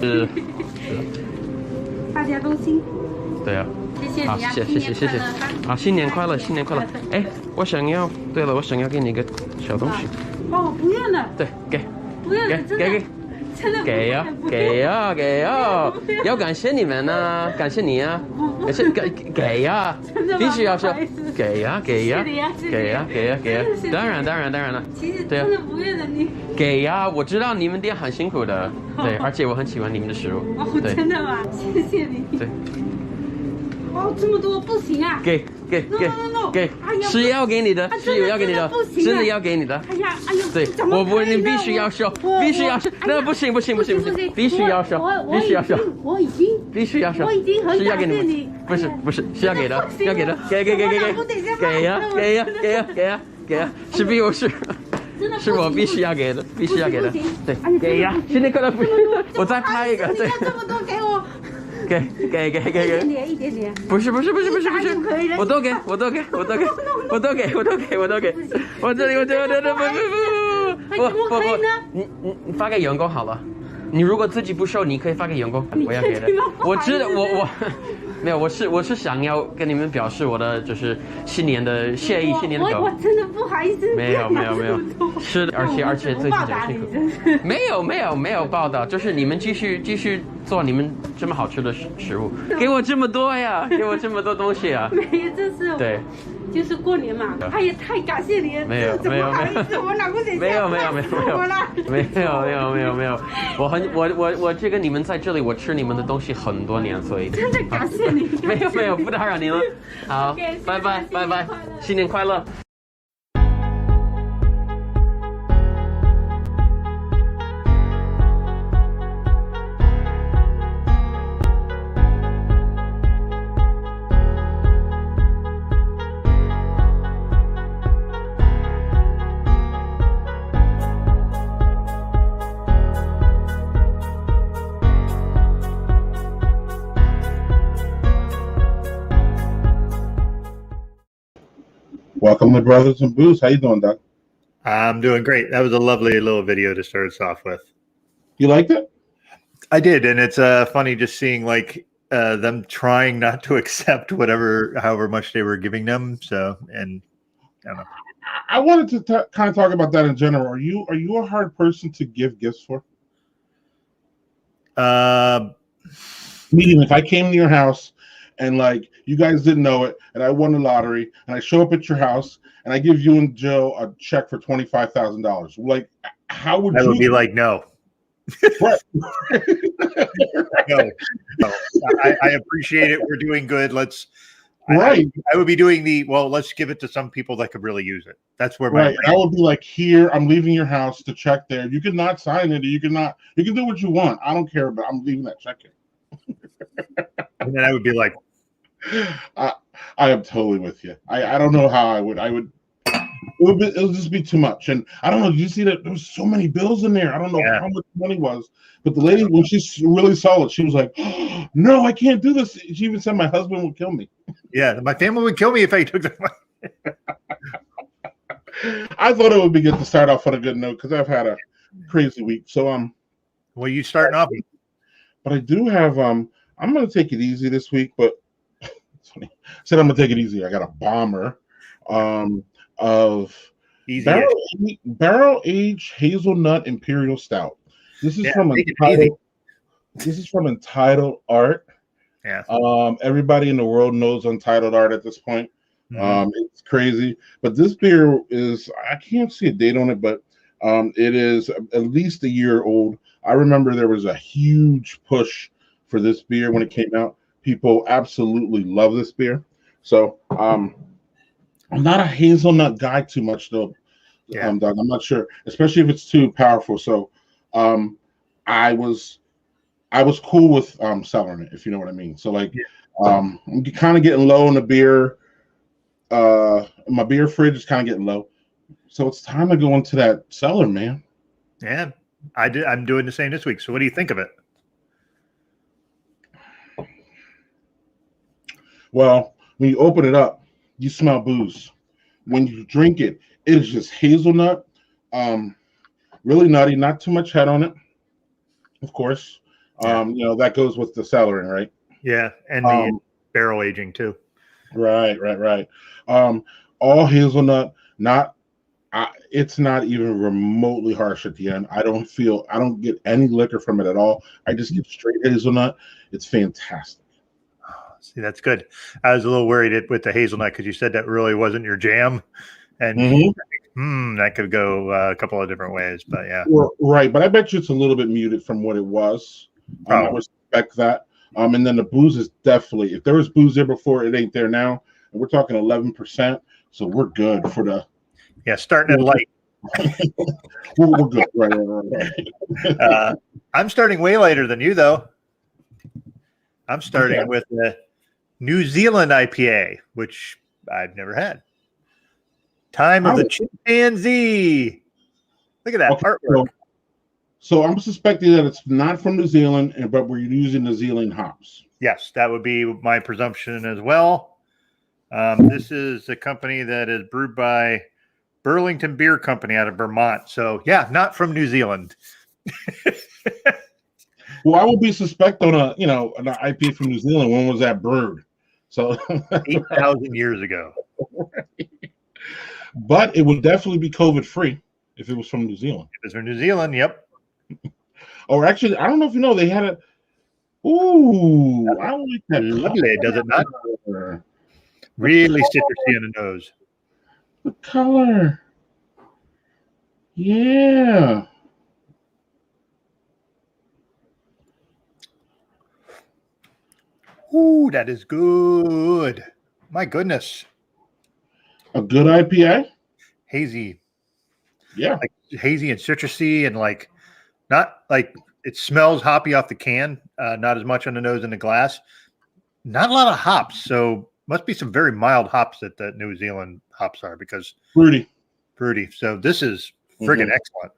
是，大家都辛苦。对啊。谢谢你啊，谢谢。啊，新年快乐，新年快乐！哎，我想要给你一个小东西。哦，不用了。对，给。不用了，真的。真的给呀！要感谢你们呢，感谢你啊，给呀，必须要说给呀，当然了。其实真的不用了你。给呀，我知道你们店很辛苦的，对，而且我很喜欢你们的食物。哦，真的吗？谢谢你。对。哦，这么多不行啊！给，是要给你的，是要给你的，真的要给你的。哎呀，对，你必须要收，那不行，必须要收，我已经必须要收，我已经很感谢你。不是，是要给的，给呀，是必须是我必须要给的，对，给呀，现在快乐不行，我再拍一个，对，这么多给我。给，一点点，不是，我都给，我这里不，可以呢？你发给员工好了，你如果自己不收，你可以发给员工，我要给的，我知道，我没有，我是想要跟你们表示我的就是新年的谢意，新年的我真的不好意思，没有，是的，而且最近很辛苦，没有报道，就是你们继续做你们这么好吃的食物，给我这么多呀，给我这么多东西啊，没有，这是对。就是过年嘛，他也太感谢你了。没有，我哪个得没有，我这个你们在这里，我吃你们的东西很多年，所以真的感谢你。没有，不打扰您了。好，拜拜，新年快乐。Welcome to Brothers and Booze. How you doing, Doc? I'm doing great. That was a lovely little video to start us off with. You liked it? I did, and it's funny just seeing like them trying not to accept however much they were giving them. So, and I don't know. I wanted to kind of talk about that in general. Are you a hard person to give gifts for? Meaning, if I came to your house and like you guys didn't know it, and I won the lottery, and I show up at your house, and I give you and Joe a check for $25,000. Like, how would I would be like, no. Right. No. I appreciate it. We're doing good. Let's. Right. I would be doing let's give it to some people that could really use it. That's where right. I would be like, here, I'm leaving your house, the check there. You can not sign it, or you can do what you want. I don't care, but I'm leaving that check here. And then I would be like, I am totally with you. I don't know how I would. It would just be too much. And I don't know. Did you see that there was so many bills in there? I don't know how much money was. But the lady, when she really saw it, she was like, oh, no, I can't do this. She even said my husband would kill me. Yeah, my family would kill me if I took that money. I thought it would be good to start off on a good note because I've had a crazy week. So well, you starting off. But I do have I'm gonna take it easy this week, but it's funny. I said I'm gonna take it easy. I got a bomber of barrel aged hazelnut Imperial Stout. This is from Untitled. This is from Untitled Art. Yeah. Everybody in the world knows Untitled Art at this point. Mm-hmm. It's crazy, but this beer is, I can't see a date on it, but it is at least a year old. I remember there was a huge push for this beer when it came out. People absolutely love this beer. So I'm not a hazelnut guy too much though. Yeah. Doug, I'm not sure, especially if it's too powerful. So I was cool with selling it, if you know what I mean. So like I'm kind of getting low on the beer. My beer fridge is kind of getting low. So it's time to go into that cellar, man. Yeah. I'm doing the same this week. So what do you think of it? Well, when you open it up, you smell booze. When you drink it, it is just hazelnut, really nutty, not too much head on it, of course. That goes with the cellaring, right? Yeah, and the barrel aging too. Right. All hazelnut, it's not even remotely harsh at the end. I don't get any liquor from it at all. I just get straight hazelnut. It's fantastic. See, that's good. I was a little worried with the hazelnut because you said that really wasn't your jam, and that could go a couple of different ways. But yeah, right. But I bet you it's a little bit muted from what it was. I would expect that. And then the booze is definitely, if there was booze there before, it ain't there now. And we're talking 11%, so we're good for the. Yeah, starting at light. we're good. Right. I'm starting way later than you, though. I'm starting with the New Zealand IPA, which I've never had. Time of the Chimpanzee. Look at that artwork. So I'm suspecting that it's not from New Zealand, but we're using New Zealand hops. Yes, that would be my presumption as well. This is a company that is brewed by Burlington Beer Company out of Vermont. So, yeah, not from New Zealand. Well, I will be suspect on an IPA from New Zealand. When was that brewed? So 8,000 years ago. But it would definitely be COVID-free if it was from New Zealand. If it's from New Zealand, yep. Or actually, I don't know if you know, they had ooh, I like that. Lovely, does it not? Really citrusy in the nose. The color. Yeah. Ooh, that is good. My goodness. A good IPA? Hazy. Yeah. Like hazy and citrusy and not like it smells hoppy off the can, not as much on the nose in the glass. Not a lot of hops, so must be some very mild hops that the New Zealand hops are because fruity. So this is friggin' excellent.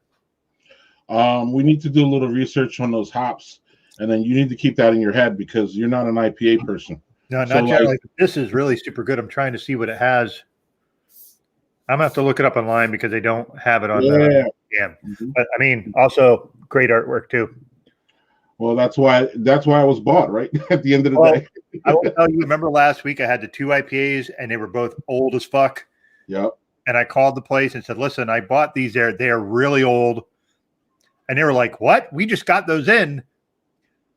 We need to do a little research on those hops, and then you need to keep that in your head because you're not an IPA person. No, not generally. This is really super good. I'm trying to see what it has. I'm gonna have to look it up online because they don't have it on the can. But I mean, also great artwork too. Well, that's why I was bought, right? At the end of the day. I will tell you, remember last week I had the 2 IPAs and they were both old as fuck. Yep. And I called the place and said, listen, I bought these there. They are really old. And they were like, what? We just got those in.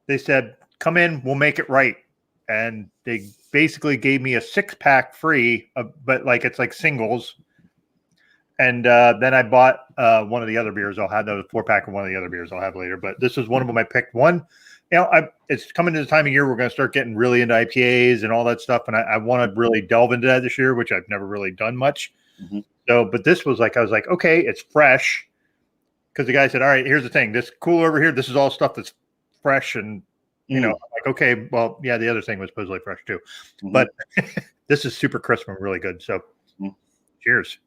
They said, come in, we'll make it right. And they basically gave me a 6-pack free, but it's like singles. And then I bought one of the other beers. I'll have the 4-pack of one of the other beers I'll have later. But this is one of them I picked. One, it's coming to the time of year we're going to start getting really into IPAs and all that stuff. And I want to really delve into that this year, which I've never really done much. So, but this was I was like, okay, it's fresh. Because the guy said, all right, here's the thing. This cooler over here, this is all stuff that's fresh. And, I'm like, okay, well, yeah, the other thing was supposedly fresh too. But this is super crisp and really good. So cheers.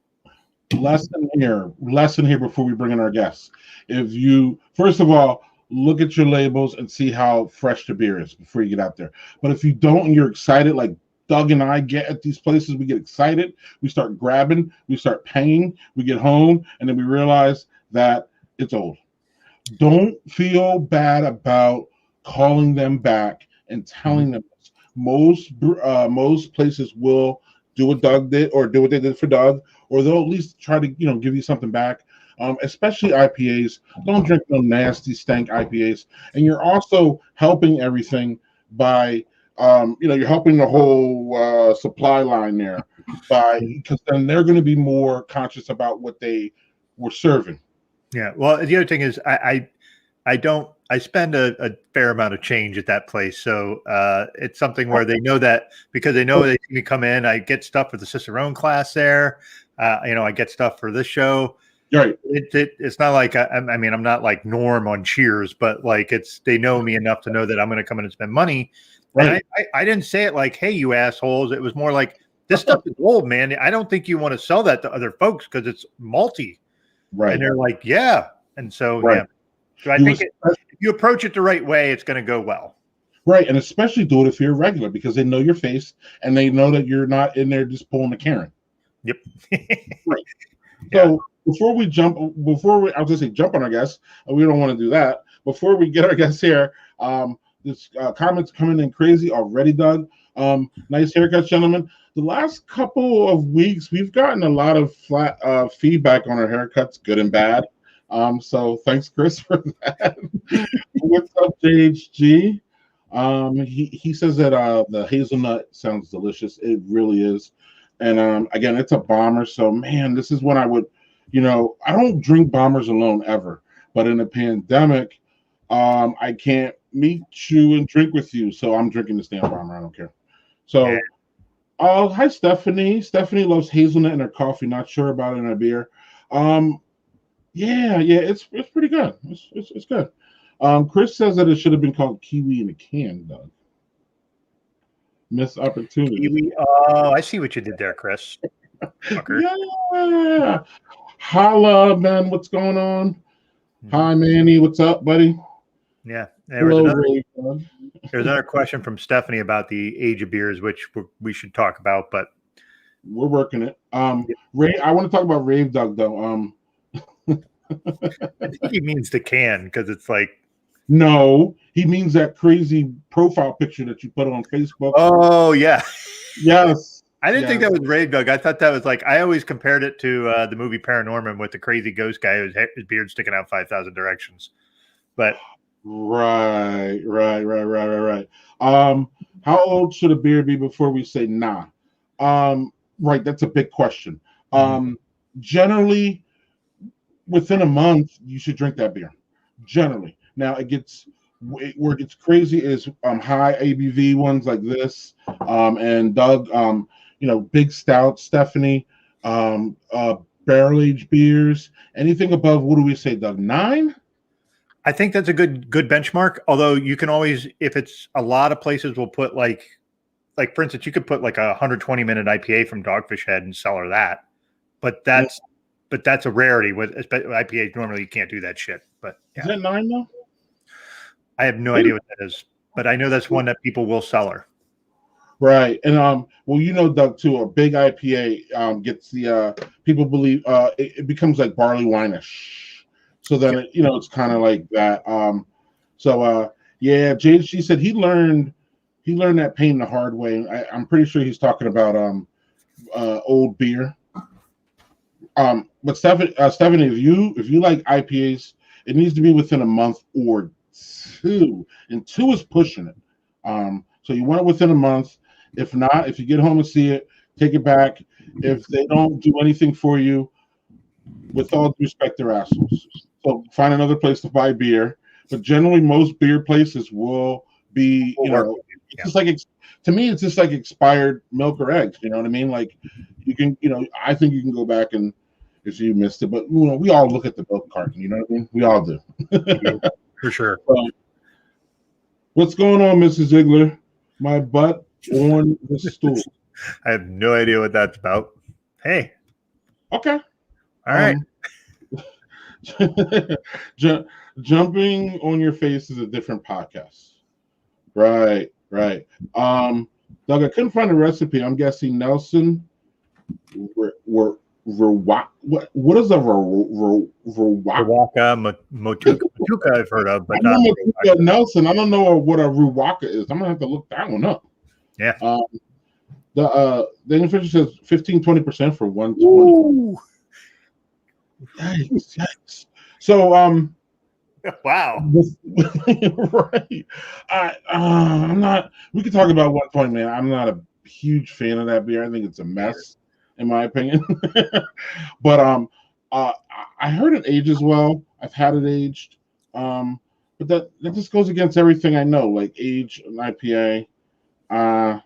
Lesson here before we bring in our guests. If you, first of all, look at your labels and see how fresh the beer is before you get out there. But if you don't and you're excited, like Doug and I get at these places, we get excited, we start grabbing, we start paying, we get home, and then we realize that it's old. Don't feel bad about calling them back and telling them this. Most places will do what Doug did or do what they did for Doug, or they'll at least try to give you something back. Especially IPAs. Don't drink no nasty stank IPAs. And you're also helping everything by you're helping the whole supply line there because then they're going to be more conscious about what they were serving. Yeah. Well, the other thing is I spend a fair amount of change at that place. So it's something where they know that because they know they see me come in, I get stuff for the Cicerone class there. I get stuff for this show. Right. It's not like I'm not like Norm on Cheers, but they know me enough to know that I'm going to come in and spend money. Right. And I didn't say it like, hey, you assholes. It was more like, this stuff is old, man. I don't think you want to sell that to other folks because it's malty. Right. And they're like, yeah. And so, yeah. So I think if you approach it the right way, it's going to go well. Right. And especially do it if you're a regular because they know your face and they know that you're not in there just pulling a Karen. Yep. Right. So before we jump on our guests, we don't want to do that. before we get our guests here, this comments coming in crazy already, Doug. Nice haircuts, gentlemen. The last couple of weeks, we've gotten a lot of flat feedback on our haircuts, good and bad. So thanks, Chris, for that. What's up, JHG? He says that the hazelnut sounds delicious. It really is. And again, it's a bomber. So man, this is when I would, I don't drink bombers alone ever. But in a pandemic, I can't meet you and drink with you. So I'm drinking this damn bomber. I don't care. So, hi, Stephanie. Stephanie loves hazelnut in her coffee. Not sure about it in her beer. Yeah, it's pretty good. It's good. Chris says that it should have been called kiwi in a can, Doug. Missed opportunity. Kiwi. Oh, I see what you did there, Chris. Yeah. Holla, man. What's going on? Hi, Manny. What's up, buddy? Yeah. There's another question from Stephanie about the age of beers, which we should talk about, but we're working it. Ray, I want to talk about Rave Doug though. I think he means the can because it's like. No, he means that crazy profile picture that you put on Facebook. Oh yeah. Yes. I didn't think that was Rave Doug. I thought that was like, I always compared it to the movie Paranorman with the crazy ghost guy whose beard sticking out 5,000 directions. But right. How old should a beer be before we say nah? Right, that's a big question. Generally, within a month, you should drink that beer. Generally. Now, where it gets crazy is high ABV ones like this. And Doug, big stout, Stephanie, barrel-aged beers. Anything above, what do we say, Doug? 9? I think that's a good benchmark. Although you can always, if it's a lot of places will put like for instance, you could put like a 120-minute IPA from Dogfish Head and sell her that. But that's a rarity. With IPAs, normally you can't do that shit. But yeah. Is that 9 though? I have no idea what that is, but I know that's one that people will sell her. Right. And Doug, too, a big IPA gets the people believe it becomes like barley wine-ish. So then it's kind of like that. JHG said he learned that pain the hard way. I'm pretty sure he's talking about old beer. But Stephanie, if you like IPAs, it needs to be within a month or 2, and 2 is pushing it. So you want it within a month. If not, if you get home and see it, take it back. If they don't do anything for you, with all due respect, they're assholes. So find another place to buy beer. But generally, most beer places will be, it's just like, to me, it's just like expired milk or eggs. You know what I mean? Like you can, I think you can go back and if you missed it, but we all look at the milk carton. You know what I mean? We all do. For sure. What's going on, Mrs. Ziegler? My butt on the stool. I have no idea what that's about. Hey. Okay. All right. Jumping on your face is a different podcast. Right. Doug, I couldn't find a recipe. I'm guessing Nelson. What is a Ruwaka? Motuka I've heard of, but I know Motuka, Nelson. I don't know what a Ruwaka is. I'm gonna have to look that one up. Yeah. The information says 15-20% for 120. Yikes. So wow. Right. I'm not. We could talk about 120, man. I'm not a huge fan of that beer. I think it's a mess, in my opinion. But I heard it ages well. I've had it aged. But that just goes against everything I know, like age an IPA. I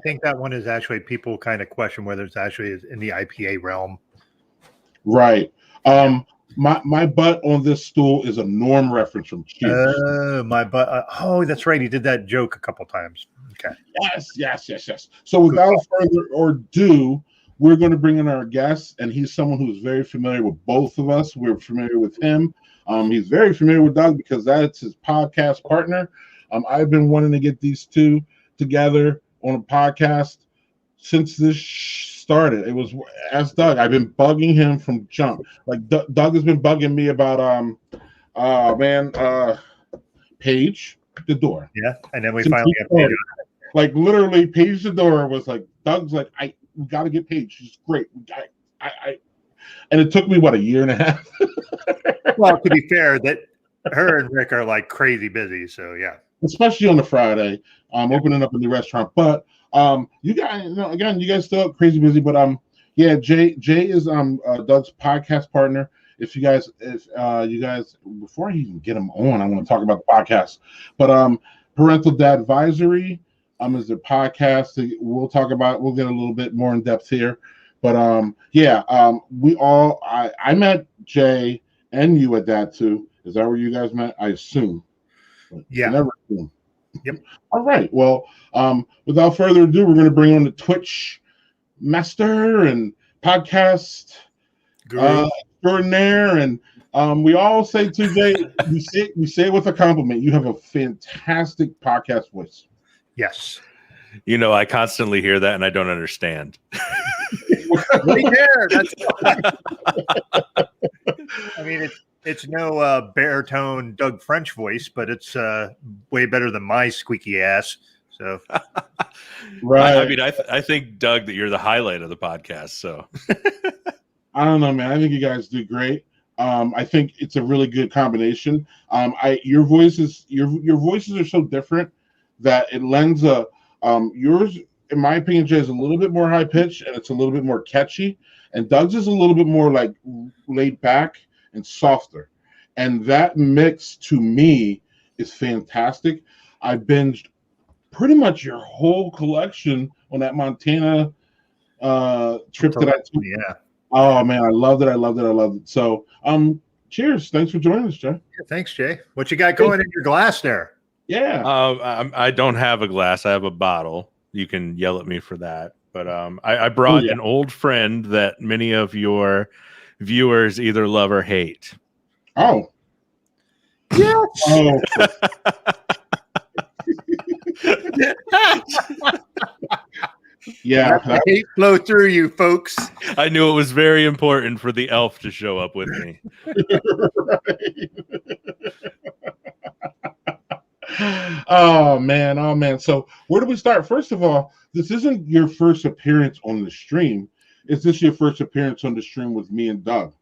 think that one is actually, people kind of question whether it's actually in the IPA realm. Right. My butt on this stool is a Norm reference from Cheers. My butt. That's right. He did that joke a couple times. Okay. Yes. So without further ado, we're going to bring in our guest, and he's someone who's very familiar with both of us. We're familiar with him. He's very familiar with Doug because that's his podcast partner. I've been wanting to get these two together on a podcast since this started. It was as Doug. I've been bugging him from jump. Like Doug has been bugging me about Man, Paige Dador. Yeah, and then we Since finally he got Paige. started, like literally, Paige Dador was like, Doug's like, we got to get Paige. She's great. And it took me what, a year and a half. Well, to be fair, that her and Rick are like crazy busy. So yeah, especially on the Friday, opening up a new restaurant. But you guys, again, you guys still crazy busy. But yeah, Jay is Doug's podcast partner. If you guys, before I even get him on, I want to talk about the podcast. But Parental Dadvisory is the podcast that we'll talk about. We'll get a little bit more in depth here. But I met Jay and you at that too. Is that where you guys met? I assume. Yeah. Never assume. Yep. All right. Well, without further ado, we're going to bring on the Twitch master and podcast extraordinaire, and we all say to Jay, we say it with a compliment. You have a fantastic podcast voice. Yes. You know, I constantly hear that and I don't understand. Right there. That's I mean, it's no baritone Doug French voice, but it's way better than my squeaky ass. So, right. I mean, I think, Doug, that you're the highlight of the podcast. So, I don't know, man. I think you guys do great. I think it's a really good combination. Your voices are so different that it lends yours, in my opinion, Jay, is a little bit more high pitched and it's a little bit more catchy. And Doug's is a little bit more like laid back and softer. And that mix to me is fantastic. I binged pretty much your whole collection on that Montana trip that I took. Yeah. Oh man, I loved it. So cheers. Thanks for joining us, Jay. Yeah, thanks, Jay. What you got going in your glass there? Yeah. I don't have a glass. I have a bottle. You can yell at me for that. But I brought an old friend that many of your viewers either love or hate. Oh. Yes. Oh. Yeah. Let the hate flow through you, folks. I knew it was very important for the elf to show up with me. Oh man. So where do we start? First of all, this isn't your first appearance on the stream. Is this your first appearance on the stream with me and Doug?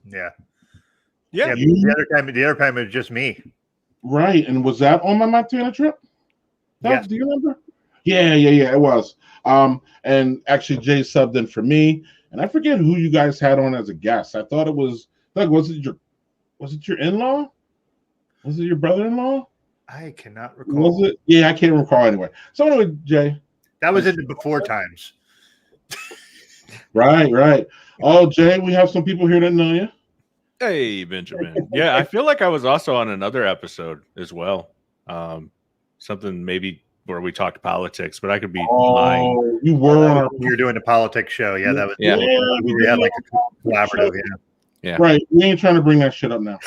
Yeah. The other time it was just me. Right. And was that on my Montana trip? Doug, Yeah. do you remember? Yeah, it was. And actually Jay subbed in for me, and I forget who you guys had on as a guest. I thought it was Doug. Was it your in-law? Was it your brother-in-law? I cannot recall. Was it? Yeah, I can't recall anyway. So anyway, Jay. That was in the before times. Right. Oh, Jay, we have some people here that know you. Hey, Benjamin. Yeah, I feel like I was also on another episode as well. Something maybe where we talked politics, but I could be lying. Oh, you were. We were doing a politics show. Yeah, that was. Yeah. We had like a collaborative. Yeah. Right. We ain't trying to bring that shit up now.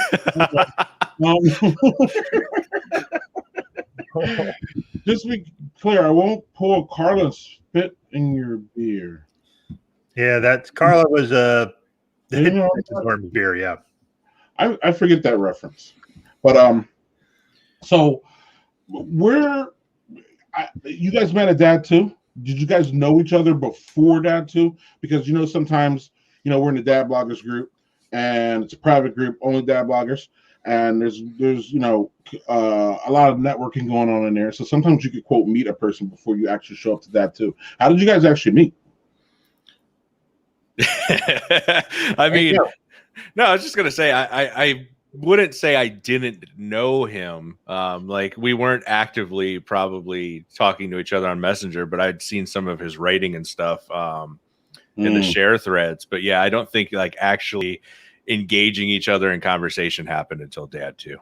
Just to be clear, I won't pull Carla spit in your beer. Yeah, that's Carla was You know, orange beer. Yeah. I forget that reference, but so you guys met at Dad 2? Did you guys know each other before Dad 2? Because sometimes we're in the dad bloggers group, and it's a private group, only dad bloggers, and there's a lot of networking going on in there. So sometimes you could quote meet a person before you actually show up to Dad 2. How did you guys actually meet? I mean, no, I was just gonna say I wouldn't say I didn't know him. Like we weren't actively probably talking to each other on Messenger, but I'd seen some of his writing and stuff in the share threads. But yeah, I don't think like actually engaging each other in conversation happened until Dad 2.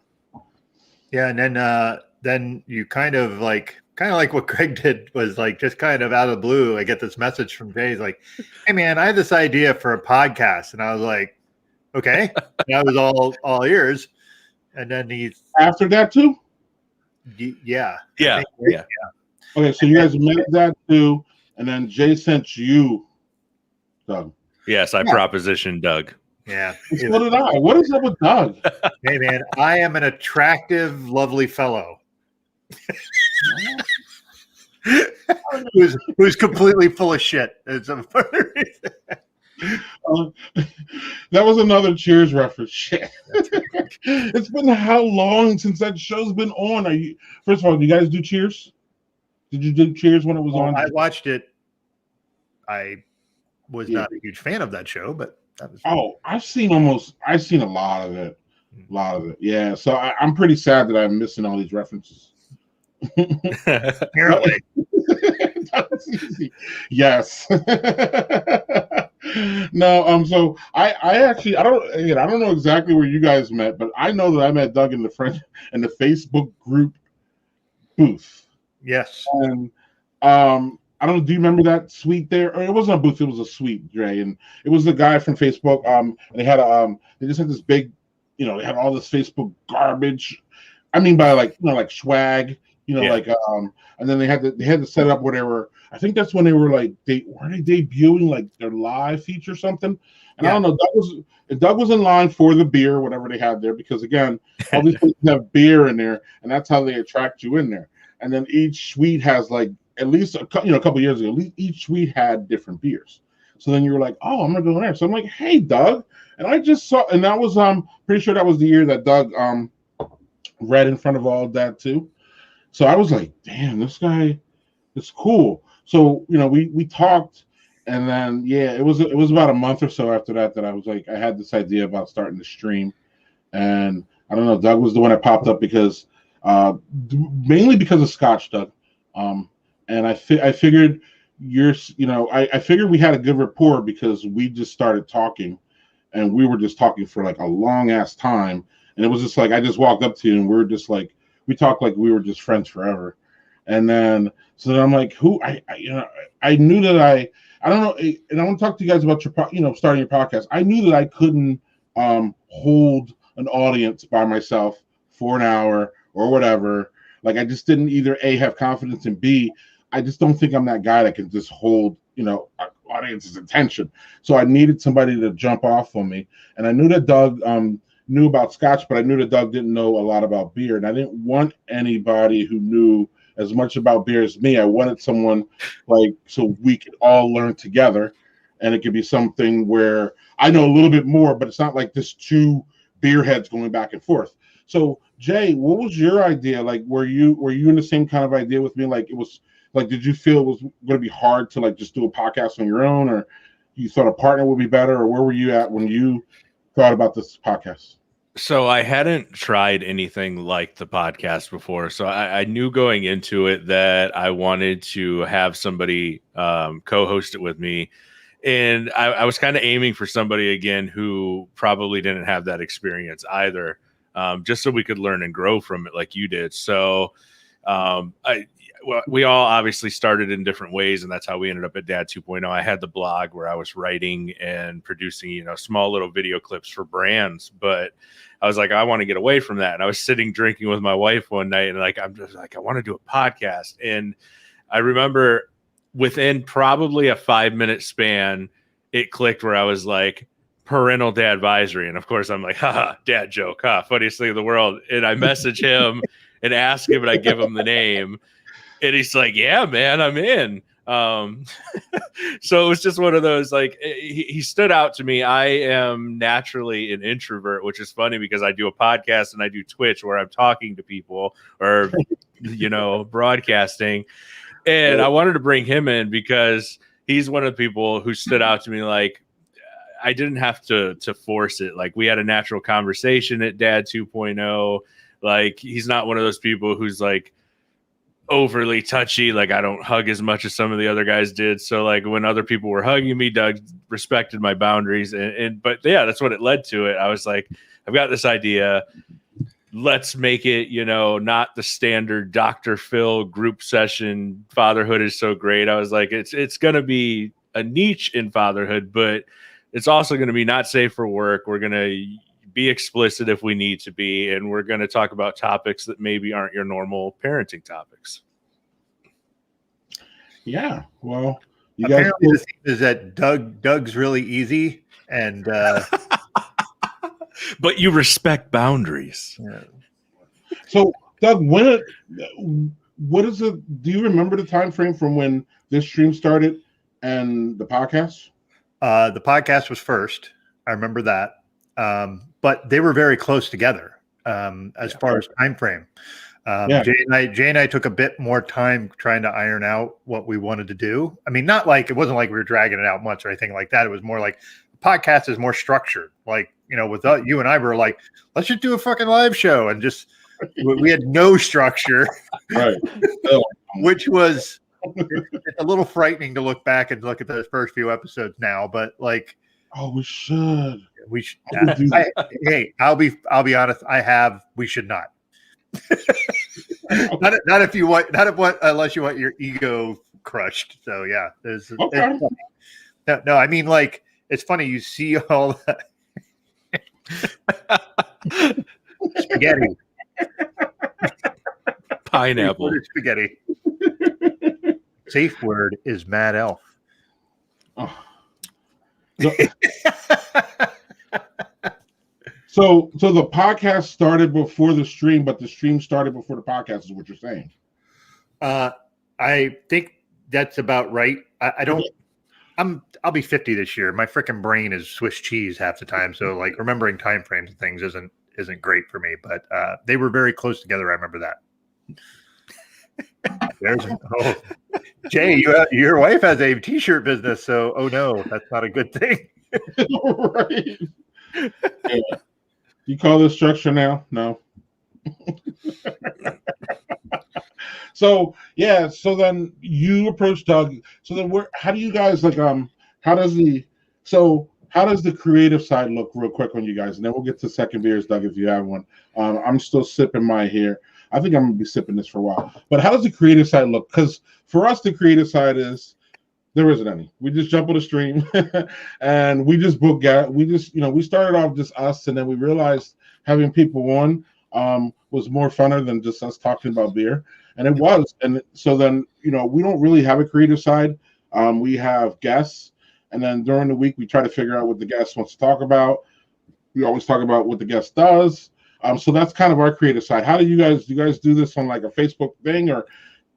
Yeah, and then you kind of like what Greg did was like just kind of out of the blue. I get this message from Jay. He's like, "Hey man, I have this idea for a podcast," and I was like, "Okay." That was all ears. And then he's after Dad 2. Yeah. Okay, so you guys met Dad 2, and then Jay sent you Doug. Yes, I propositioned Doug. Yeah. So did I. What is up with Doug? Hey, man, I am an attractive, lovely fellow who's completely full of shit. That was another Cheers reference. Shit. It's been how long since that show's been on? First of all, do you guys do Cheers? Did you do Cheers when it was on? I watched it. I was not a huge fan of that show, but that was. Oh, I've seen a lot of it. Yeah. So I'm pretty sad that I'm missing all these references. Apparently. Yes. No, so I actually I don't know exactly where you guys met, but I know that I met Doug in the Facebook group booth. Yes. And I don't know, do you remember that suite there? Or it wasn't a booth, it was a suite, Dre. And it was the guy from Facebook. And they had they just had this big, they had all this Facebook garbage. I mean by like swag, and then they had to set it up where they were. I think that's when they were were they debuting like their live feature or something. And I don't know, Doug was in line for the beer, whatever they had there, because again, all these places have beer in there, and that's how they attract you in there. And then each suite has at least a couple years ago, each suite had different beers. So then you were like, oh, I'm gonna go in there. So I'm like, hey, Doug, and I just saw, and that was pretty sure that was the year that Doug read in front of all of that too. So I was like, damn, this guy is cool. So we talked, and then it was about a month or so after that I was like, I had this idea about starting to stream, and I don't know, Doug was the one that popped up because mainly because of Scotch, Doug, and I figured I figured we had a good rapport because we just started talking, and we were just talking for like a long ass time, and it was just like I just walked up to you and we were just like we talked like we were just friends forever. And then I'm like, I knew that I don't know, and I want to talk to you guys about your starting your podcast. I knew that I couldn't hold an audience by myself for an hour or whatever. Like I just didn't either A, have confidence, and B, I just don't think I'm that guy that can just hold audience's attention. So I needed somebody to jump off on me, and I knew that Doug knew about Scotch, but I knew that Doug didn't know a lot about beer, and I didn't want anybody who knew as much about beer as me. I wanted someone so we could all learn together, and it could be something where I know a little bit more, but it's not like this two beer heads going back and forth. So Jay, what was your idea? Like, were you in the same kind of idea with me? Like, it was like, did you feel it was going to be hard to just do a podcast on your own, or you thought a partner would be better, or where were you at when you thought about this podcast? So I hadn't tried anything like the podcast before. So I knew going into it that I wanted to have somebody co-host it with me. And I was kind of aiming for somebody, again, who probably didn't have that experience either, just so we could learn and grow from it like you did. So we all obviously started in different ways, and that's how we ended up at Dad 2.0. I had the blog where I was writing and producing, small little video clips for brands, but I was like, I want to get away from that. And I was sitting drinking with my wife one night, and I'm just like, I want to do a podcast. And I remember within probably a 5-minute span, it clicked where I was like, Parental Dadvisory. And of course I'm like, haha, dad joke, funniest thing in the world. And I message him and ask him, and I give him the name. And he's like, yeah, man, I'm in. So it was just one of those, he stood out to me. I am naturally an introvert, which is funny because I do a podcast and I do Twitch where I'm talking to people or, broadcasting. And I wanted to bring him in because he's one of the people who stood out to me. Like, I didn't have to force it. Like, we had a natural conversation at Dad 2.0. Like, he's not one of those people who's like overly touchy. Like, I don't hug as much as some of the other guys did. So like when other people were hugging me, Doug respected my boundaries. But yeah, that's what it led to it. I was like, I've got this idea. Let's make it, not the standard Dr. Phil group session. Fatherhood is so great. I was like, it's going to be a niche in fatherhood, but it's also going to be not safe for work. We're going to be explicit if we need to be, and we're going to talk about topics that maybe aren't your normal parenting topics. Yeah, well, apparently the theme is that Doug's really easy, and But you respect boundaries. Yeah. So, Doug, what is it? Do you remember the time frame from when this stream started and the podcast? The podcast was first. I remember that. But they were very close together as far as time frame. Jay and I took a bit more time trying to iron out what we wanted to do. I mean, it wasn't like we were dragging it out much or anything like that. It was more like the podcast is more structured. Like, with you and I were like, let's just do a fucking live show, and just we had no structure, right? Which was a little frightening to look back and look at those first few episodes now. But like, we should. Hey, I'll be honest. We should not. not if you want, unless you want your ego crushed. So yeah, okay. No, I mean, like, it's funny. You see all that spaghetti, pineapple, spaghetti. Safe word is Mad Elf. Oh. So the podcast started before the stream, but the stream started before the podcast is what you're saying. I think that's about right. I'll be 50 this year. My freaking brain is Swiss cheese half the time. So like remembering time frames and things isn't great for me, but they were very close together. I remember that. Jay, your wife has a t-shirt business. So, oh no, that's not a good thing. Right. Yeah. You call this structure now? No. So then you approach Doug. So then how do you guys how does the creative side look real quick on you guys? And then we'll get to second beers, Doug, if you have one. I'm still sipping my here. I think I'm gonna be sipping this for a while. But how does the creative side look? Because for us, the creative side is there isn't any. We just jump on the stream and we just book out. We just, we started off just us, and then we realized having people on was more funner than just us talking about beer. And it was. And so then, we don't really have a creative side. We have guests, and then during the week we try to figure out what the guest wants to talk about. We always talk about what the guest does. So that's kind of our creative side. How do you guys do this on like a Facebook thing, or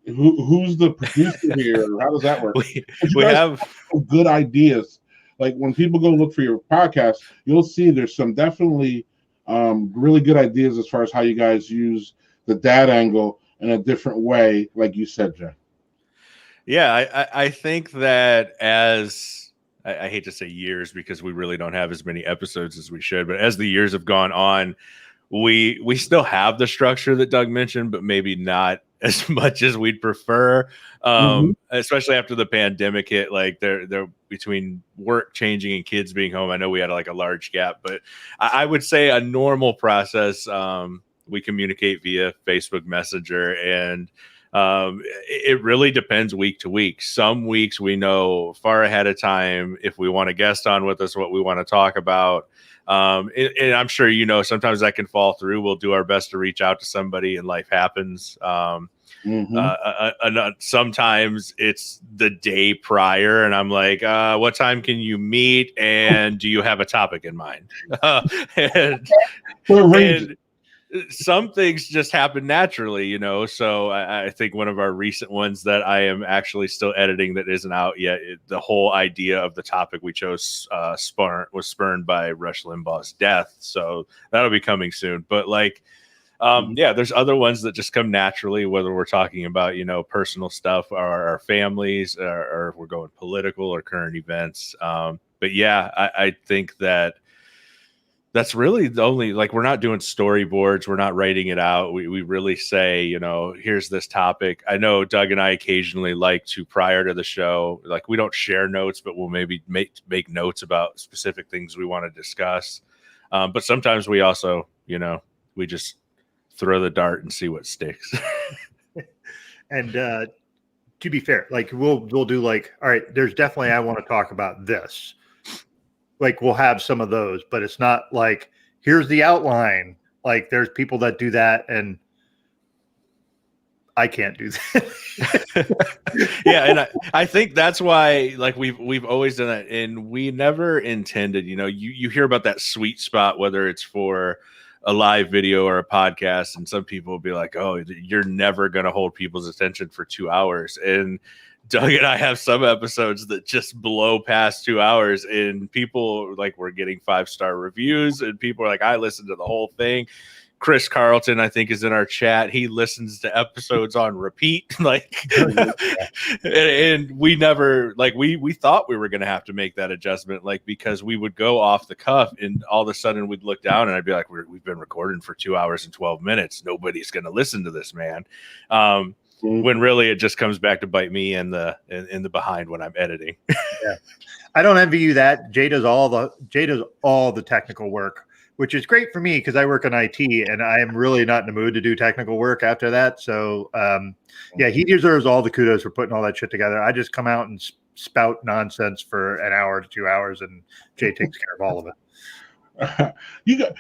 who's the producer here? Or how does that work? We have good ideas. Like when people go look for your podcast, you'll see there's some definitely really good ideas as far as how you guys use the dad angle in a different way, like you said, Jay. Yeah, I think that as I hate to say years because we really don't have as many episodes as we should, but as the years have gone on, we still have the structure that Doug mentioned, but maybe not as much as we'd prefer. Especially after the pandemic hit, like they're between work changing and kids being home. I know we had like a large gap, but I would say a normal process. We communicate via Facebook Messenger, and it really depends week to week. Some weeks we know far ahead of time if we want a guest on with us, what we want to talk about. And I'm sure, sometimes that can fall through. We'll do our best to reach out to somebody and life happens. Sometimes it's the day prior and I'm like, what time can you meet? And do you have a topic in mind? and some things just happen naturally, so I think one of our recent ones that I am actually still editing that isn't out yet, the whole idea of the topic we chose was spurned by Rush Limbaugh's death. So that'll be coming soon. But there's other ones that just come naturally, whether we're talking about, personal stuff or our families or if we're going political or current events. But yeah, I think that's really the only, we're not doing storyboards. We're not writing it out. We really say, here's this topic. I know Doug and I occasionally like to, prior to the show, we don't share notes, but we'll maybe make notes about specific things we want to discuss. But sometimes we also, we just throw the dart and see what sticks. And to be fair, we'll do all right, there's definitely, I want to talk about this. We'll have some of those, but it's not here's the outline. There's people that do that. And I can't do that. Yeah, and I think that's why, like, we've always done that, and we never intended, you hear about that sweet spot, whether it's for a live video or a podcast, and some people will be like, oh, you're never going to hold people's attention for 2 hours. And Doug and I have some episodes that just blow past 2 hours, and people, like, we're getting 5-star reviews, and people are like, I listened to the whole thing. Chris Carlton, I think, is in our chat. He listens to episodes on repeat. Like, and we never, like, we thought we were going to have to make that adjustment, like, because we would go off the cuff and all of a sudden we'd look down and I'd be like, we've been recording for 2 hours and 12 minutes. Nobody's going to listen to this, man. When really it just comes back to bite me in the behind when I'm editing. Yeah. I don't envy you that. Jay does all the technical work, which is great for me because I work in IT and I am really not in the mood to do technical work after that. So, yeah, he deserves all the kudos for putting all that shit together. I just come out and spout nonsense for an hour to 2 hours, and Jay takes care of all of it. You got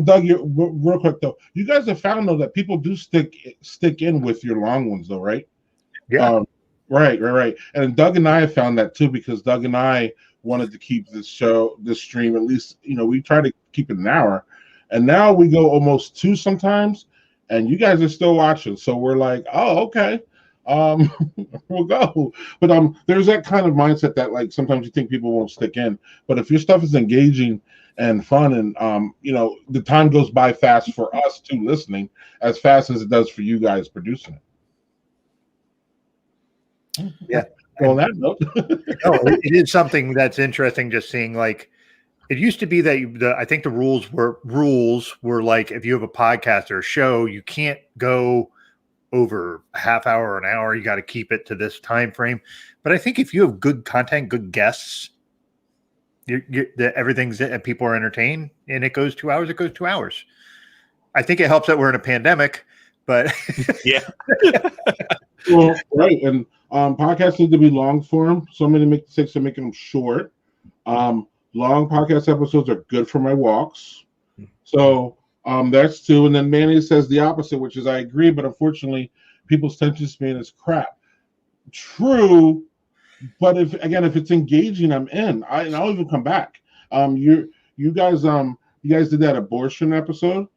Doug. Real quick though, you guys have found though that people do stick in with your long ones though, right? Yeah. Right. And Doug and I have found that too, because Doug and I wanted to keep this stream, at least, we try to keep it an hour, and now we go almost 2 sometimes, and you guys are still watching. So we're like, oh, okay. We'll go. But there's that kind of mindset that, like, sometimes you think people won't stick in, but if your stuff is engaging and fun, and the time goes by fast for us too, listening, as fast as it does for you guys producing it. Yeah. On that note, it is something that's interesting. Just seeing, like, it used to be that I think the rules were like, if you have a podcast or a show, you can't go over a half hour or an hour. You got to keep it to this time frame. But I think if you have good content, good guests, everything's, and people are entertained, and it goes 2 hours. It goes 2 hours. I think it helps that we're in a pandemic, but yeah. Well, right, and podcasts need to be long form. So many mistakes are making them short. Long podcast episodes are good for my walks. So that's 2. And then Manny says the opposite, which is I agree, but unfortunately, people's attention span is crap. True, but if it's engaging, I'm in. I'll even come back. You guys did that abortion episode.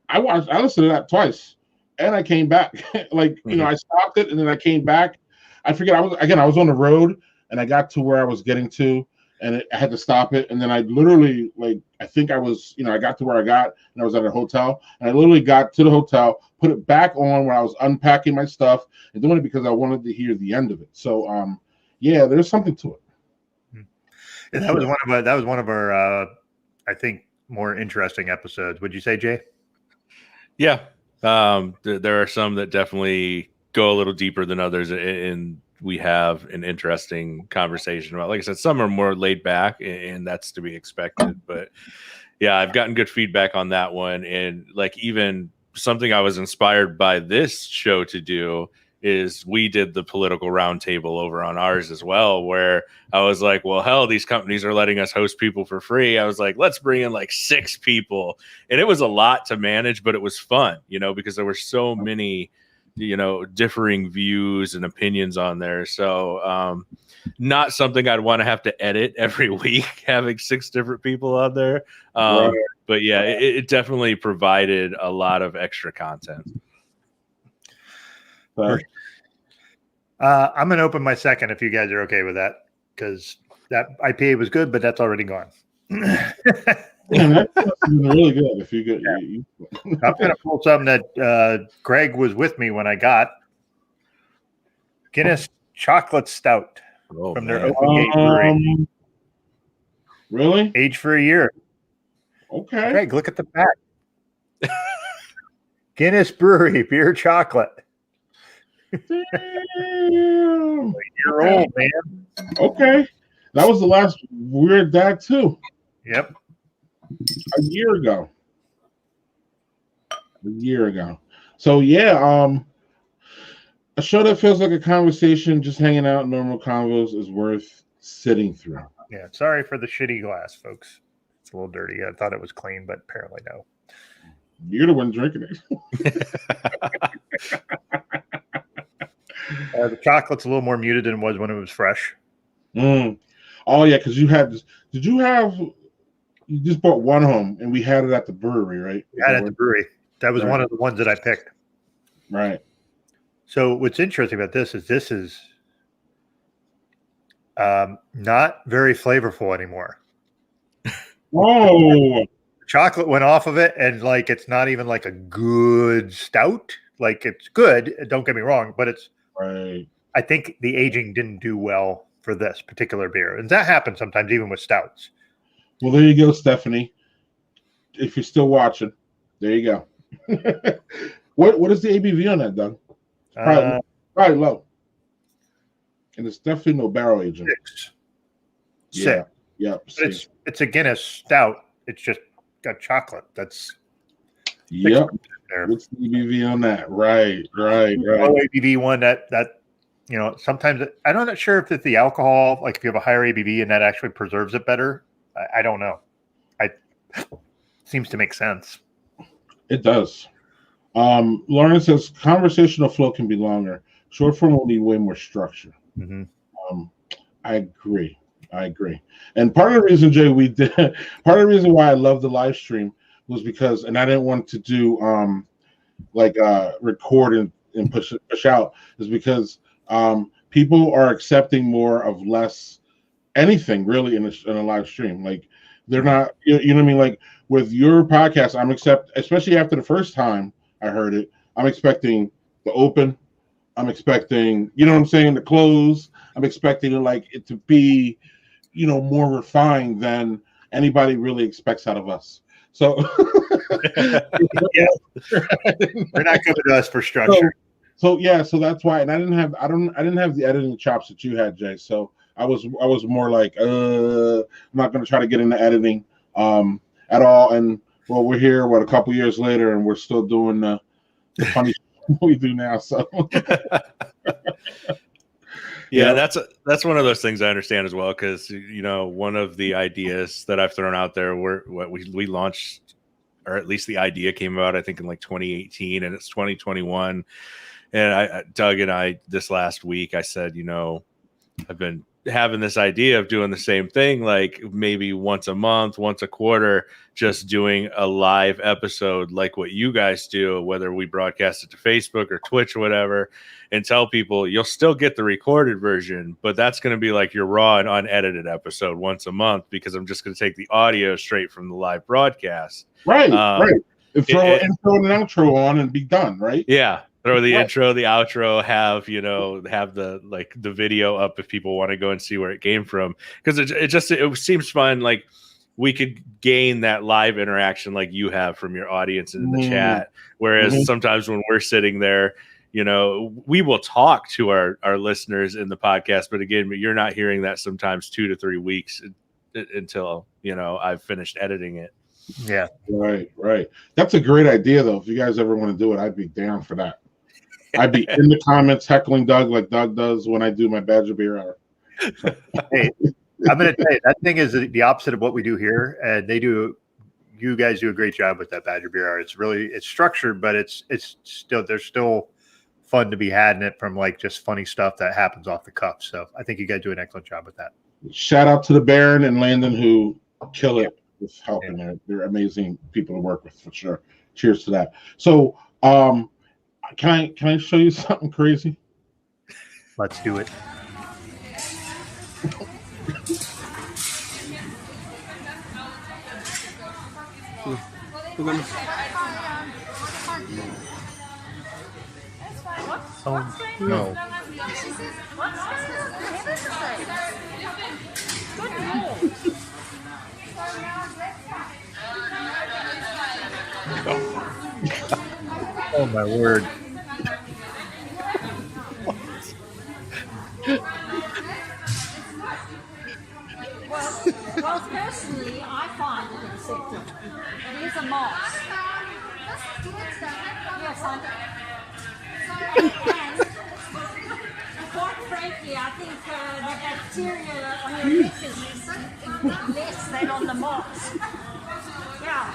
I listened to that twice, and I came back. Like, I stopped it and then I came back. I forget. I was on the road and I got to where I was getting to, and I had to stop it. And then I literally, like, I think I was, I got to where I got, and I was at a hotel, and I literally got to the hotel, put it back on when I was unpacking my stuff, and doing it because I wanted to hear the end of it. So, yeah, there's something to it. And that was one of our I think, more interesting episodes. Would you say, Jay? Yeah. There are some that definitely go a little deeper than others, and we have an interesting conversation about, like I said, some are more laid back, and that's to be expected. But yeah, I've gotten good feedback on that one. And, like, even something I was inspired by this show to do is we did the political roundtable over on ours as well, where I was like, well, hell, these companies are letting us host people for free. I was like, let's bring in like 6 people. And it was a lot to manage, but it was fun, because there were so many, differing views and opinions on there. So not something I'd want to have to edit every week, having 6 different people on there. But yeah, it definitely provided a lot of extra content. I'm going to open my second if you guys are okay with that, because that IPA was good, but that's already gone. Yeah, that's really good. If you get, I'm going to pull something that Greg was with me when I got Guinness Chocolate Stout from their Open Gate Brewery. Really? Aged for a year. Okay. Greg, look at the back. Guinness Brewery Beer Chocolate. Damn. You're old, man. Okay. That was the last Weird Dad too. Yep. A year ago. So yeah, a show that feels like a conversation, just hanging out, normal convos, is worth sitting through. Yeah. Sorry for the shitty glass, folks. It's a little dirty. I thought it was clean, but apparently no. You're the one drinking it. The chocolate's a little more muted than it was when it was fresh. Oh yeah, because you had this. Did you have? You just bought one home, and we had it at the brewery, right? We had it at the brewery. That was one of the ones that I picked. Right. So what's interesting about this is not very flavorful anymore. Oh, chocolate went off of it, and like it's not even like a good stout. Like it's good, don't get me wrong, but it's right. I think the aging didn't do well for this particular beer, and that happens sometimes even with stouts. Well, there you go, Stephanie. If you're still watching, there you go. What is the ABV on that, Doug? Probably low, and it's definitely no barrel aging. 6. Yeah. It's a Guinness stout. It's just got chocolate. That's yep. What's the ABV on that? Right. Low ABV one that sometimes I'm not sure if it's the alcohol, like if you have a higher ABV and that actually preserves it better. I don't know. Seems to make sense. It does. Lauren says conversational flow can be longer. Short form will need way more structure. Mm-hmm. I agree. And part of the reason, Jay, part of the reason why I love the live stream was because, and I didn't want to do record and push out, is because people are accepting more of less anything really in a live stream. Like they're not, you know what I mean? Like with your podcast, especially after the first time I heard it, I'm expecting the open. I'm expecting, you know what I'm saying, the close. I'm expecting it to be, more refined than anybody really expects out of us. So yeah, they're not coming to us for structure. So that's why. And I didn't have the editing chops that you had, Jay. So I was more like, I'm not going to try to get into editing at all. And well, we're here, a couple years later, and we're still doing the funny we do now. So yeah, that's one of those things I understand as well, because one of the ideas that I've thrown out there we launched, or at least the idea came about, I think in like 2018, and it's 2021. And Doug and I this last week, I said, I've been having this idea of doing the same thing, like maybe once a month, once a quarter, just doing a live episode like what you guys do, whether we broadcast it to Facebook or Twitch or whatever, and tell people you'll still get the recorded version, but that's going to be like your raw and unedited episode once a month, because I'm just going to take the audio straight from the live broadcast. Right. And throw an intro and an outro on and be done, right? Yeah. Throw the intro, the outro, have the video up if people want to go and see where it came from. Because it seems fun. Like we could gain that live interaction like you have from your audience in the chat. Whereas sometimes when we're sitting there, we will talk to our listeners in the podcast. But again, you're not hearing that sometimes 2 to 3 weeks until, I've finished editing it. Yeah. Right. That's a great idea, though. If you guys ever want to do it, I'd be down for that. I'd be in the comments heckling Doug like Doug does when I do my Badger Beer Hour. So. Hey, I'm going to tell you, that thing is the opposite of what we do here. And you guys do a great job with that Badger Beer Hour. It's structured, but there's still fun to be had in it from like just funny stuff that happens off the cuff. So I think you guys do an excellent job with that. Shout out to the Baron and Landon who kill it with helping. They're amazing people to work with for sure. Cheers to that. So, can I show you something crazy? Let's do it. Oh no. Oh my word. Well, personally, I find it acceptable. It is a moss. Yes, I and quite frankly, I think the bacteria on your neck is less than on the moss. Yeah.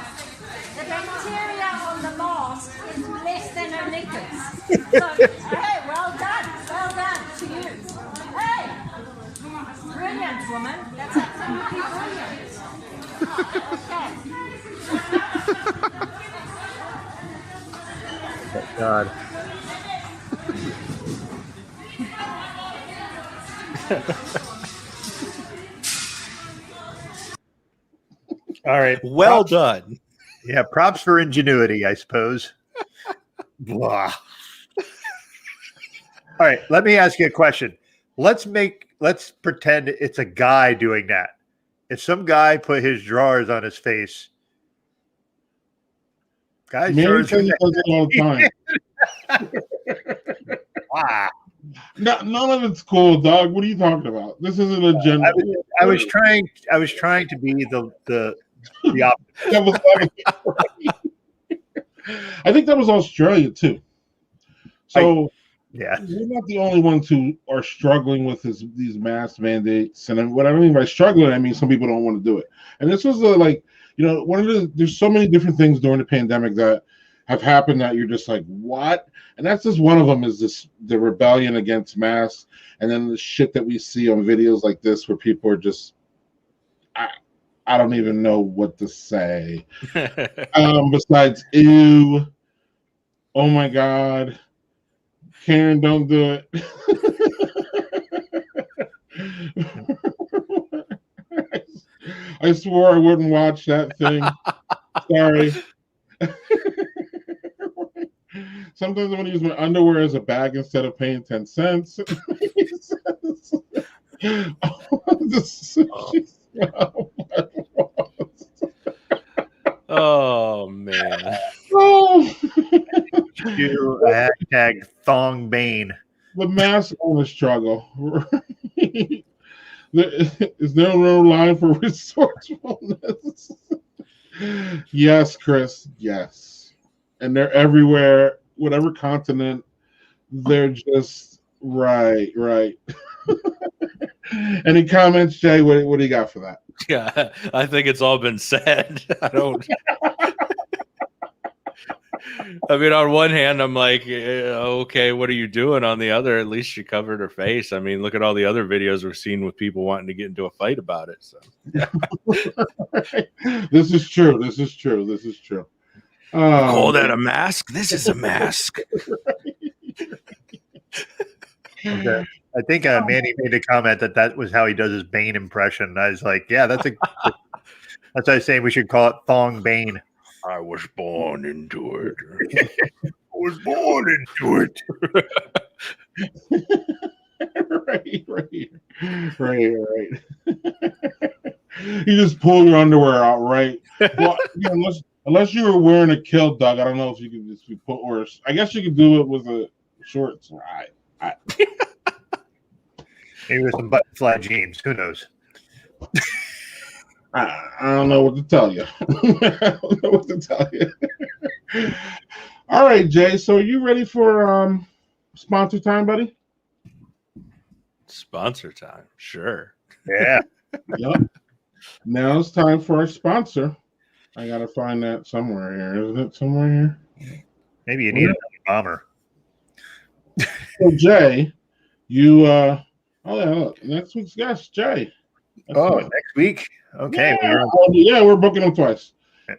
The bacteria on the moss is less than her knickers. So, hey, well done. God. All right. Well props, done. Yeah, props for ingenuity, I suppose. Blah. All right, let me ask you a question. Let's pretend it's a guy doing that. If some guy put his drawers on his face, guys, Mary says he does it all the time. Wow. None of it's cool, dog. What are you talking about? This isn't a gender. I was trying to be the opposite. That was I think that was Australia too. So yeah, we're not the only ones who are struggling with these mask mandates. And what I mean by struggling, I mean some people don't want to do it. And this was there's so many different things during the pandemic that have happened that you're just like, what? And that's just one of them is the rebellion against masks, and then the shit that we see on videos like this where people are just, I don't even know what to say. Besides, ew, oh my God, Karen, don't do it. I swore I wouldn't watch that thing. Sorry. Sometimes I want to use my underwear as a bag instead of paying 10 cents. Oh man. Oh. Do a hashtag thong bane. The mask on the struggle. Is there no line for resourcefulness? Yes, Chris. Yes. And they're everywhere, whatever continent. They're just right. Any comments, Jay? What do you got for that? Yeah, I think it's all been said. I don't. I mean, on one hand, I'm like, okay, what are you doing? On the other, at least she covered her face. I mean, look at all the other videos we're seeing with people wanting to get into a fight about it. So, yeah. This is true. Call that a mask? This is a mask. Okay. I think Manny made a comment that was how he does his Bane impression. I was like, yeah, that's what I was saying. We should call it Thong Bane. I was born into it. I was born into it. Right. You just pull your underwear out, right? Well, unless you were wearing a kilt, Doug, I don't know if you could just put, or I guess you could do it with a shorts. Right. Maybe with some button-fly jeans. Who knows? I don't know what to tell you. All right, Jay. So are you ready for sponsor time, buddy? Sponsor time. Sure. Yeah. Yep. Now it's time for our sponsor. I gotta find that somewhere here. Isn't it somewhere here? Maybe you need another bomber. So Jay, you look, next week's guest, Jay. Next week. Okay. We're booking them twice.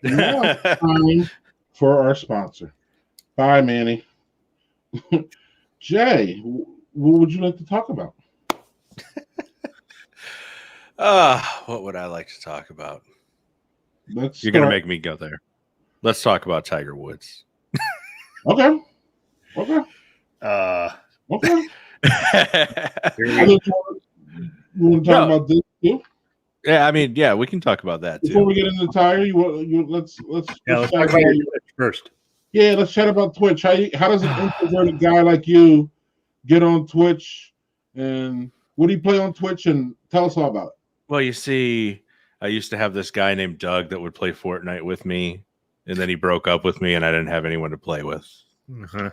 Now it's time for our sponsor. Bye, Manny. Jay, what would you like to talk about? What would I like to talk about? You're going to make me go there. Let's talk about Tiger Woods. Okay. Okay. You want to talk about this too? Yeah, I mean, yeah, we can talk about that too. Before we get into Tiger, let's talk about your Twitch first. Yeah, let's chat about Twitch. How does an introverted guy like you get on Twitch, and what do you play on Twitch? And tell us all about it. Well, you see, I used to have this guy named Doug that would play Fortnite with me, and then he broke up with me, and I didn't have anyone to play with. Mm-hmm.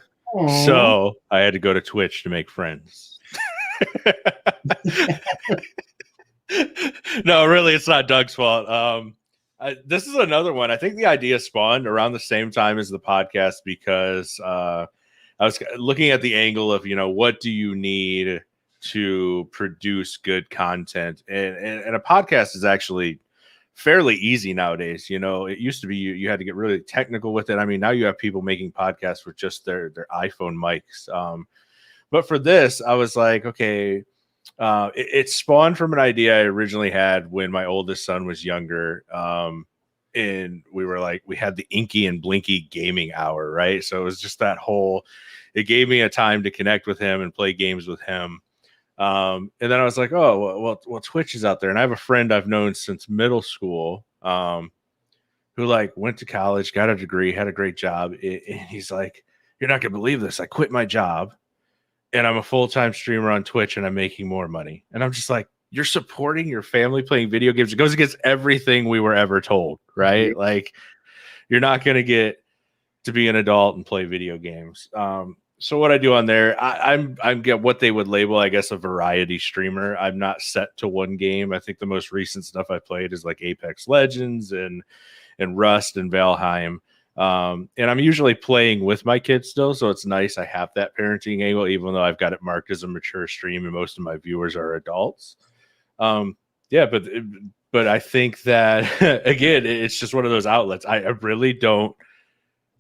So I had to go to Twitch to make friends. No, really, it's not Doug's fault. This is another one. I think the idea spawned around the same time as the podcast because I was looking at the angle of, what do you need to produce good content? And a podcast is actually fairly easy nowadays. You know, it used to be you had to get really technical with it. I mean, now you have people making podcasts with just their iPhone mics. But for this, I was like, okay, it spawned from an idea I originally had when my oldest son was younger. And we were like, we had the Inky and Blinky gaming hour, right? So it was just that whole, it gave me a time to connect with him and play games with him. And then I was like, oh, well, Twitch is out there. And I have a friend I've known since middle school, who like went to college, got a degree, had a great job. And he's like, you're not going to believe this. I quit my job and I'm a full-time streamer on Twitch and I'm making more money. And I'm just like, you're supporting your family playing video games. It goes against everything we were ever told, right? Like, you're not going to get to be an adult and play video games. So what I do on there, I'm get what they would label, I guess, a variety streamer. I'm not set to one game. I think the most recent stuff I played is like Apex Legends and Rust and Valheim. And I'm usually playing with my kids still, so it's nice I have that parenting angle, even though I've got it marked as a mature stream and most of my viewers are adults. Yeah, but I think that again, it's just one of those outlets. I really don't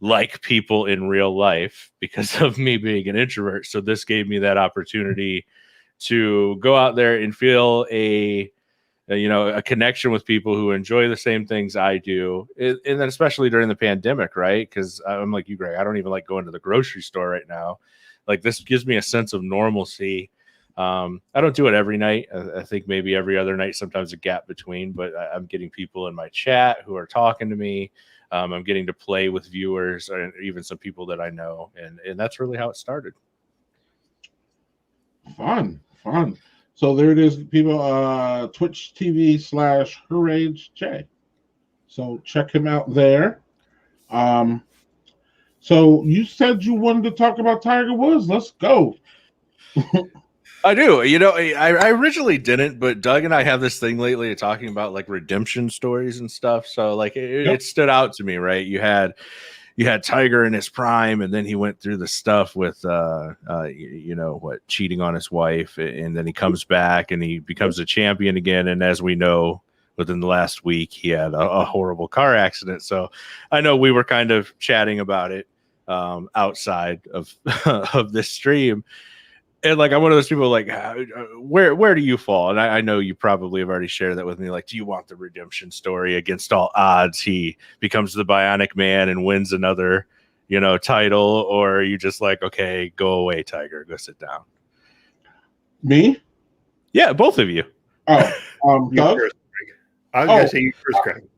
like people in real life because of me being an introvert. So this gave me that opportunity to go out there and feel a connection with people who enjoy the same things I do. And then especially during the pandemic, right? Because I'm like you, Greg, I don't even like going to the grocery store right now. Like, this gives me a sense of normalcy. I don't do it every night. I think maybe every other night, sometimes a gap between, but I'm getting people in my chat who are talking to me. I'm getting to play with viewers and even some people that I know. And that's really how it started. Fun. So there it is, people. Twitch TV/HerAgeJ. So check him out there. So you said you wanted to talk about Tiger Woods. Let's go. I do. You know, I originally didn't, but Doug and I have this thing lately of talking about like redemption stories and stuff. So like it stood out to me, right? You had Tiger in his prime, and then he went through the stuff with cheating on his wife, and then he comes back and he becomes a champion again. And as we know, within the last week, he had a horrible car accident. So I know we were kind of chatting about it outside of of this stream. And like, I'm one of those people like, where do you fall? And I know you probably have already shared that with me. Like, do you want the redemption story? Against all odds, he becomes the Bionic Man and wins another, title, or are you just like, okay, go away, Tiger, go sit down? Me? Yeah, both of you. Oh, Doug? I was gonna say you first, Greg.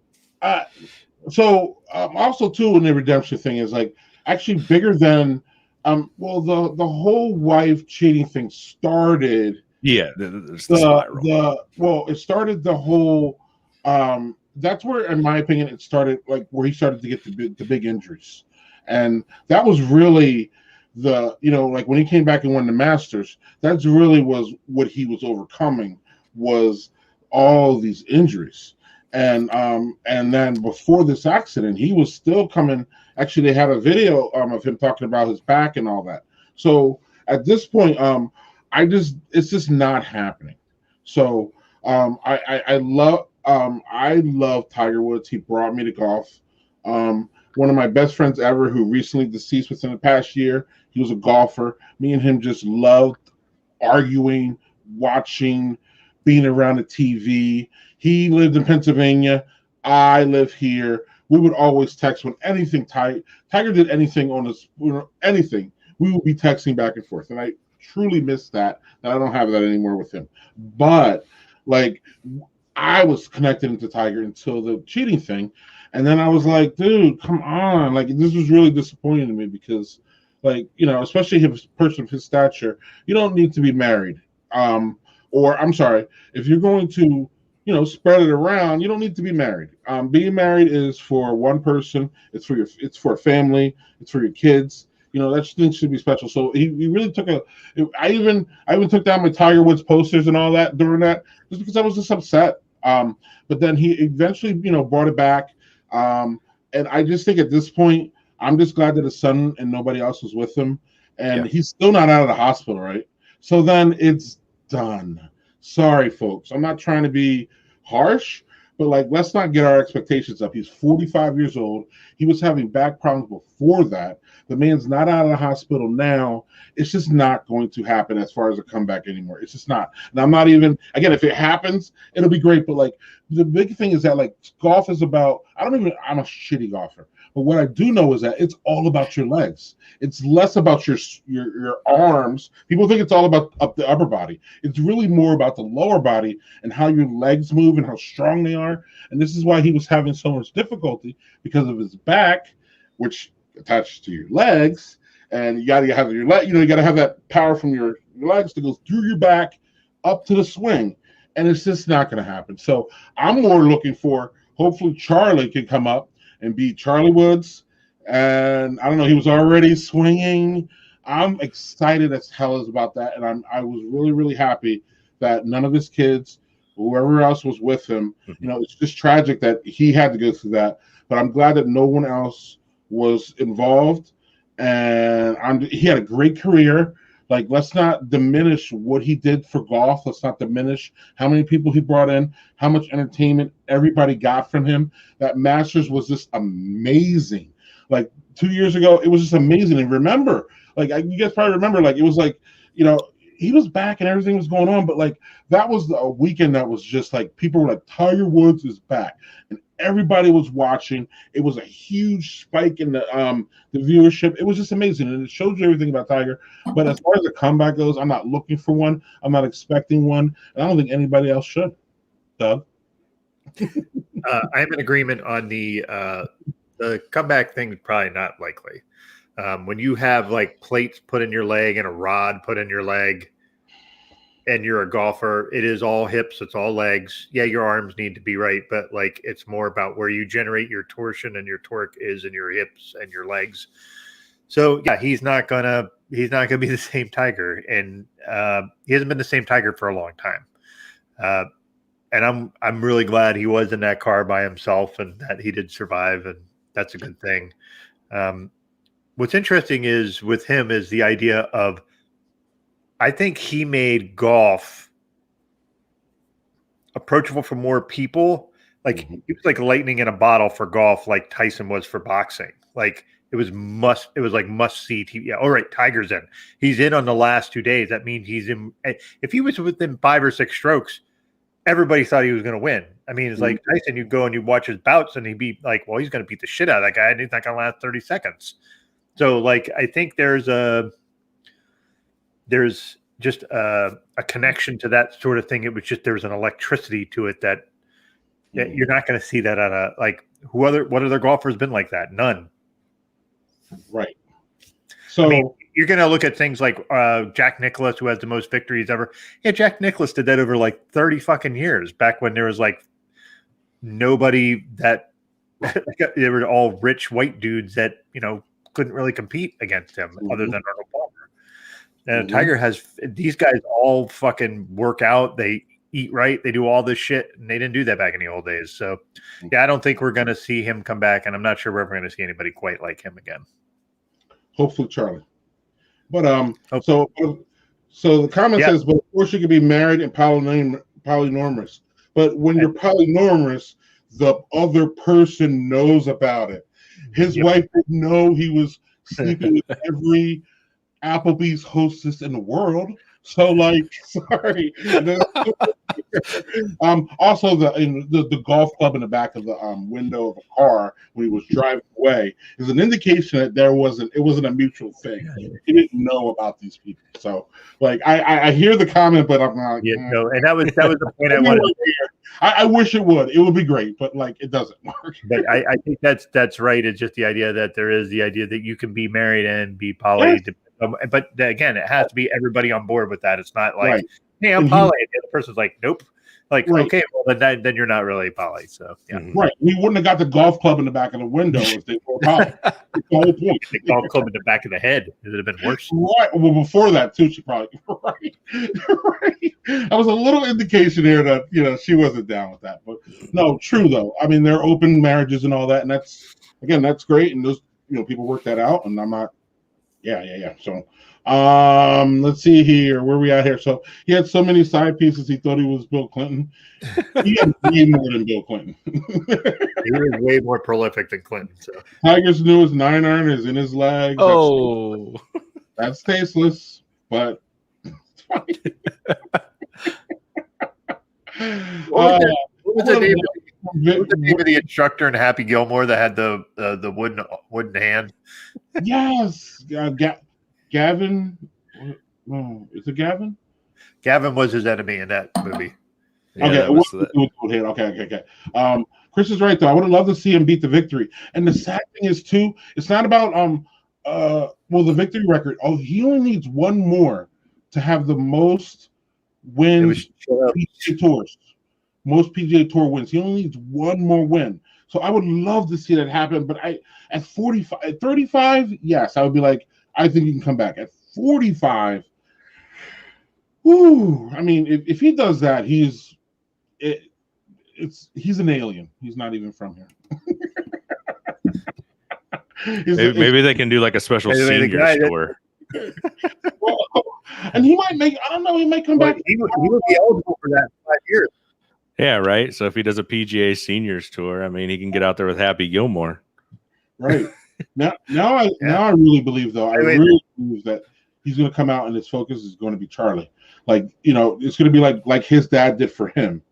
So also too, in the redemption thing is like actually bigger than. The whole wife cheating thing started. Yeah, it started the whole. That's where, in my opinion, it started. Like where he started to get the big injuries, and that was really like when he came back and won the Masters. That's really was what he was overcoming, was all these injuries, and then before this accident, he was still coming. Actually, they had a video of him talking about his back and all that. So at this point, it's just not happening. So I love Tiger Woods. He brought me to golf. One of my best friends ever, who recently deceased within the past year, he was a golfer. Me and him just loved arguing, watching, being around the TV. He lived in Pennsylvania. I live here. We would always text when anything Tiger did anything on us, anything, we would be texting back and forth. And I truly miss that. And I don't have that anymore with him. But like, I was connected into Tiger until the cheating thing. And then I was like, dude, come on. Like, this was really disappointing to me because, like, especially a person of his stature, you don't need to be married. Or I'm sorry, if you're going to, spread it around, you don't need to be married. Being married is for one person. It's for a family. It's for your kids. That thing should be special. So he really took I even took down my Tiger Woods posters and all that during that, just because I was just upset. But then he eventually, brought it back. And I just think at this point, I'm just glad that his son and nobody else was with him. And he's still not out of the hospital, right? So then it's done. Sorry, folks. I'm not trying to be harsh, But like, let's not get our expectations up. He's 45 years old. He was having back problems before that. The man's not out of the hospital now. It's just not going to happen as far as a comeback anymore. It's just not. And I'm not even, again, if it happens, it'll be great. But like, the big thing is that like golf is about, I'm a shitty golfer. But what I do know is that it's all about your legs. It's less about your arms. People think it's all about the upper body. It's really more about the lower body and how your legs move and how strong they are. And this is why he was having so much difficulty, because of his back, which attaches to your legs. And you gotta have your leg, you gotta have that power from your legs to go through your back up to the swing. And it's just not gonna happen. So I'm more looking for, hopefully Charlie can come up and beat Charlie Woods. And I don't know, he was already swinging. I'm excited as hell as about that. And I was really, really happy that none of his kids, whoever else was with him, it's just tragic that he had to go through that. But I'm glad that no one else was involved. And he had a great career. Like, let's not diminish what he did for golf. Let's not diminish how many people he brought in, how much entertainment everybody got from him. That Masters was just amazing. Like 2 years ago, it was just amazing. And remember, like, you guys probably remember, like, it was like, he was back and everything was going on, but like that was a weekend that was just like, people were like, Tiger Woods is back, and everybody was watching. It was a huge spike in the viewership. It was just amazing, and it shows you everything about Tiger. But as far as the comeback goes, I'm not looking for one. I'm not expecting one, and I don't think anybody else should. Doug? I'm in agreement on the comeback thing. Probably not likely. When you have like plates put in your leg and a rod put in your leg, and you're a golfer, it is all hips, it's all legs. Yeah, your arms need to be right, but like it's more about where you generate your torsion and your torque is in your hips and your legs. So yeah, he's not gonna be the same Tiger, and he hasn't been the same Tiger for a long time. And I'm really glad he was in that car by himself and that he did survive, and that's a good thing. What's interesting is with him is the idea of, I think he made golf approachable for more people. Like he was like lightning in a bottle for golf, like Tyson was for boxing. Like it was like must see TV. Yeah, all right, Tiger's in. He's in on the last 2 days. That means he's in. If he was within 5 or 6 strokes, everybody thought he was going to win. I mean, it's like Tyson. You go and you watch his bouts, and he'd be like, "Well, he's going to beat the shit out of that guy, and he's not going to last 30 seconds." So, like, I think there's just a connection to that sort of thing. It was just, there was an electricity to it that you're not going to see that on a, like, what other golfers been like that? None. Right. So, I mean, you're going to look at things like Jack Nicklaus, who has the most victories ever. Yeah, Jack Nicklaus did that over like 30 fucking years, back when there was like nobody that they were all rich white dudes that, couldn't really compete against him other than Arnold Palmer. And Tiger has, these guys all fucking work out. They eat right. They do all this shit, and they didn't do that back in the old days. So yeah, I don't think we're going to see him come back, and I'm not sure we're ever going to see anybody quite like him again. Hopefully Charlie. But so the comment says, but of course you can be married and polynormous. But when you're polynormous, the other person knows about it. His wife didn't know he was sleeping with every Applebee's hostess in the world. So, like, sorry. Also, the golf club in the back of the window of a car when he was driving away is an indication that it wasn't a mutual thing. He didn't know about these people. So, like, I hear the comment, but I'm not. Yeah, no, and that was the point I wanted to hear. I wish it would. It would be great, but like it doesn't work. But I think that's right. It's just the idea that there is the idea that you can be married and be poly. Yes. But again, it has to be everybody on board with that. It's not like, hey, I'm poly. And the other person's like, nope. Like, okay, well then you're not really poly. So yeah, right. We wouldn't have got the golf club in the back of the window if they were poly. That's the whole point. The golf club in the back of the head. It would have been worse. Right. Well, before that too, she probably right. That was a little indication here that she wasn't down with that. But no, true though. I mean, they're open marriages and all that, and that's great. And those people work that out, and I'm not Yeah. So, let's see here. Where we at here? So he had so many side pieces. He thought he was Bill Clinton. He had way more than Bill Clinton. He was way more prolific than Clinton. So Tiger's newest 9-iron is in his legs. Oh, That's tasteless, but it's funny. what was the name of the instructor in Happy Gilmore that had the wooden hand? Yes, Gavin. No, is it Gavin? Gavin was his enemy in that movie. yeah, Okay, that was okay. Chris is right though. I would have loved to see him beat the victory. And the sad thing is too, it's not about the victory record. Oh, he only needs one more to have the most wins PGA Tours. Most PGA Tour wins. He only needs one more win. So I would love to see that happen. But at 45, at 35, yes, I would be like, I think he can come back. At 45, I mean, if he does that, he's an alien. He's not even from here. maybe they can do like a special seniors tour. And he might make, I don't know, he might come back. He would be eligible for that in 5 years. Yeah, right. So if he does a PGA seniors tour, I mean, he can get out there with Happy Gilmore. Right. Now I really believe though. I really believe that he's going to come out and his focus is going to be Charlie. Like, it's going to be like his dad did for him.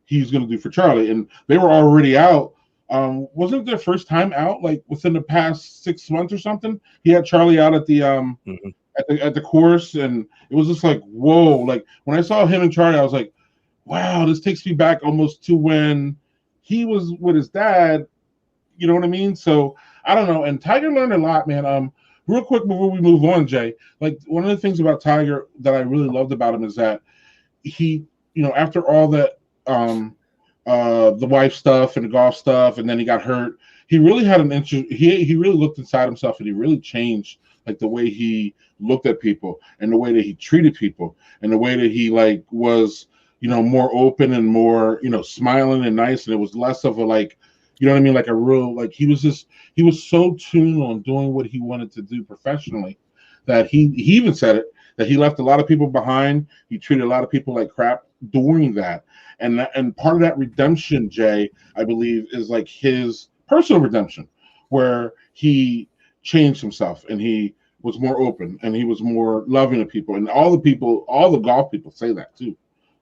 He's going to do for Charlie. And they were already out. Wasn't it their first time out? Like within the past 6 months or something? He had Charlie out at the at the course, and it was just like, whoa! Like when I saw him and Charlie, I was like, wow, this takes me back almost to when he was with his dad. You know what I mean? So I don't know. And Tiger learned a lot, man. Real quick before we move on, Jay, like one of the things about Tiger that I really loved about him is that he, after all that, the wife stuff and the golf stuff, and then he got hurt, he really had an interest. He really looked inside himself, and he really changed, like the way he looked at people and the way that he treated people and the way that he like was, more open and more, smiling and nice. And it was less of a like, you know what I mean? Like a real, like he was so tuned on doing what he wanted to do professionally that he even said it, that he left a lot of people behind. He treated a lot of people like crap doing that. And part of that redemption, Jay, I believe, is like his personal redemption, where he changed himself and he was more open and he was more loving of people. And all the golf people say that too.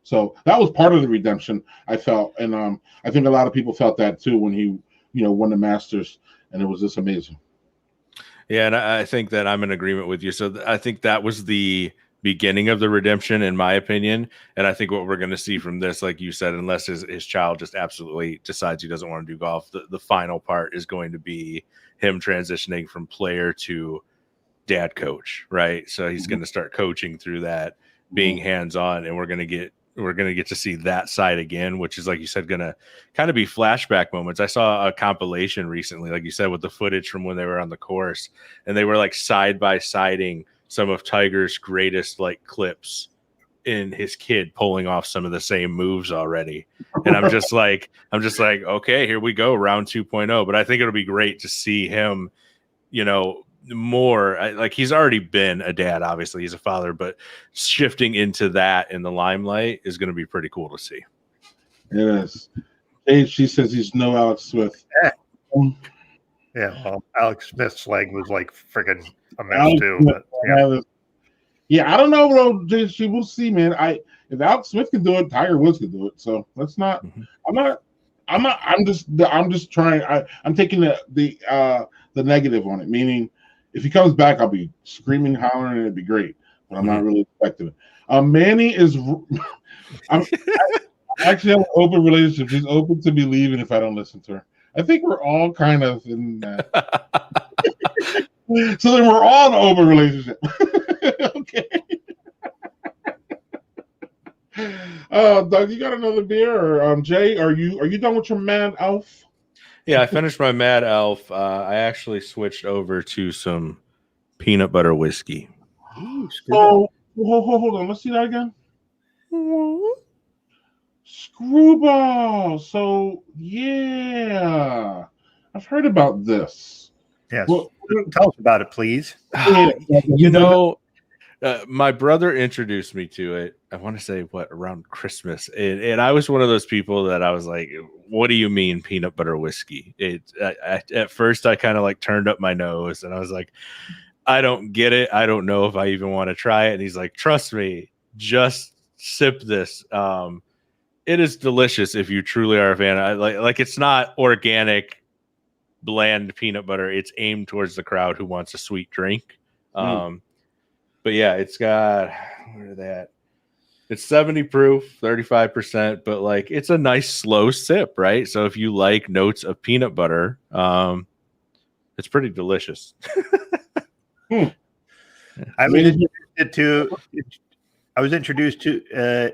So that was part of the redemption, I felt. And I think a lot of people felt that too when he, won the Masters, and it was just amazing. Yeah, and I think that I'm in agreement with you. So I think that was the beginning of the redemption, in my opinion. And I think what we're going to see from this, like you said, unless his child just absolutely decides he doesn't want to do golf, the final part is going to be him transitioning from player to dad coach, right? So he's going to start coaching through that, being hands-on, and we're going to get to see that side again, which is, like you said, going to kind of be flashback moments. I saw a compilation recently, like you said, with the footage from when they were on the course, and they were like side by siding some of Tiger's greatest like clips in his kid pulling off some of the same moves already. And I'm just like, okay, here we go, round 2.0. But I think it'll be great to see him, more like he's already been a dad, obviously he's a father, but shifting into that in the limelight is going to be pretty cool to see. It is. She says he's no Alex Smith. Yeah, well, Alex Smith's leg was like freaking a mess too. But, I don't know though. She will see, man. If Alex Smith can do it, Tiger Woods can do it. So let's not. I'm just trying. I'm taking the negative on it, meaning if he comes back, I'll be screaming, hollering, and it'd be great. But I'm not really expecting it. Manny is. I actually have an open relationship. She's open to me leaving if I don't listen to her. I think we're all kind of in that. So then we're all in an open relationship. Okay. Doug, you got another beer? Or Jay, are you done with your Mad Elf? Yeah, I finished my Mad Elf. I actually switched over to some peanut butter whiskey. Hold on. Let's see that again. Screwball. So yeah, I've heard about this. Yes. Well, Tell us about it, please. You know, my brother introduced me to it. I want to say around Christmas, and I was one of those people that I was like, "What do you mean peanut butter whiskey?" At first I kind of like turned up my nose, and I was like, "I don't get it. I don't know if I even want to try it." And he's like, "Trust me, just sip this. It is delicious if you truly are a fan." Like it's not organic, bland peanut butter. It's aimed towards the crowd who wants a sweet drink. But yeah, it's got where are they at? It's 70 proof, 35%, but like it's a nice slow sip, right? So if you like notes of peanut butter, it's pretty delicious. I was introduced to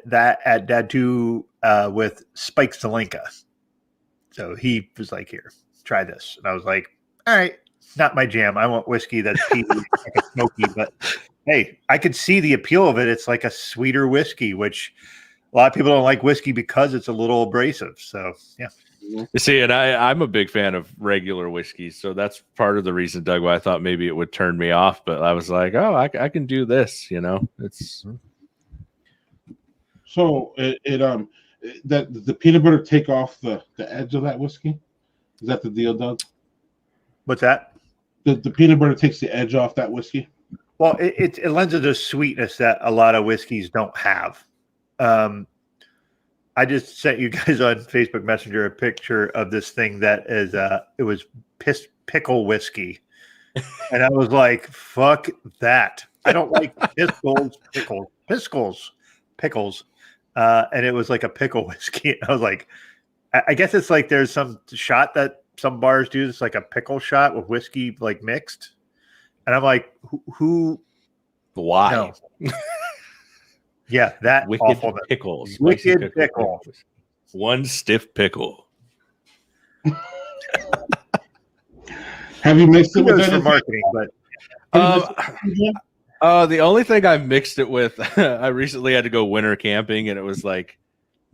that at Dadu with Spike Zelenka. So he was like, "Here, try this," and I was like, "All right, not my jam. I want whiskey that's peaty, like a smoky." But hey, I could see the appeal of it. It's like a sweeter whiskey, which a lot of people don't like whiskey because it's a little abrasive. So yeah. You see, and I'm a big fan of regular whiskeys, so that's part of the reason, Doug, why I thought maybe it would turn me off. But I was like, "Oh, I can do this," you know. It's so that the peanut butter take off the edge of that whiskey. Is that the deal, Doug? What's that? The peanut butter takes the edge off that whiskey. Well, it lends it a sweetness that a lot of whiskeys don't have. I just sent you guys on Facebook Messenger a picture of this thing that is it was pickle whiskey, and I was like, "Fuck that! I don't like pickles." And it was like a pickle whiskey. I was like, I guess it's like there's some shot that some bars do. It's like a pickle shot with whiskey like mixed. And I'm like, who? Why? No. Yeah, that wicked awful pickle. Wicked pickle. One stiff pickle. Have you mixed it with for marketing? But the only thing I've mixed it with, I recently had to go winter camping, and it was like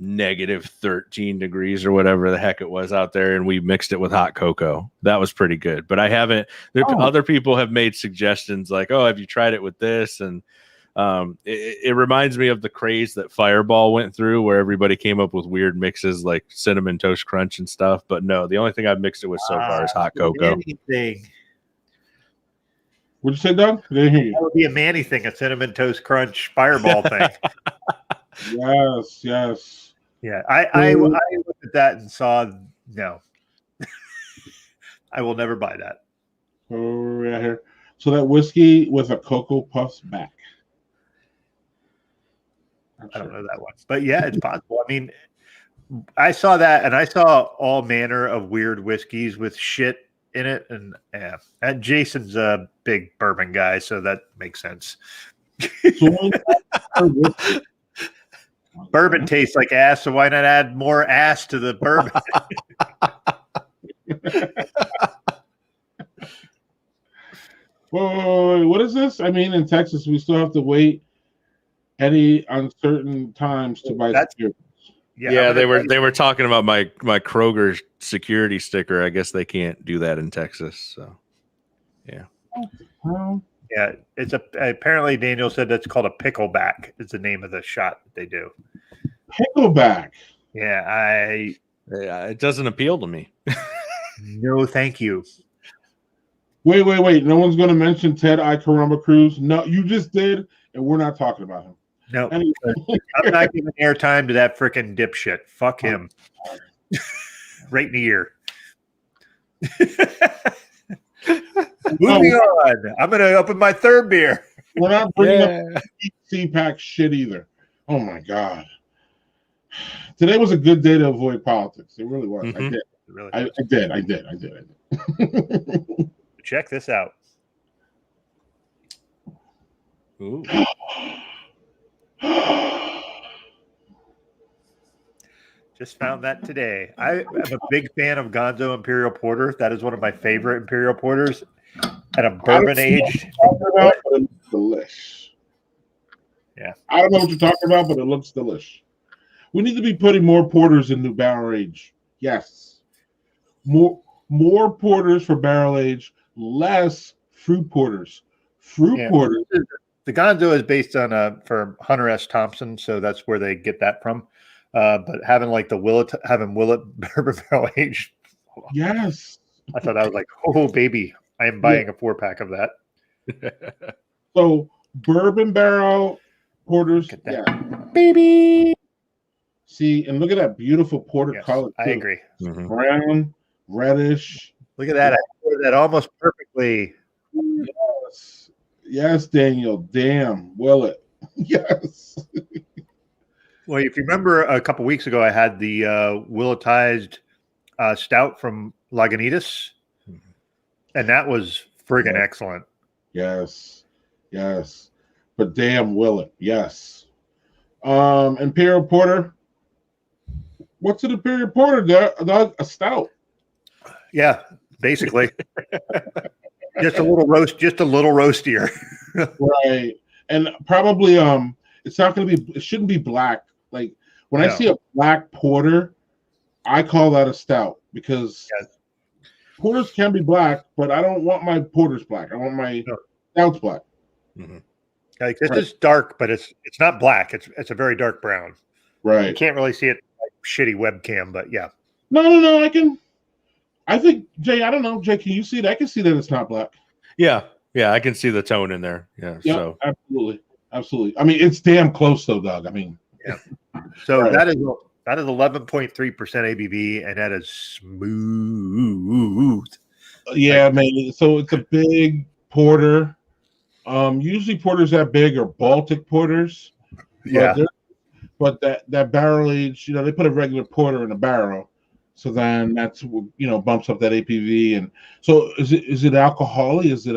-13 degrees or whatever the heck it was out there, and we mixed it with hot cocoa. That was pretty good. But I haven't. Other people have made suggestions like, "Oh, have you tried it with this?" And it reminds me of the craze that Fireball went through, where everybody came up with weird mixes like cinnamon toast crunch and stuff. But no, the only thing I've mixed it with so far is hot cocoa. Anything. What'd you say, Doug? I didn't hear you. That would be a Manny thing, a cinnamon toast crunch Fireball thing. Yes. Yeah, I looked at that and saw no. I will never buy that. Oh, yeah, here. So that whiskey with a Cocoa Puffs back. I don't know that one, but yeah, it's possible. I mean, I saw that, and I saw all manner of weird whiskeys with shit in it, and yeah, and Jason's a big bourbon guy, so that makes sense. Bourbon tastes like ass, so why not add more ass to the bourbon? Whoa, what is this? I mean, in Texas, we still have to wait any uncertain times to buy securities. Yeah, they were talking about my Kroger security sticker. I guess they can't do that in Texas. So, yeah. Yeah, it's apparently Daniel said that's called a pickleback. Is the name of the shot that they do. Pickleback. Yeah, it doesn't appeal to me. No, thank you. Wait. No one's going to mention Ted Caramba Cruz. No, you just did, and we're not talking about him. No, anyway. I'm not giving airtime to that freaking dipshit. Fuck him. Right in the ear. Moving on. I'm going to open my third beer. We're not bringing up CPAC shit either. Oh my God. Today was a good day to avoid politics. It really was. Mm-hmm. I did. Check this out. Ooh. Just found that today. I am a big fan of Gonzo Imperial Porter. That is one of my favorite Imperial Porters. At a bourbon aged. Delish. Yeah. I don't know what you're talking about, but it looks delish. We need to be putting more porters in new barrel age. Yes. More porters for barrel age less fruit porters. Fruit porters. The Gonzo is based on for Hunter S. Thompson, so that's where they get that from. But having like the Willet bourbon barrel aged, yes, I thought I was like, oh baby, I am buying a 4-pack of that. So bourbon barrel porters, baby. See, and look at that beautiful porter color. Too. I agree. Brown, reddish. Look at that. I poured that almost perfectly. Yes, Daniel. Damn, will it? Yes. Well, if you remember a couple weeks ago, I had the willetized stout from Lagunitas, and that was friggin' excellent. Yes, but damn, will it? Yes. Imperial Porter. What's an Imperial Porter? Doug? A stout. Yeah, basically. Just a little roastier. Right. And probably it's not going to be, it shouldn't be black. Like when I see a black porter, I call that a stout because porters can be black, but I don't want my porters black. I want my stouts black. Like this is dark, but it's not black. It's a very dark brown. Right. You can't really see it like shitty webcam, but yeah. No, I think Jay, I don't know. Jay, can you see it? I can see that it's not black. Yeah, I can see the tone in there. Yeah, so absolutely. I mean, it's damn close though, Doug. I mean, So that is 11.3% ABV, and that is smooth. Yeah, man. So it's a big porter. Usually porters that big are Baltic porters. Yeah. But that barrel age, they put a regular porter in a barrel. So then that's bumps up that ABV. And so is it alcoholic? Is it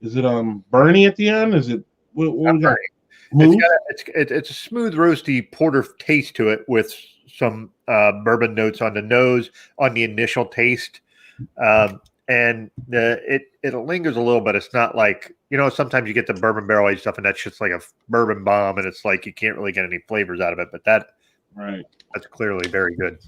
burny at the end? Is it what we got? It's a smooth roasty porter taste to it with some bourbon notes on the nose on the initial taste. And it lingers a little bit. It's not like, sometimes you get the bourbon barrel aged stuff and that's just like a bourbon bomb and it's like you can't really get any flavors out of it. But that's clearly very good.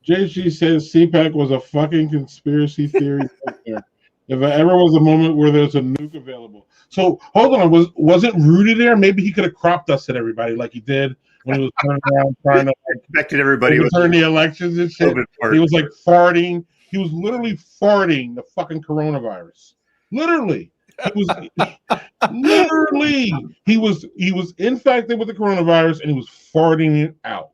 JG says CPAC was a fucking conspiracy theory. If there ever was a moment where there's a nuke available. So hold on, was it Rudy there? Maybe he could have crop dusted everybody like he did when he was turning around trying to expected everybody to turn the elections and shit. He was like farting. He was literally farting the fucking coronavirus. Literally. He was infected with the coronavirus and he was farting it out.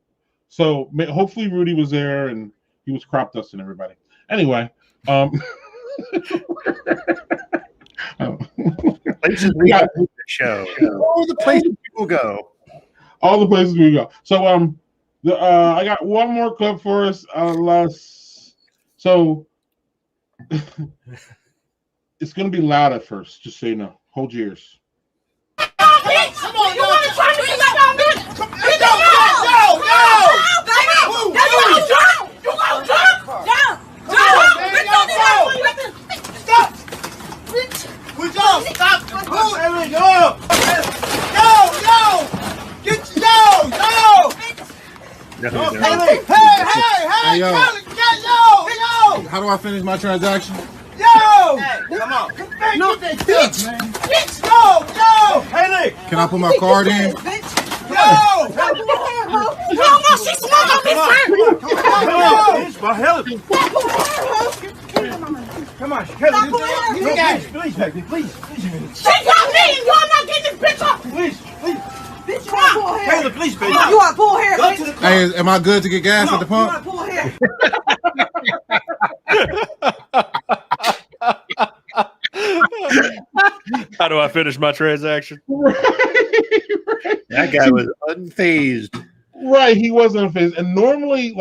So hopefully Rudy was there and he was crop dusting everybody. Anyway, places we got the show. All the places people go. All the places we go. So I got one more clip for us. So it's gonna be loud at first, just so you know. Hold your ears. Come on, you want to try me like that, bitch? Come on, stop! There we go! Hey, yo! How do I finish my transaction? Yo! Hey, come on! No, bitch! Yo! Hey, can I put my card in? Yo! No, she's smart on this time! Come on, you guys, please, baby, please. She got me and you're not getting this bitch off! Please. Bitch, you want full hair? Taylor, please, baby. You want full hair, bitch? Hey, am I good to get gas at the pump? You want full hair? How do I finish my transaction? That guy was unfazed. Right, he wasn't unfazed. And normally,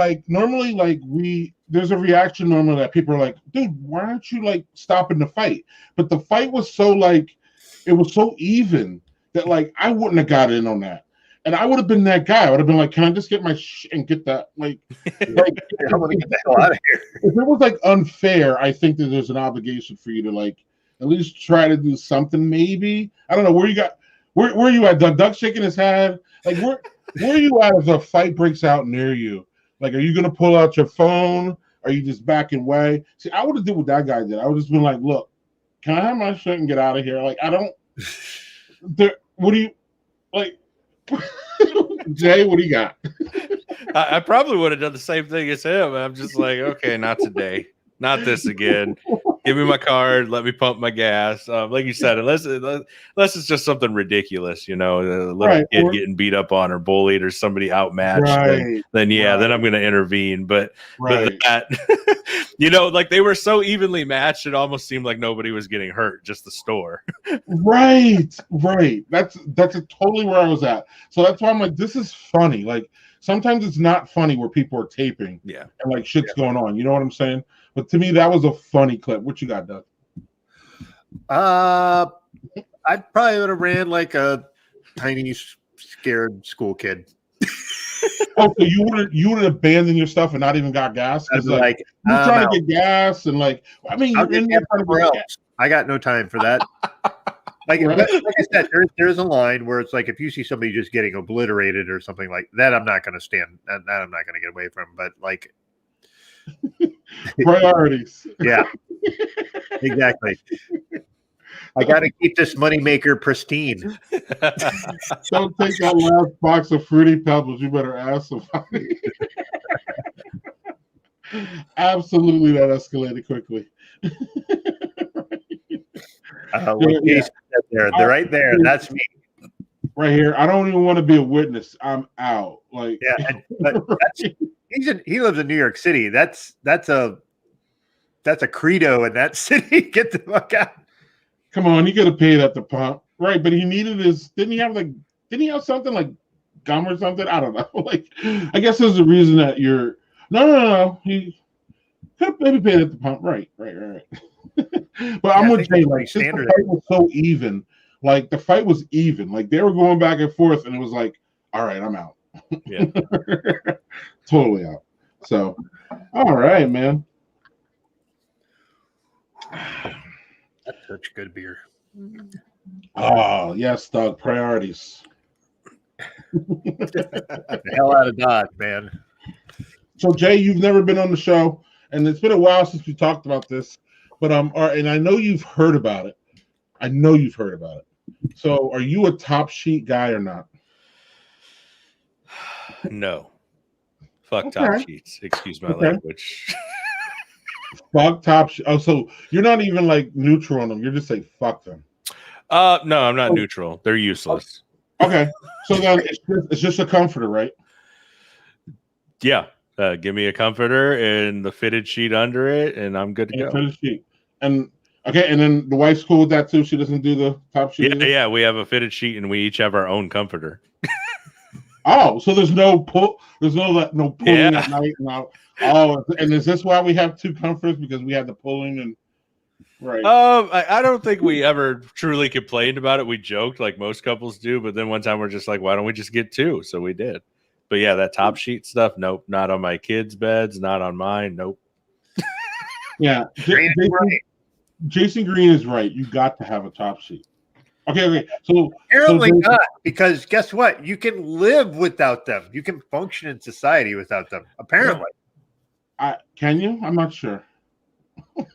there's a reaction normally that people are like, dude, why aren't you stopping the fight? But the fight was it was so even that I wouldn't have got in on that. And I would have been that guy. I would have been like, can I just get my and get that? I want to get the hell out of here. If it was unfair, I think that there's an obligation for you to at least try to do something. Maybe I don't know where are you at? Doug shaking his head. Where are you at if a fight breaks out near you? Are you gonna pull out your phone? Are you just backing away? See, I would have did what that guy did. I would just been like, look, can I have my shit and get out of here? Like, I don't. What do you like? Jay, what do you got? I probably would have done the same thing as him. I'm just like, okay, not today. Not this again. Give me my card. Let me pump my gas. Like you said, unless it's just something ridiculous, a little kid getting beat up on or bullied or somebody outmatched, then I'm going to intervene. But that, like they were so evenly matched, it almost seemed like nobody was getting hurt, just the store. Right. That's totally where I was at. So that's why I'm like, this is funny. Like sometimes it's not funny where people are taping, and like shit's going on. You know what I'm saying? But to me, that was a funny clip. What you got, Doug? I probably would have ran like a tiny, scared school kid. Oh, so you would have abandoned your stuff and not even got gas? Because like you're trying to get gas and like, I mean, you're in there trying to get gas. I got no time for that. Like I said, there's a line where it's like if you see somebody just getting obliterated or something like that, I'm not going to stand. That I'm not going to get away from. But like. Priorities. Yeah, exactly. I got to keep this moneymaker pristine. Don't take that last box of Fruity Pebbles. You better ask somebody. Absolutely, that escalated quickly. They're right there. That's me. Right here. I don't even want to be a witness. I'm out. Like, but he lives in New York City. That's a credo in that city. Get the fuck out. Come on, he could have paid at the pump, right? But he needed his. Didn't he have something like gum or something? I don't know. Like, I guess there's a reason that you're. No. He could have maybe paid at the pump, right. But I'm with Jay. Like, the fight was so even. Like the fight was even. Like they were going back and forth, and it was like, all right, I'm out. Yeah. Totally out. So, all right, man. That's such good beer. Oh, yes, Doug. Priorities. The hell out of Dodge, man. So, Jay, you've never been on the show, and it's been a while since we talked about this. But and I know you've heard about it. So, are you a top sheet guy or not? No. Fuck top sheets. Excuse my language. Fuck top sheets. Oh, so you're not even like neutral on them. You're just like fuck them. No, I'm not neutral. They're useless. Okay. So then it's just a comforter, right? Yeah. Give me a comforter and the fitted sheet under it, and I'm good to go. Fitted sheet. And okay, and then the wife's cool with that too. She doesn't do the top sheet. Yeah. We have a fitted sheet, and we each have our own comforter. Oh, so there's no pull. There's no pulling at night now. Oh, and is this why we have two comforters? Because we had the pulling and right. I don't think we ever truly complained about it. We joked like most couples do, but then one time we're just like, why don't we just get two? So we did. But yeah, that top sheet stuff, nope. Not on my kids' beds, not on mine, nope. Yeah, Jason Green is right. You got to have a top sheet. Okay. So apparently not, because guess what? You can live without them. You can function in society without them. Apparently, can you? I'm not sure. Well,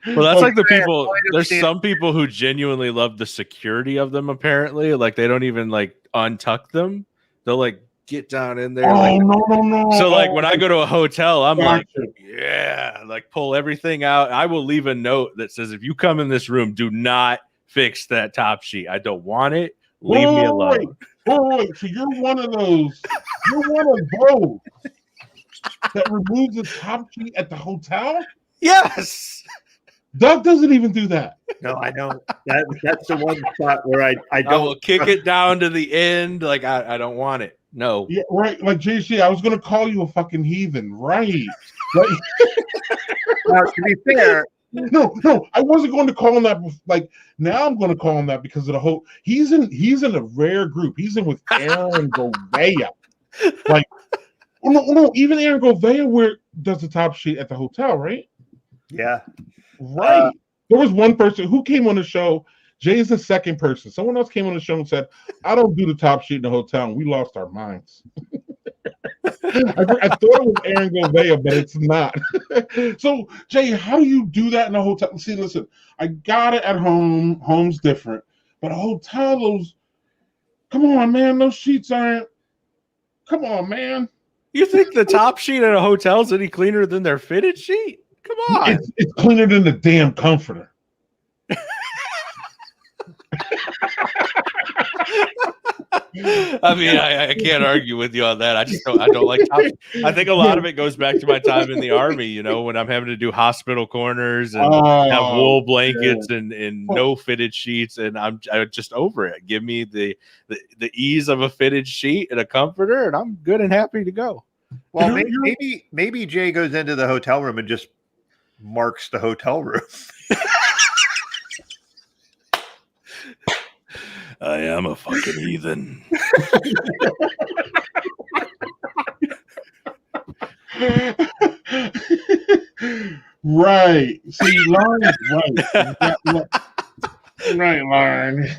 that's like the people. There's some people who genuinely love the security of them. Apparently, like they don't even like untuck them. They'll like get down in there. Oh no! So like when I go to a hotel, I'm like, yeah, like pull everything out. I will leave a note that says, if you come in this room, do not fix that top sheet. I don't want it. Leave me alone. Wait. So you're one of those. You're one of those that removes the top sheet at the hotel? Yes. Doug doesn't even do that. No, I don't. That's the one spot where I don't. I will kick it down to the end. Like I don't want it. No. Yeah, right. Like JC, I was gonna call you a fucking heathen, right? Like, now, to be fair. No, I wasn't going to call him that. Like now, I'm going to call him that because of the whole. He's in a rare group. He's in with Aaron Govea. Like, no, even Aaron Govea does the top sheet at the hotel, right? Yeah, right. There was one person who came on the show. Jay's the second person. Someone else came on the show and said, "I don't do the top sheet in the hotel," and we lost our minds. I thought it was Aaron Govea, but it's not. So, Jay, how do you do that in a hotel? See, listen, I got it at home. Home's different. But a hotel, come on, man. Those sheets aren't. Come on, man. You think the top sheet at a hotel is any cleaner than their fitted sheet? Come on. It's cleaner than the damn comforter. I mean, I can't argue with you on that. I don't like top. I think a lot of it goes back to my time in the Army, you know, when I'm having to do hospital corners and have wool blankets and no fitted sheets, and I'm just over it. Give me the ease of a fitted sheet and a comforter, and I'm good and happy to go. Well, maybe Jay goes into the hotel room and just marks the hotel room. I am a fucking heathen. Right. See, Lauren's right. Right, Lauren.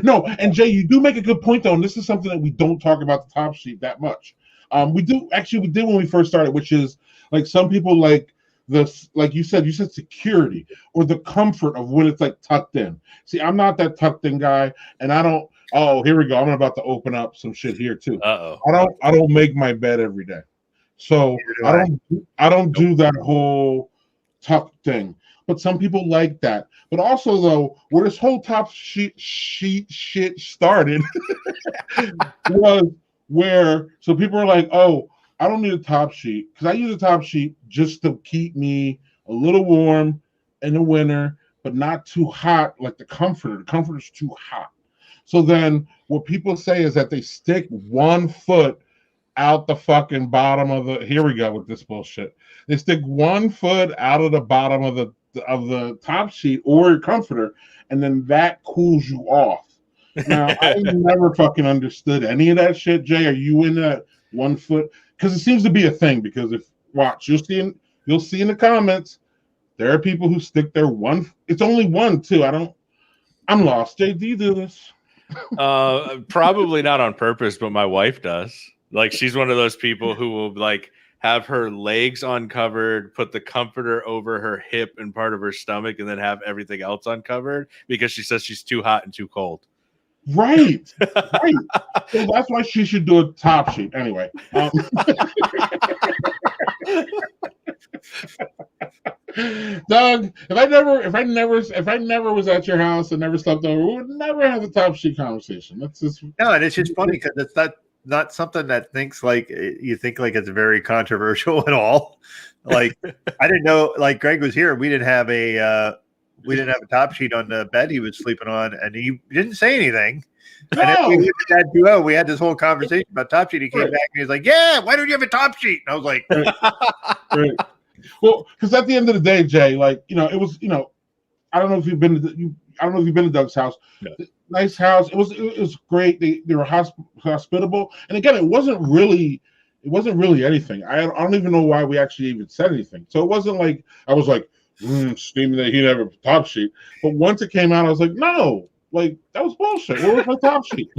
No, and Jay, you do make a good point, though, and this is something that we don't talk about the top sheet that much. We did when we first started, which is like some people like this, like you said security or the comfort of when it's like tucked in. See, I'm not that tucked in guy, and I don't. Oh, here we go. I'm about to open up some shit here too. I don't make my bed every day, so I don't do that whole tuck thing. But some people like that. But also, though, where this whole top sheet shit started was where so people are like, oh, I don't need a top sheet because I use a top sheet just to keep me a little warm in the winter, but not too hot like the comforter. The comforter's too hot. So then what people say is that they stick 1 foot out the fucking bottom of the, here we go with this bullshit. They stick 1 foot out of the bottom of the top sheet or your comforter, and then that cools you off. Now, I never fucking understood any of that shit. Jay, are you in that 1 foot? Because it seems to be a thing. Because you'll see in the comments, there are people who stick their one. It's only one too. I'm lost. Jay, do you do this? Probably not on purpose, but my wife does. Like, she's one of those people who will like have her legs uncovered, put the comforter over her hip and part of her stomach, and then have everything else uncovered because she says she's too hot and too cold. Right. So that's why she should do a top sheet anyway. Doug, if I never was at your house and never slept over, we would never have a top sheet conversation. That's just no, and it's just funny because it's not something that you think like it's very controversial at all. Like I didn't know, like Greg was here, we didn't have a top sheet on the bed he was sleeping on, and he didn't say anything. No. And then we went to that duo. We had this whole conversation about top sheet. He came back and he was like, "Yeah, why don't you have a top sheet?" And I was like, right. Well, because at the end of the day, Jay, like it was, I don't know if you've been to Doug's house. No. Nice house. It was great. They were hospitable, and again, it wasn't really anything. I don't even know why we actually even said anything. So it wasn't like I was like steaming that he'd have a top sheet. But once it came out, I was like, no. Like, that was bullshit. Where was my top sheet?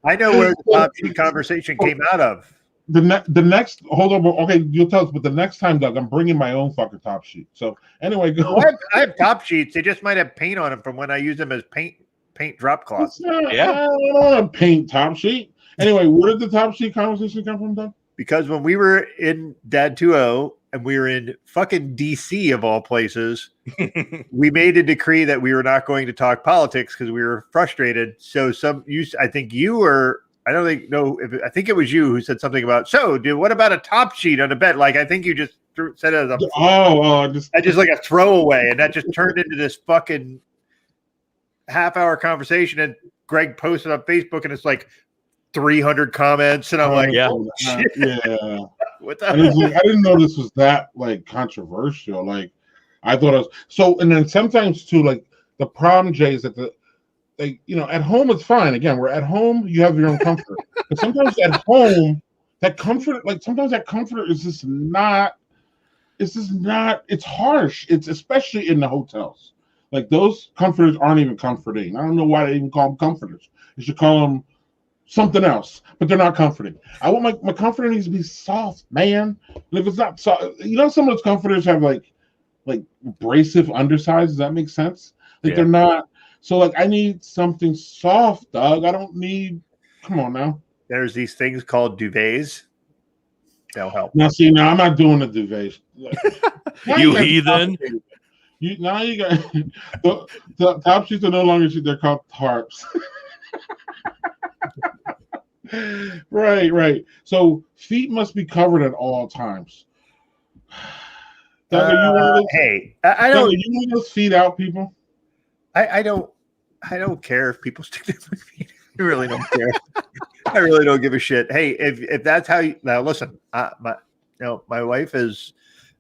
I know where the top sheet conversation came out of. The next, hold on. Okay, you'll tell us, but the next time, Doug, I'm bringing my own fucking top sheet. So anyway, go. Well, I have top sheets. They just might have paint on them from when I use them as paint drop cloths. Yeah, I don't want to paint top sheet. Anyway, where did the top sheet conversation come from, Doug? Because when we were in Dad 2.0 and we were in fucking DC of all places, we made a decree that we were not going to talk politics because we were frustrated. So I think I think it was you who said something about, so dude, what about a top sheet on the bed? Like, I think you just said it as just like a throwaway, and that just turned into this fucking half-hour conversation. And Greg posted on Facebook, and it's like 300 comments, and I'm like, yeah. What the I didn't know this was that like controversial. Like, I thought it was so. And then sometimes too, like the problem, Jay, is that at home it's fine. Again, we're at home, you have your own comfort. But sometimes at home, that comfort, like sometimes that comforter is just not. It's harsh. It's especially in the hotels. Like those comforters aren't even comforting. I don't know why they even call them comforters. You should call them something else, but they're not comforting. I want my comforter needs to be soft, man. And if it's not soft, some of those comforters have like abrasive undersides. Does that make sense? Like they're not. So like I need something soft, Doug. I don't need. Come on now. There's these things called duvets. They'll help. Now see, I'm not doing the duvet. You heathen. You got the top sheets are no longer they're called tarps. Right. So feet must be covered at all times. Doug, are you one of those, hey, I don't. Doug, are you one of those feet out people? I don't care if people stick their feet. I really don't care. I really don't give a shit. Hey, if that's how you now listen, my wife is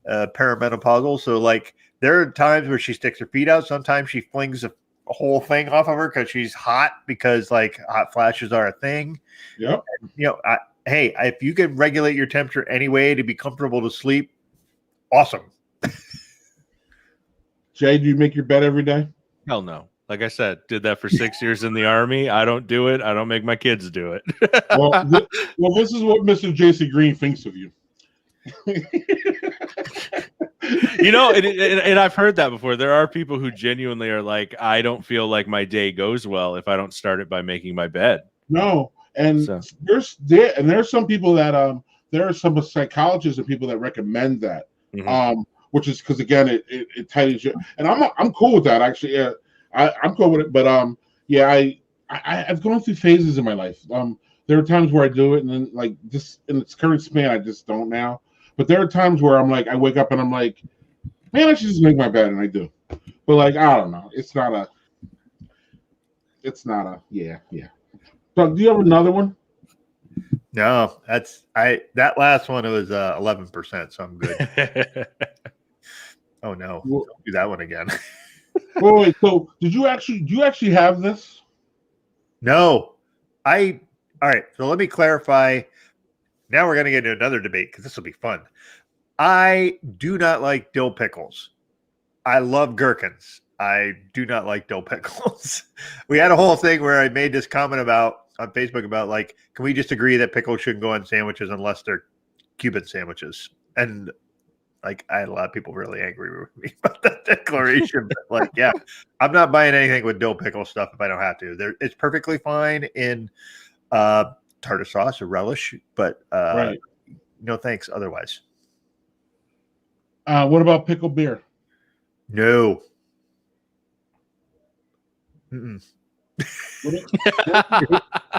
perimenopausal, so like there are times where she sticks her feet out. Sometimes she flings a whole thing off of her because she's hot, because like hot flashes are a thing. Yep. And, hey, if you can regulate your temperature anyway to be comfortable to sleep, awesome. Jay, do you make your bed every day? Hell no. Like I said, did that for 6 years in the Army. I don't do it. I don't make my kids do it. Well, this is what Mr. J.C. Green thinks of you. And I've heard that before. There are people who genuinely are like, I don't feel like my day goes well if I don't start it by making my bed. No, and there's some people that there are some psychologists and people that recommend that, which is because again it tightens you, and I'm cool with that actually. I'm cool with it, but I've gone through phases in my life. There are times where I do it, and then like this in its current span, I just don't now. But there are times where I'm like, I wake up and I'm like, man, I should just make my bed, and I do. But like, I don't know. It's not a. Yeah. So, do you have another one? No, that last one, it was 11%, so I'm good. Oh no, don't do that one again. Wait, so do you actually have this? No. All right, so let me clarify. Now we're going to get into another debate because this will be fun. I do not like dill pickles. I love gherkins. I do not like dill pickles. We had a whole thing where I made this comment on Facebook about like, can we just agree that pickles shouldn't go on sandwiches unless they're Cuban sandwiches? And like, I had a lot of people really angry with me about that declaration. But like, yeah, I'm not buying anything with dill pickle stuff if I don't have to. It's perfectly fine in tartar sauce or relish, but right. No thanks otherwise. What about pickled beer? No.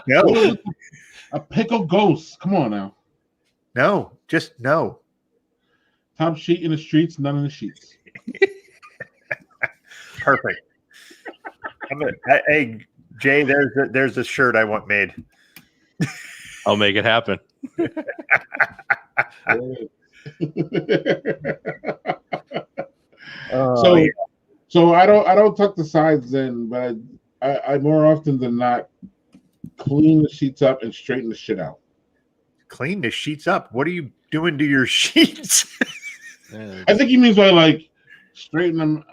No. A pickle ghost. Come on now. No, just no. Top sheet in the streets, none in the sheets. Perfect. Hey, Jay, there's a shirt I want made. I'll make it happen. So I don't tuck the sides in, but I more often than not clean the sheets up and straighten the shit out. Clean the sheets up? What are you doing to your sheets? I think he means by like straightening them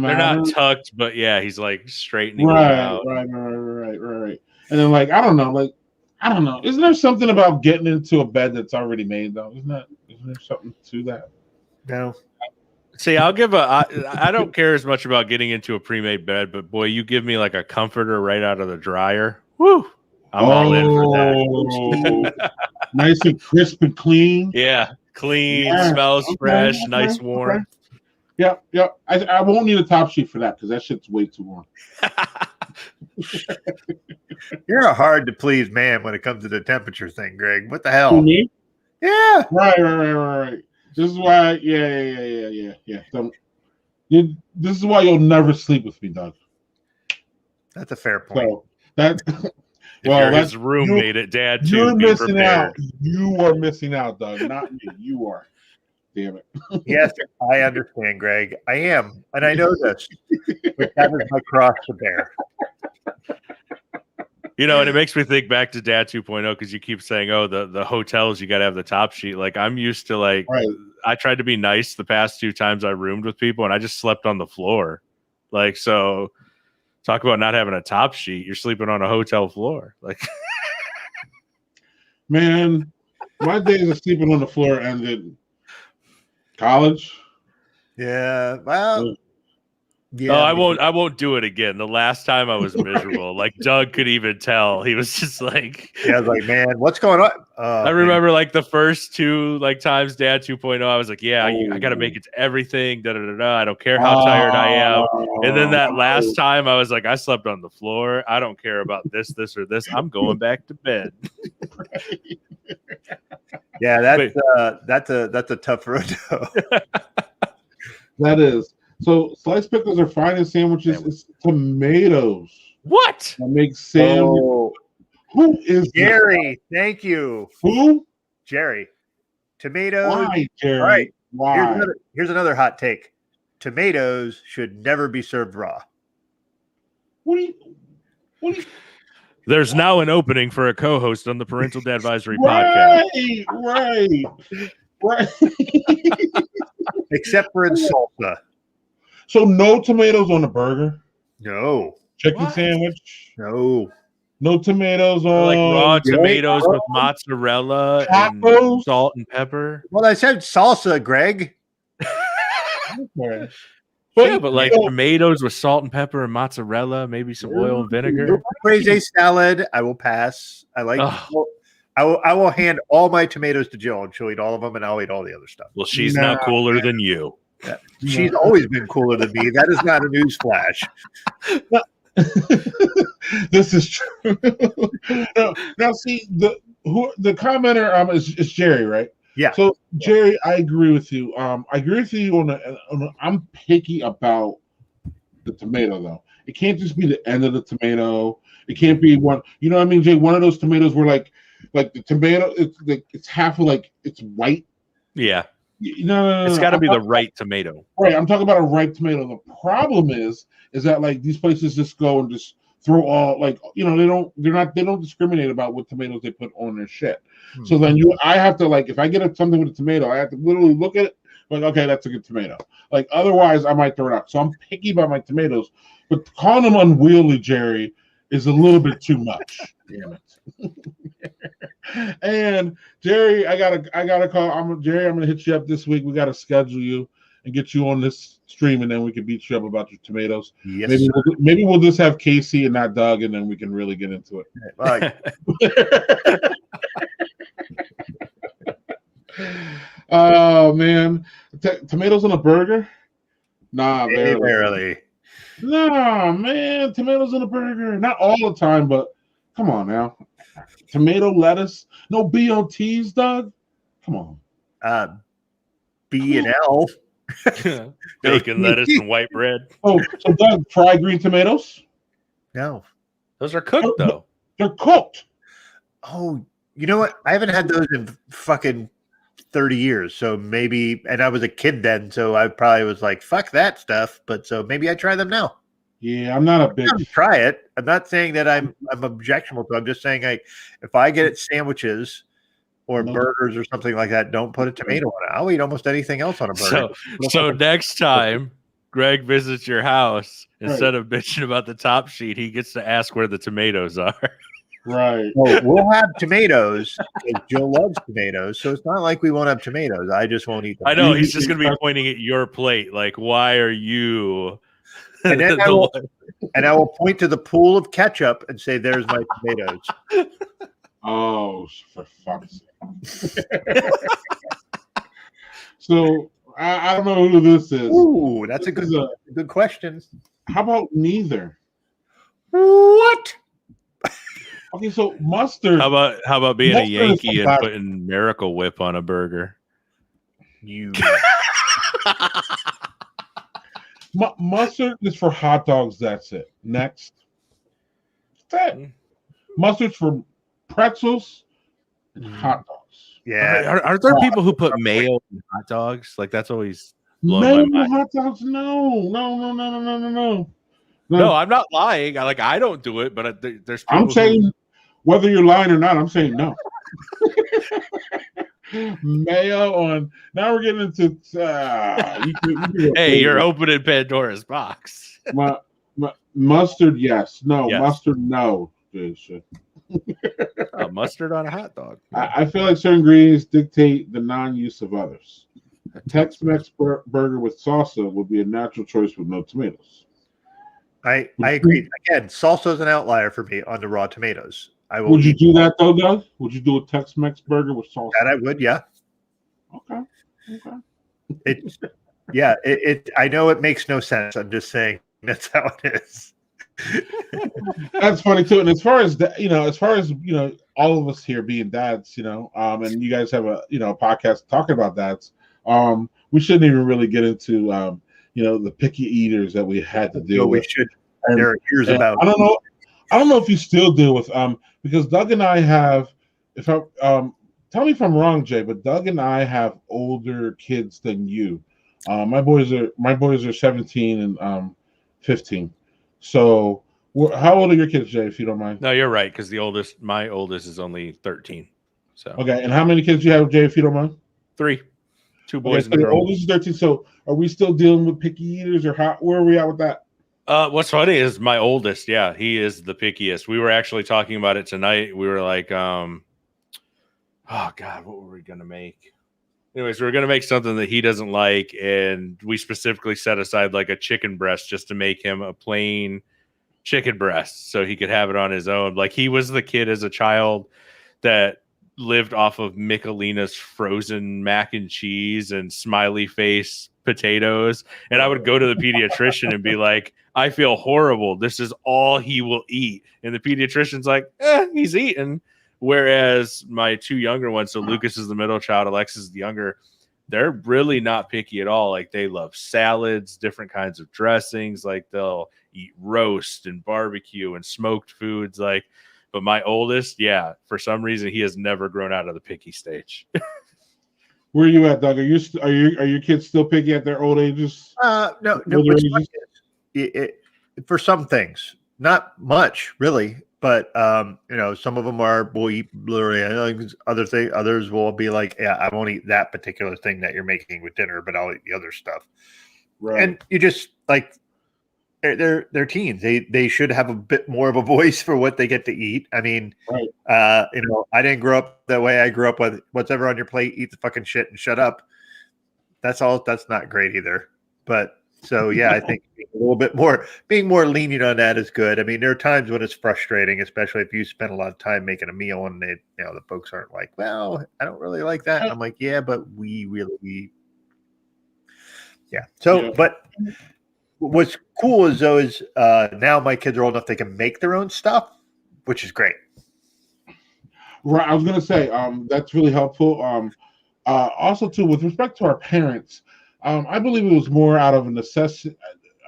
They're out. not tucked, but yeah, he's like straightening them out. Right. And then like I don't know. Isn't there something about getting into a bed that's already made though? Isn't there something to that? No. See, I don't care as much about getting into a pre-made bed, but boy, you give me like a comforter right out of the dryer. Woo! I'm all in for that. Nice and crisp and clean. Yeah, clean, smells fresh, nice, warm. Yep. I won't need a top sheet for that because that shit's way too warm. You're a hard to please man when it comes to the temperature thing, Greg. What the hell? Me? Yeah. Right. This is why, yeah. This is why you'll never sleep with me, Doug. That's a fair point. So that, well, that's his roommate at Dad too. You're missing out. You are missing out, Doug. Not me. You are. Damn it. Yes, I understand, Greg. I am, and I know this. But that is my cross to bear. And it makes me think back to Dad 2.0 because you keep saying, "Oh, the hotels you got to have the top sheet." Like I'm used to right. I tried to be nice the past 2 times I roomed with people, and I just slept on the floor. Like so, talk about not having a top sheet. You're sleeping on a hotel floor. Like Man, my days of sleeping on the floor ended. College. Yeah. Well. Yeah. Oh, I won't do it again. The last time I was miserable. Like Doug could even tell. He was just like, yeah, I was like, man, what's going on? I remember like the first two like times Dad 2.0, I was like, yeah, I got to make it to everything. Da, da, da, da. I don't care how tired I am. And then that last time I was like, I slept on the floor. I don't care about this, or this. I'm going back to bed. Yeah, that's a tough road. That is. So sliced pickles are fine in sandwiches. It's tomatoes. What? That makes sandwich. Oh. Who is Jerry? Thank you. Who? Jerry. Tomatoes. Why, Jerry? All right. Why? Here's another hot take. Tomatoes should never be served raw. What do you There's now an opening for a co-host on the Parental Dadvisory podcast. Right. Except for in salsa. So no tomatoes on the burger? No. Chicken sandwich? No. No tomatoes on Like raw tomatoes with mozzarella and salt and pepper. Well, I said salsa, Greg. Okay. But like tomatoes with salt and pepper and mozzarella, maybe some oil and vinegar. Crazy salad. I will pass. I like. I will hand all my tomatoes to Jill, and she'll eat all of them, and I'll eat all the other stuff. Well, she's now cooler than you. Yeah. She's always been cooler than me. That is not a news flash. This is true. Now, see the commenter is Jerry, right? Yeah. So Jerry, I agree with you. I agree with you I'm picky about the tomato though. It can't just be the end of the tomato. It can't be one. You know what I mean, Jay? One of those tomatoes where like the tomato, it's half of like it's white. Yeah. No. It's got to be the right tomato. Right. I'm talking about a ripe tomato. The problem is that like these places just go and just throw all like they don't discriminate about what tomatoes they put on their shit. So then I have to like if I get something with a tomato, I have to literally look at it like okay, that's a good tomato. Like otherwise, I might throw it out. So I'm picky about my tomatoes, but calling them unwieldy, Jerry, is a little bit too much. Damn it. And Jerry, I gotta call. Jerry, I'm gonna hit you up this week. We gotta schedule you and get you on this stream, and then we can beat you up about your tomatoes. Yes, maybe we'll just have Casey and not Doug, and then we can really get into it. Right. Oh man, tomatoes on a burger? Nah, barely. Nah, man, tomatoes on a burger. Not all the time, but come on now. Tomato, lettuce, no BLTs, Doug. Come on. B and L. Bacon, lettuce, and white bread. Oh, so Doug, fried green tomatoes? No. Those are cooked though. They're cooked. Oh, you know what? I haven't had those in fucking 30 years. So maybe, and I was a kid then, so I probably was like, fuck that stuff. But so maybe I try them now. Yeah, I'm not a big try it. I'm not saying that I'm objectionable to it. I'm just saying like if I get it sandwiches or burgers or something like that, don't put a tomato on it. I'll eat almost anything else on a burger. So next time Greg visits your house, instead of bitching about the top sheet, he gets to ask where the tomatoes are. Right. Well, we'll have tomatoes because Jill loves tomatoes. So it's not like we won't have tomatoes. I just won't eat them. I know. He's just going to be pointing at your plate. Like, why are you? And then I will point to the pool of ketchup and say, there's my tomatoes. Oh, for fuck's sake. So I don't know who this is. Ooh, that's a good question. How about neither? What? Okay, so mustard. How about being a Yankee and putting Miracle Whip on a burger? You. Mustard is for hot dogs. That's it. Next. That's it. Mustard's for pretzels and hot dogs. Yeah. Are there people who put mayo in hot dogs? Like that's always mayo in hot dogs? No. No, I'm not lying. I don't do it, but there's people I'm saying whether you're lying or not, I'm saying no. Mayo on. Now we're getting into. Hey, you're opening Pandora's box. Mustard, yes. No, yes. Mustard, no. Mustard on a hot dog. I feel like certain ingredients dictate the non-use of others. A Tex-Mex burger with salsa would be a natural choice with no tomatoes. I agree. Again, salsa is an outlier for me on the raw tomatoes. Would you do that though, Doug? Would you do a Tex-Mex burger with salsa? That I would, yeah. Okay. I know it makes no sense. I'm just saying that's how it is. That's funny too. And as far as all of us here being dads, and you guys have a podcast talking about dads, we shouldn't even really get into the picky eaters that we had to deal with. We should. There are years about. I don't know if you still deal with because Doug and I have. Tell me if I'm wrong, Jay, but Doug and I have older kids than you. My boys are 17 and 15. So, how old are your kids, Jay? If you don't mind. No, you're right, because my oldest is only 13. So okay, and how many kids do you have, Jay? If you don't mind. 3, 2 boys and a the girl. oldest is 13. So, are we still dealing with picky eaters, or where are we at with that? What's funny is my oldest. Yeah, he is the pickiest. We were actually talking about it tonight. We were like, oh God, what were we gonna make? Anyways, we were gonna make something that he doesn't like, and we specifically set aside like a chicken breast just to make him a plain chicken breast so he could have it on his own. Like, he was the kid as a child that lived off of Michelina's frozen mac and cheese and smiley face potatoes, and I would go to the pediatrician and be like, I feel horrible, this is all he will eat, and the pediatrician's like, he's eating. Whereas my 2 younger ones, so Lucas is the middle child, Alexis is the younger, they're really not picky at all. Like, they love salads, different kinds of dressings. Like, they'll eat roast and barbecue and smoked foods. Like, but my oldest, yeah, for some reason, he has never grown out of the picky stage. Where are you at, Doug? Are your kids still picky at their old ages? No. For some things, not much really. But some of them will eat literally others will be like, yeah, I won't eat that particular thing that you're making with dinner, but I'll eat the other stuff. Right. And you just like they're teens. They should have a bit more of a voice for what they get to eat. I mean, right. I didn't grow up that way. I grew up with what's ever on your plate, eat the fucking shit and shut up. That's not great either. But so, yeah, I think being more lenient on that is good. I mean, there are times when it's frustrating, especially if you spend a lot of time making a meal and the folks aren't like, well, I don't really like that. And I'm like, yeah, but we really, yeah. So, yeah. But what's cool is now my kids are old enough they can make their own stuff, which is great. Right. I was going to say that's really helpful. Also, too, with respect to our parents, I believe it was more out of a necessity.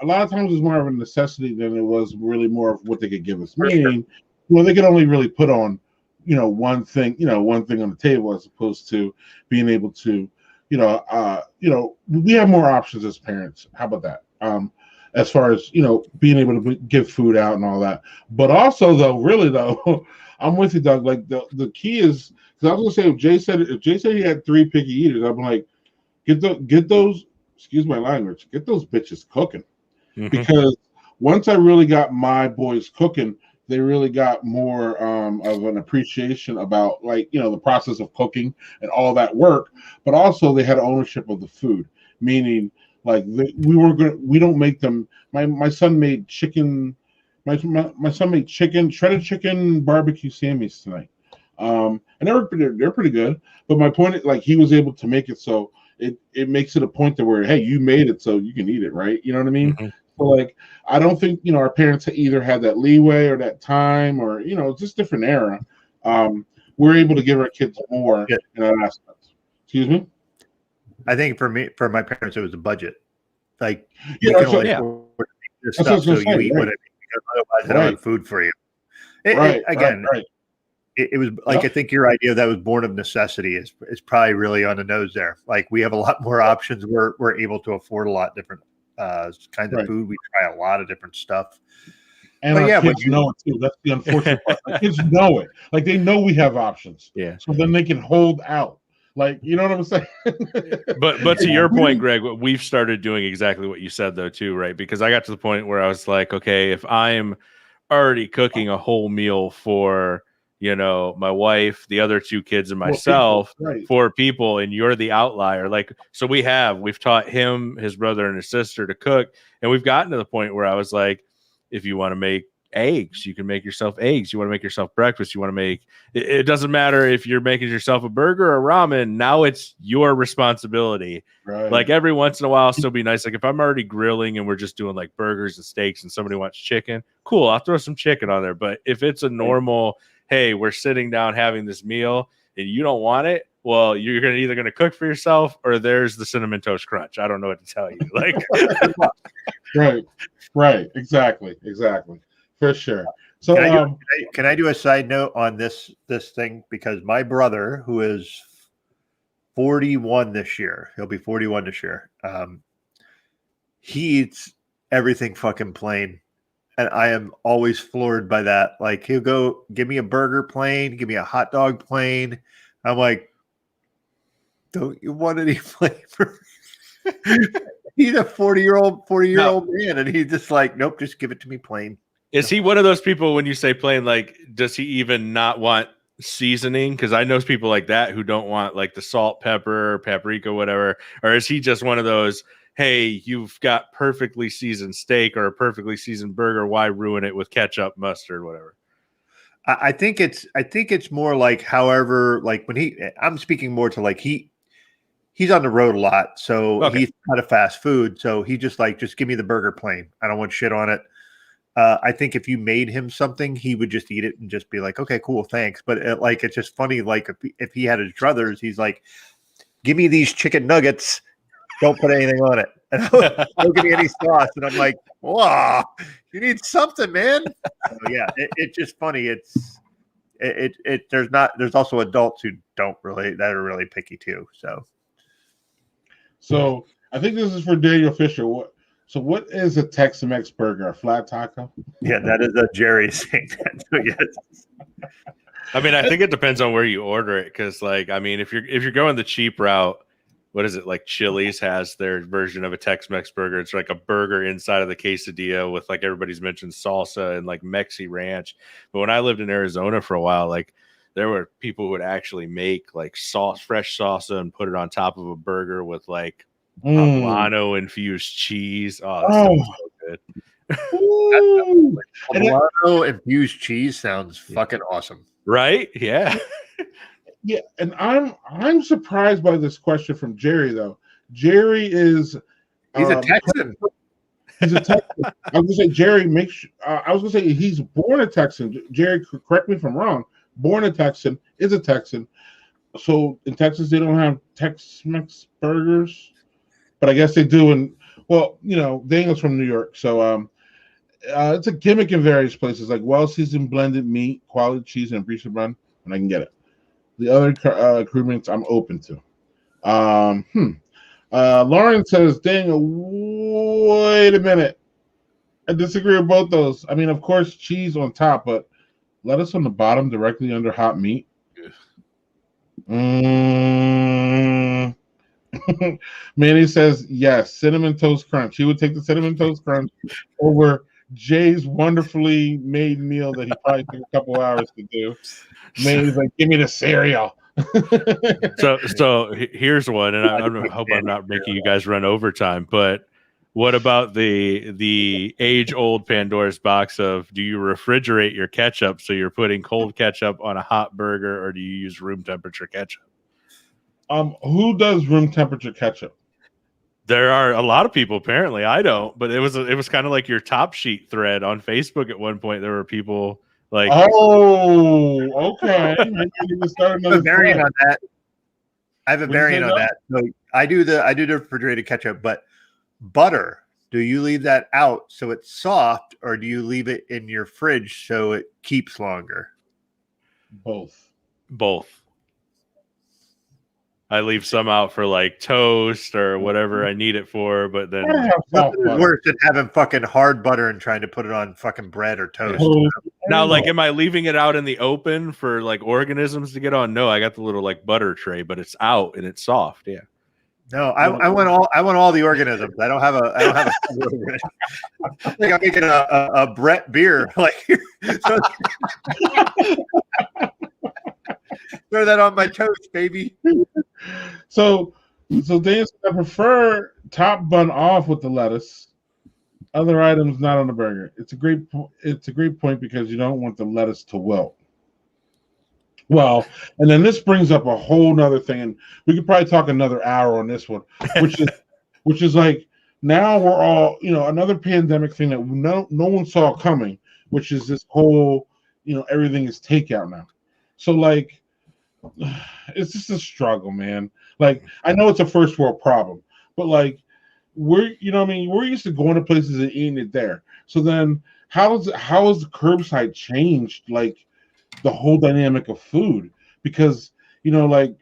A lot of times it was more of a necessity than it was really more of what they could give us. Meaning, they could only really put on, one thing on the table as opposed to being able to, we have more options as parents. How about that? As far as, being able to give food out and all that. But also, though, I'm with you, Doug. Like the key is, because I was gonna say, if Jay said he had 3 picky eaters, I'm like, get those, excuse my language, get those bitches cooking. Mm-hmm. Because once I really got my boys cooking, they really got more of an appreciation about the process of cooking and all that work. But also they had ownership of the food, meaning we don't make them. My son made chicken. My son made shredded chicken barbecue Sammys tonight, and they're pretty good. But my point is, he was able to make it so it makes it a point to where, hey, you made it so you can eat it, right? You know what I mean? Mm-hmm. So I don't think our parents either had that leeway or that time or just different era. We're able to give our kids more in that aspect. Excuse me. I think for my parents, it was a budget. Like, you can only afford this stuff, so you eat what it is, because otherwise they don't have food for you. It was like, I think your idea that was born of necessity is probably really on the nose there. Like, we have a lot more options. We're able to afford a lot different kinds of food. We try a lot of different stuff. And kids know it too. That's the unfortunate part. The kids know it. Like, they know we have options. Yeah. So then they can hold out. Like, you know what I'm saying? But to your point, Greg, we've started doing exactly what you said though too, right? Because I got to the point where I was like, okay, if I'm already cooking a whole meal for you know, my wife, the other 2 kids, and myself, 4 people, and you're the outlier. Like, so we've taught him, his brother, and his sister to cook, and we've gotten to the point where I was like, if you want to make eggs, you can make yourself eggs. You want to make yourself breakfast, you want to make it doesn't matter if you're making yourself a burger or ramen. Now it's your responsibility. Right. Like, every once in a while, I'll still be nice. Like, if I'm already grilling and we're just doing like burgers and steaks and somebody wants chicken, cool, I'll throw some chicken on there. But if it's a normal, hey, we're sitting down having this meal and you don't want it, well, you're either going to cook for yourself or there's the Cinnamon Toast Crunch. I don't know what to tell you. Like, right. Exactly. For sure. So can I do a side note on this thing? Because my brother, who is 41 this year, he'll be 41 this year. He eats everything fucking plain. And I am always floored by that. Like, he'll go, give me a burger plain, give me a hot dog plain. I'm like, don't you want any flavor? He's a 40-year-old man, and he's just like, nope, just give it to me plain. Is he one of those people, when you say plain, like, does he even not want seasoning? Because I know people like that who don't want like the salt, pepper, paprika, whatever. Or is he just one of those, hey, you've got perfectly seasoned steak or a perfectly seasoned burger, why ruin it with ketchup, mustard, whatever? I think it's more like, however, like when I'm speaking more to like he's on the road a lot, so he's kind of fast food. So he just give me the burger plain. I don't want shit on it. I think if you made him something, he would just eat it and just be like, okay, cool, thanks. But it's just funny. Like if he had his druthers, he's like, give me these chicken nuggets. Don't put anything on it. And don't give me any sauce. And I'm like, wow, you need something, man. So yeah, it's just funny. There's also adults who that are really picky too. So I think this is for Daniel Fisher. What is a Tex-Mex burger? A flat taco? Yeah, that is a Jerry saying that. So yes. I mean, I think it depends on where you order it, because, like, I mean, if you're going the cheap route, what is it, like Chili's has their version of a Tex-Mex burger. It's like a burger inside of the quesadilla with, like, everybody's mentioned salsa and like Mexi ranch. But when I lived in Arizona for a while, like, there were people who would actually make like fresh salsa and put it on top of a burger with like poblano infused cheese. Oh, that sounds so good. Poblano infused cheese sounds fucking awesome. Right? Yeah. Yeah, and I'm surprised by this question from Jerry, though. Jerry is he's a Texan. He's a Texan. I was gonna say Jerry I was gonna say he's born a Texan. Jerry, correct me if I'm wrong. Born a Texan, is a Texan. So in Texas they don't have Tex-Mex burgers, but I guess they do. And well, you know, Daniel's from New York, so it's a gimmick in various places, like well-seasoned blended meat, quality cheese, and greasy bun, and I can get it. The other agreements I'm open to. Lauren says, Daniel, wait a minute. I disagree with both those. I mean, of course, cheese on top, but lettuce on the bottom directly under hot meat. Manny says, yes, Cinnamon Toast Crunch. He would take the Cinnamon Toast Crunch over Jay's wonderfully made meal that he probably took a couple hours to do. Manny's like, give me the cereal. So here's one, and I hope I'm not making you guys run overtime, but what about the age-old Pandora's box of, do you refrigerate your ketchup so you're putting cold ketchup on a hot burger, or do you use room temperature ketchup? Who does room temperature ketchup? There are a lot of people, apparently. I don't, but it was kind of like your Top Sheet thread on Facebook at one point. There were people like, oh, okay. I have a variant on that. I have a variant on that. So I do the refrigerated ketchup, but butter, do you leave that out so it's soft, or do you leave it in your fridge so it keeps longer? Both. I leave some out for like toast or whatever I need it for, but then nothing is worse than having fucking hard butter and trying to put it on fucking bread or toast. Now, like, am I leaving it out in the open for like organisms to get on? No, I got the little like butter tray, but it's out and it's soft. Yeah. No, I want all the organisms. I don't have a I think I'm making a Brett beer. Like, so Throw that on my toast, baby. So Dan said, I prefer top bun off with the lettuce. Other items not on the burger. It's a great point because you don't want the lettuce to wilt. Well, and then this brings up a whole nother thing, and we could probably talk another hour on this one, which is like now we're all, another pandemic thing that no one saw coming, which is this whole, everything is takeout now. So like, it's just a struggle, man. Like, I know it's a first world problem, but like, we're used to going to places and eating it there. So then how has the curbside changed like the whole dynamic of food? Because like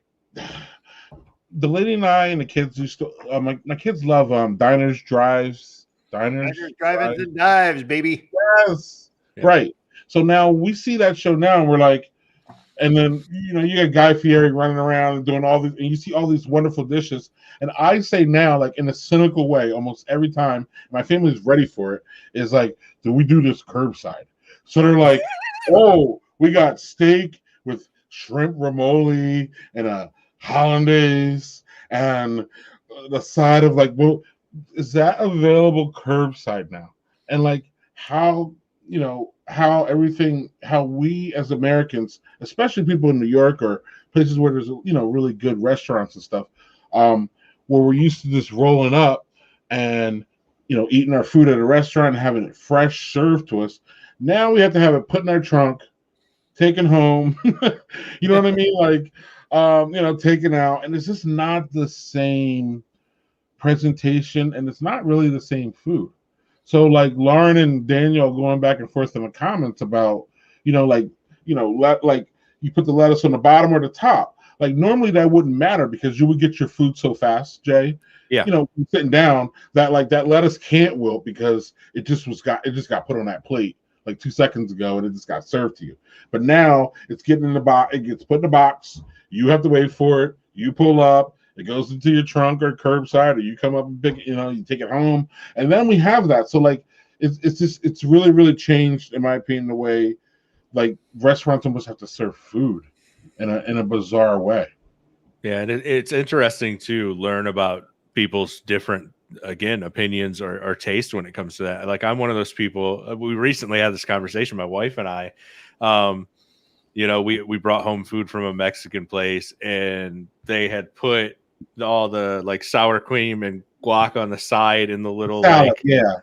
the lady and I and the kids used to my kids love diners, drive-ins and dives, baby. Yes. Yeah. Right. So now we see that show now and we're like, and then you got Guy Fieri running around and doing all these, and you see all these wonderful dishes. And I say now, like in a cynical way, almost every time my family's ready for it, is like, do we do this curbside? So they're like, oh, we got steak with shrimp ramoli and a hollandaise and the side of like, well, is that available curbside now? And like how we as Americans, especially people in New York or places where there's really good restaurants and stuff, where we're used to just rolling up and eating our food at a restaurant and having it fresh served to us. Now we have to have it put in our trunk, taken home. You know what I mean? Like, taken out, and it's just not the same presentation, and it's not really the same food. So like Lauren and Daniel going back and forth in the comments about, like you put the lettuce on the bottom or the top. Like normally that wouldn't matter because you would get your food so fast, Jay. Yeah. Sitting down that like that lettuce can't wilt because it just got put on that plate like 2 seconds ago and it just got served to you. But now it's getting in the box, it gets put in the box, you have to wait for it, you pull up, it goes into your trunk or curbside, or you come up and pick it, you take it home, and then we have that. So like it's really, really changed, in my opinion, the way like restaurants almost have to serve food in a bizarre way. Yeah, and it's interesting to learn about people's different opinions or taste when it comes to that. Like I'm one of those people. We recently had this conversation, my wife and I. We brought home food from a Mexican place, and they had put all the like sour cream and guac on the side in the little salad,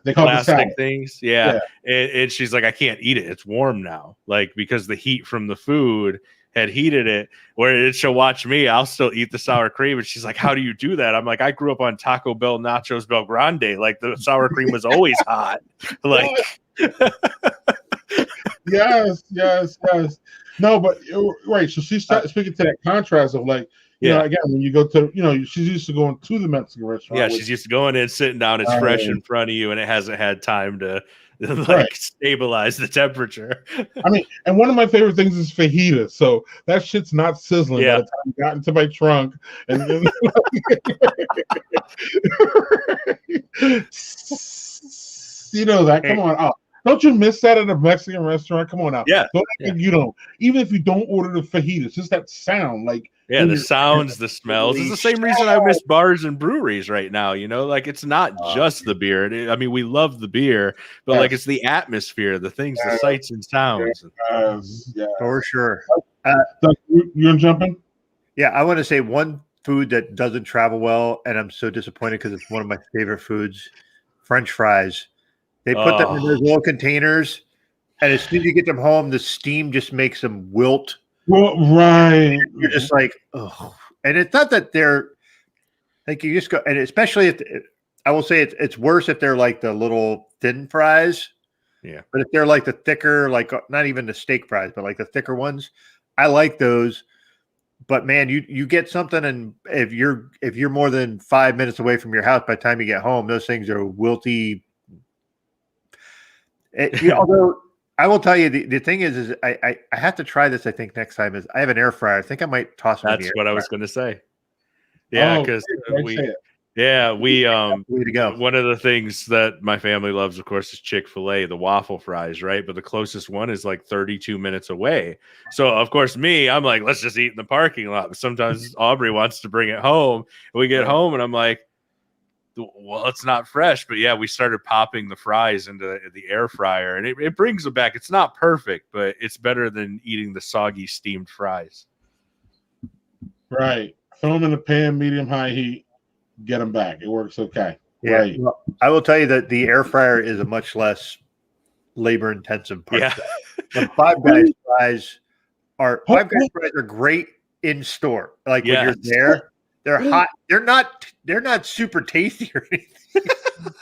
they call plastic things. Yeah. And she's like, I can't eat it. It's warm now. Like because the heat from the food had heated it, where she'll watch me, I'll still eat the sour cream. And she's like, how do you do that? I'm like, I grew up on Taco Bell Nachos Bel Grande. Like the sour cream was always hot. Like yes. No, but right. So she's speaking to that contrast of like, again, when you go to, she's used to going to the Mexican restaurant. Yeah, she's used to going in, sitting down. It's fresh in front of you, and it hasn't had time to stabilize the temperature. I mean, and one of my favorite things is fajita. So that shit's not sizzling by the time you got into my trunk. And that. Come on. Oh, don't you miss that at a Mexican restaurant? Come on now. Yeah. You don't. Even if you don't order the fajitas, just that sound, like. Yeah, the sounds, the smells. It's the same reason I miss bars and breweries right now. Like it's not just the beer. I mean, we love the beer, but like it's the atmosphere, the things, the sights and sounds. Yeah, for sure. You're jumping? Yeah, I want to say one food that doesn't travel well, and I'm so disappointed because it's one of my favorite foods: French fries. They put them in those little containers, and as soon as you get them home, the steam just makes them wilt. Well, right. You're just like, oh, and it's not that they're like you just go, and especially if I will say it's worse if they're like the little thin fries. Yeah. But if they're like the thicker, like not even the steak fries, but like the thicker ones, I like those. But man, you get something, and if you're more than 5 minutes away from your house, by the time you get home, those things are wilty. Although I will tell you, the thing is I have to try this. I think next time is I have an air fryer. I think I might toss one. That's what I was going to say. Yeah, because Yeah, we Way to go. one of the things that my family loves, of course, is Chick-fil-A, the waffle fries, right? But the closest one is like 32 minutes away. So of course, I'm like, let's just eat in the parking lot. But sometimes Aubrey wants to bring it home. And we get home and I'm like, well, it's not fresh. But yeah, we started popping the fries into the air fryer and it brings them back. It's not perfect, but it's better than eating the soggy steamed fries. Right. Throw them in a pan, medium high heat. Get them back. It works okay. Yeah. Right. Well, I will tell you that the air fryer is a much less labor intensive part. Yeah. The Five Guys fries are great in store. Like when you're there, they're hot. They're not super tasty or anything.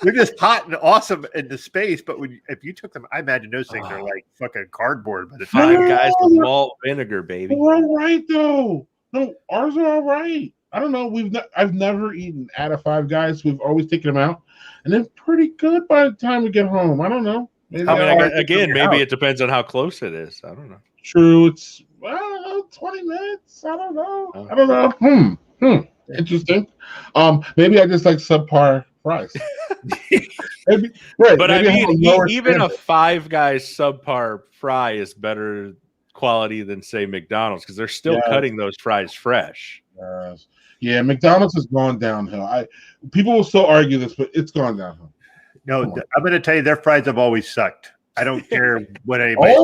They're just hot and awesome in the space. But if you took them, I imagine those things are like fucking cardboard by the time. Five Guys with malt vinegar, baby. They're all right though. No, ours are all right. I don't know. I've never eaten at a Five Guys. We've always taken them out, and they're pretty good by the time we get home. I don't know. Maybe it depends on how close it is. I don't know. True. It's 20 minutes. I don't know. Interesting. Maybe I just like subpar fries. Maybe, right. But maybe I mean, even a Five Guys subpar fry is better quality than say McDonald's because they're still cutting those fries fresh. Yeah, McDonald's has gone downhill. People will still argue this, but it's gone downhill. No, I'm going to tell you, their fries have always sucked. I don't care what anybody.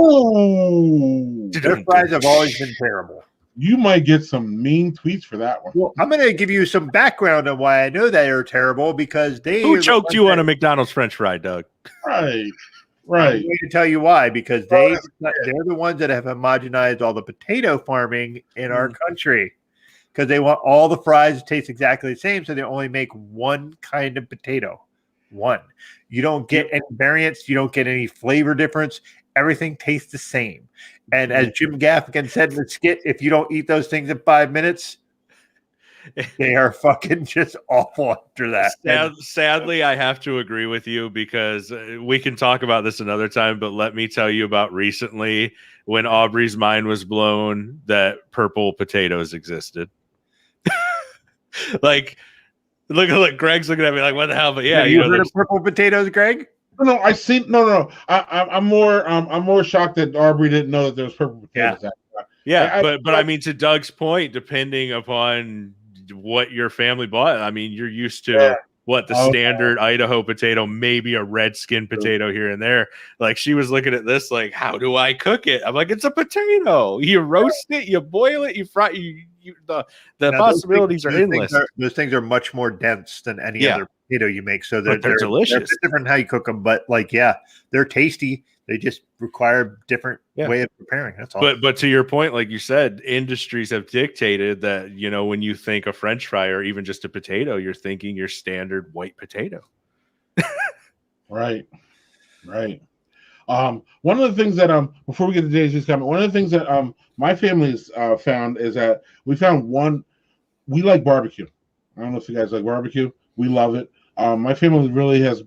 Their fries have always been terrible. You might get some mean tweets for that one. Well, I'm going to give you some background on why I know they are terrible because Who choked you on a McDonald's French fry, Doug? Right. I'm going to tell you why because they're the ones that have homogenized all the potato farming in our country. Because they want all the fries to taste exactly the same, so they only make one kind of potato. One. You don't get any variants. You don't get any flavor difference. Everything tastes the same. And as Jim Gaffigan said in the skit, if you don't eat those things in 5 minutes, they are fucking just awful after that. Sadly, I have to agree with you because we can talk about this another time, but let me tell you about recently when Aubrey's mind was blown that purple potatoes existed. Like, look, Greg's looking at me like, what the hell? But yeah, you heard of purple potatoes, Greg? No, I see. No. I'm more shocked that Aubrey didn't know that there was purple potatoes. But I mean, to Doug's point, depending upon what your family bought, I mean, you're used to the standard Idaho potato, maybe a red skin potato here and there. Like she was looking at this, like, how do I cook it? I'm like, it's a potato. You roast it, you boil it, you fry. The possibilities are endless. Those things are much more dense than any other potato you make. So they're delicious. They're different how you cook them, but they're tasty. They just require a different way of preparing. That's all. But to your point, like you said, industries have dictated that, when you think a French fry or even just a potato, you're thinking your standard white potato. Right. One of the things that before we get to Jay's comment, one of the things that my family's found is that we like barbecue. I don't know if you guys like barbecue. We love it. My family really has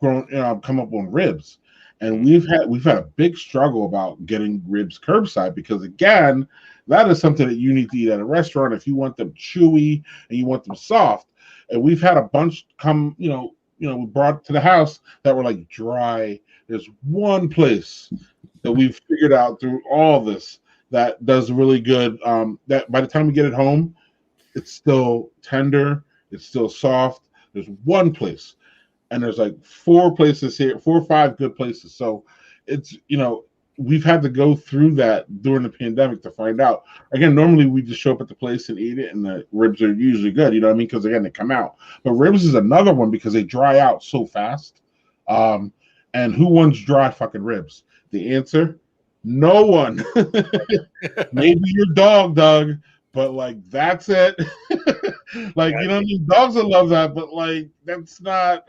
come up on ribs. And we've had a big struggle about getting ribs curbside because again, that is something that you need to eat at a restaurant if you want them chewy and you want them soft. And we've had a bunch come, we brought to the house that were like dry. There's one place that we've figured out through all this that does really good. That by the time we get it home, it's still tender, it's still soft. There's one place. And there's like 4 or 5 good places. So it's, we've had to go through that during the pandemic to find out. Again, normally we just show up at the place and eat it, and the ribs are usually good, you know what I mean? Because again, they come out. But ribs is another one because they dry out so fast. And who wants dry fucking ribs? The answer, no one. Maybe your dog, Doug. But like that's it. Like you know what I mean? Dogs will love that, but like that's not.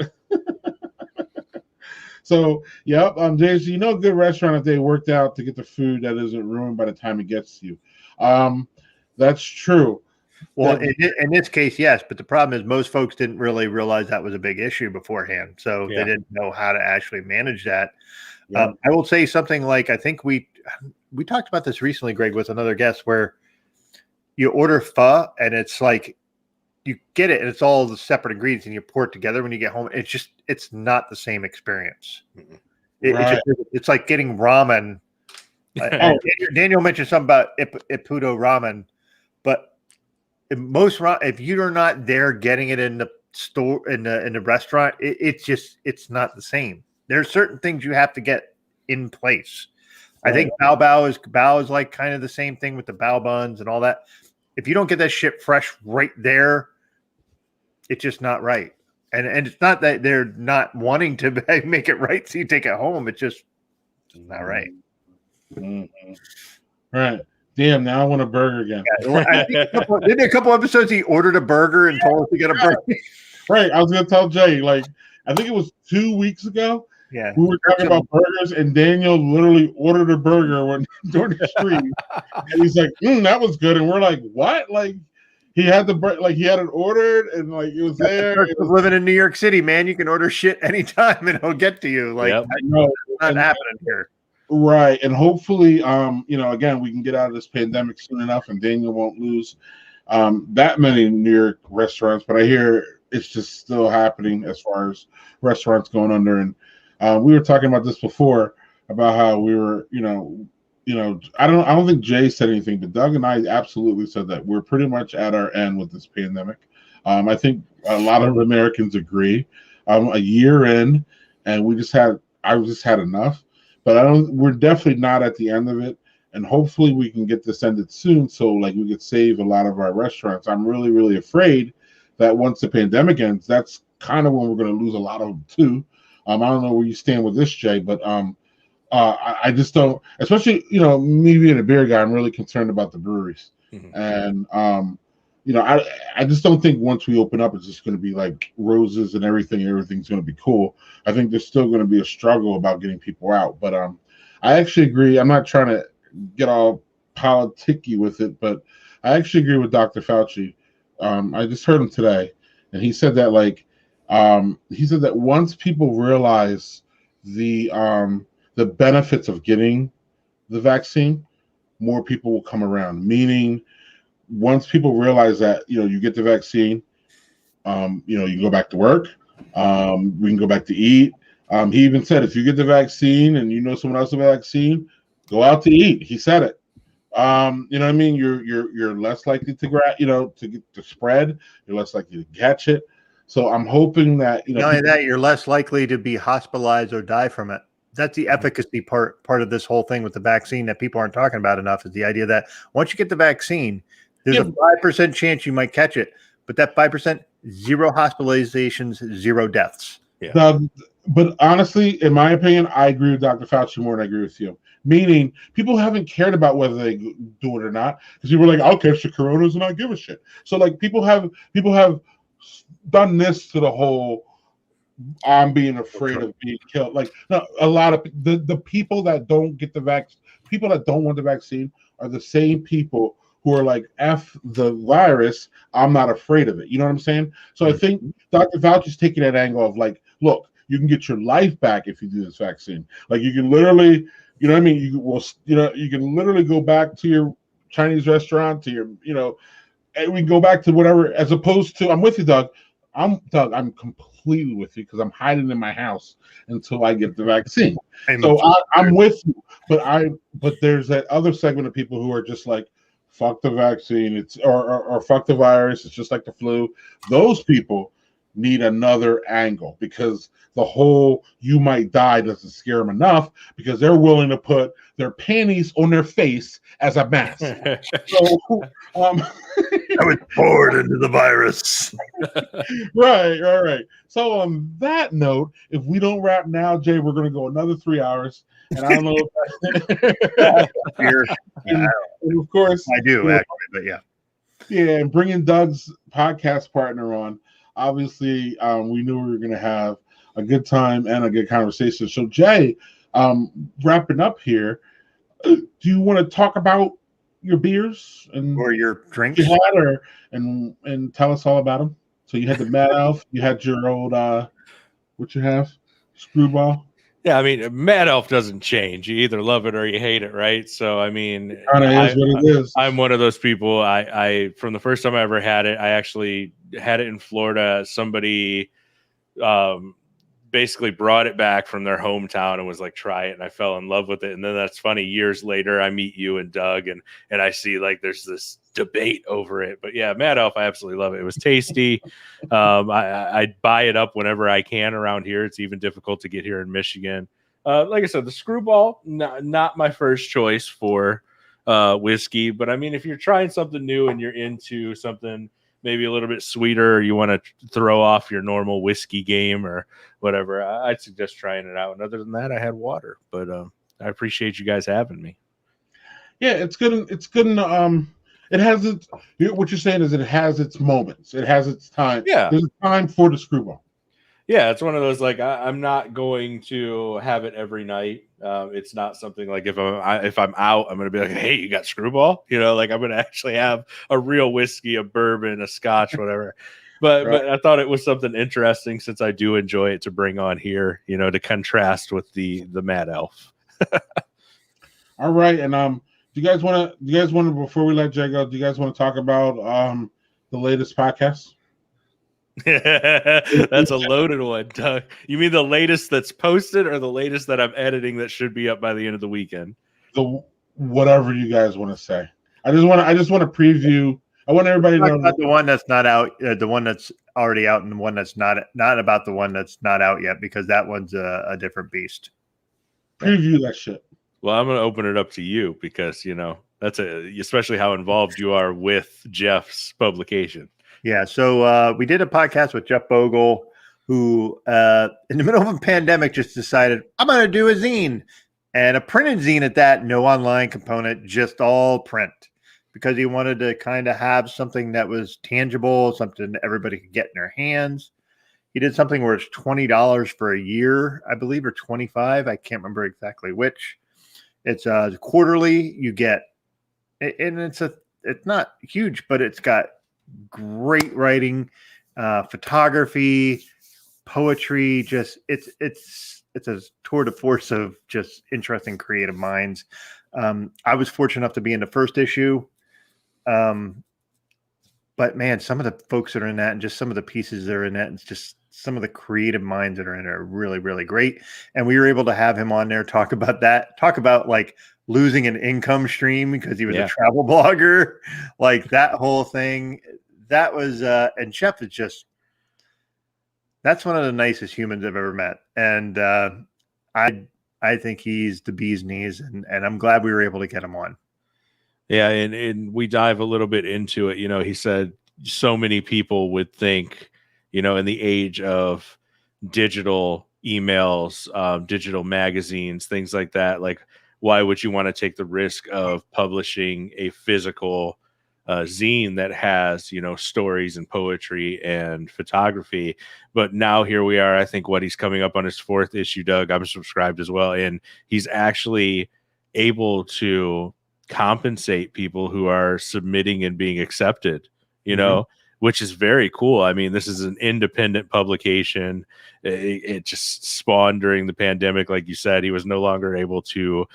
So yeah, Jason, a good restaurant if they worked out to get the food that isn't ruined by the time it gets to you. That's true. Well, in this case, yes, but the problem is most folks didn't really realize that was a big issue beforehand, so they didn't know how to actually manage that. Yeah. I will say something like I think we talked about this recently, Greg, with another guest, where you order pho and it's like you get it, and it's all the separate ingredients, and you pour it together when you get home. It's not the same experience. It's like getting ramen. Daniel mentioned something about Ippudo ramen, but if you're not there getting it in the store in the restaurant, it's not the same. There are certain things you have to get in place. I think bao is like kind of the same thing with the bao buns and all that. If you don't get that shit fresh right there, it's just not right. And it's not that they're not wanting to make it right, so you take it home. It's just not right. Mm-hmm. Right. Damn, now I want a burger again. I think didn't a couple episodes he ordered a burger and told us to get a burger? Right. I was going to tell Jay, like, I think it was 2 weeks ago. Yeah. We were talking about burgers, and Daniel literally ordered a burger during the stream. And he's like, that was good. And we're like, what? Like, he had he had it ordered, and like it was there. It was living in New York City, man. You can order shit anytime and it'll get to you. Like, yep. I know it's not happening here. Right. And hopefully, again, we can get out of this pandemic soon enough, and Daniel won't lose that many New York restaurants. But I hear it's just still happening as far as restaurants going under. And we were talking about this before about how we were, I don't think Jay said anything, but Doug and I absolutely said that we're pretty much at our end with this pandemic. I think a lot of Americans agree. A year in, and I just had enough. But we're definitely not at the end of it. And hopefully we can get this ended soon, so like we could save a lot of our restaurants. I'm really, really afraid that once the pandemic ends, that's kind of when we're going to lose a lot of them too. I don't know where you stand with this, Jay, but I just don't, especially, me being a beer guy, I'm really concerned about the breweries. Mm-hmm. And, I just don't think once we open up, it's just going to be like roses and everything's going to be cool. I think there's still going to be a struggle about getting people out. But I actually agree. I'm not trying to get all politicky with it, but I actually agree with Dr. Fauci. I just heard him today, and he said that once people realize the benefits of getting the vaccine, more people will come around. Meaning, once people realize that you get the vaccine, you go back to work, we can go back to eat. He even said if you get the vaccine and you know someone else with the vaccine, go out to eat. He said it. You know what I mean? You're less likely to get the spread. You're less likely to catch it. So I'm hoping that not only that, you're less likely to be hospitalized or die from it. That's the efficacy part of this whole thing with the vaccine that people aren't talking about enough, is the idea that once you get the vaccine, there's a 5% chance you might catch it, but that 5%, 0 hospitalizations, 0 deaths. Yeah. But honestly, in my opinion, I agree with Dr. Fauci more than I agree with you. Meaning, people haven't cared about whether they do it or not, because people were like, "I'll catch the coronas and I give a shit." So like, people have done this to the whole I'm being afraid of being killed. Like, no, a lot of the people that don't get the vaccine, people that don't want the vaccine, are the same people who are like, F the virus, I'm not afraid of it. You know what I'm saying? So I think Dr. Fauci's taking that angle of like, look, you can get your life back if you do this vaccine. Like, you can literally, you know what I mean? You can literally go back to your Chinese restaurant, to your, and we can go back to whatever, as opposed to, I'm with you, Doug. I'm completely with you, because I'm hiding in my house until I get the vaccine. So I'm with you, but there's that other segment of people who are just like, fuck the vaccine, or fuck the virus, it's just like the flu. Those people need another angle, because the whole you might die doesn't scare them enough, because they're willing to put their panties on their face as a mask. So I was poured into the virus. Right. So on that note, if we don't wrap now, Jay, we're going to go another 3 hours. And I don't know if and of course I do actually, but yeah, and bringing Doug's podcast partner on, obviously we knew we were going to have a good time and a good conversation. So Jay, wrapping up here, do you want to talk about your beers or your drinks you had, and tell us all about them? So you had the Mad Elf, you had your old what you have, Screwball. Yeah, I mean, Mad Elf doesn't change. You either love it or you hate it, right? So, I mean, it is what it is. I'm one of those people. I from the first time I ever had it, I actually had it in Florida. Somebody basically brought it back from their hometown and was like, try it. And I fell in love with it. And then that's funny. Years later, I meet you and Doug, and I see like there's this debate over it. But yeah, Mad Elf, I absolutely love it. It was tasty. I buy it up whenever I can around here. It's even difficult to get here in Michigan. Like I said, the Screwball, not my first choice for whiskey. But I mean, if you're trying something new and you're into something maybe a little bit sweeter, or you want to throw off your normal whiskey game or whatever, I'd suggest trying it out. And other than that, I had water, but I appreciate you guys having me. Yeah, it's good. It's good. It has its, what you're saying is it has its moments. It has its time. Yeah. There's a time for the Screwball. Yeah, it's one of those, like, I'm not going to have it every night. It's not something like if I'm out, I'm going to be like, hey, you got Screwball? You know, like I'm going to actually have a real whiskey, a bourbon, a scotch, whatever. But Right. but I thought it was something interesting, since I do enjoy it, to bring on here, you know, to contrast with the Mad Elf. All right, and do you guys want to before we let Jay go, do you guys want to talk about the latest podcast? That's a loaded one, Doug. You mean the latest that's posted, or the latest that I'm editing that should be up by the end of the weekend? The whatever you guys want to say. I just want to preview. I want everybody to know about the one that's not out, the one that's already out, and the one that's not about the one that's not out yet, because that one's a different beast. Preview that shit. Well, I'm going to open it up to you, because, you know, that's especially how involved you are with Jeff's publication. Yeah, so we did a podcast with Jeff Bogle, who in the middle of a pandemic just decided, I'm going to do a zine, and a printed zine at that, no online component, just all print, because he wanted to kind of have something that was tangible, something that everybody could get in their hands. He did something where it's $20 for a year, I believe, or $25. I can't remember exactly which. It's quarterly. You get, and it's not huge, but it's got great writing, photography, poetry. Just it's a tour de force of just interesting creative minds. I was fortunate enough to be in the first issue, but man, some of the folks that are in that, and just some of the pieces that are in that, and just some of the creative minds that are in it are really, really great. And we were able to have him on there, talk about like losing an income stream because he was a travel blogger, like that whole thing. That was, and Jeff is just, that's one of the nicest humans I've ever met. And I think he's the bee's knees, and I'm glad we were able to get him on. Yeah. And we dive a little bit into it. You know, he said so many people would think, you know, in the age of digital emails, digital magazines, things like that, like, why would you want to take the risk of publishing a physical zine that has, you know, stories and poetry and photography? But now here we are. I think he's coming up on his 4th issue, Doug. I'm subscribed as well. And he's actually able to compensate people who are submitting and being accepted, you know, which is very cool. I mean, this is an independent publication. It just spawned during the pandemic. Like you said, he was no longer able to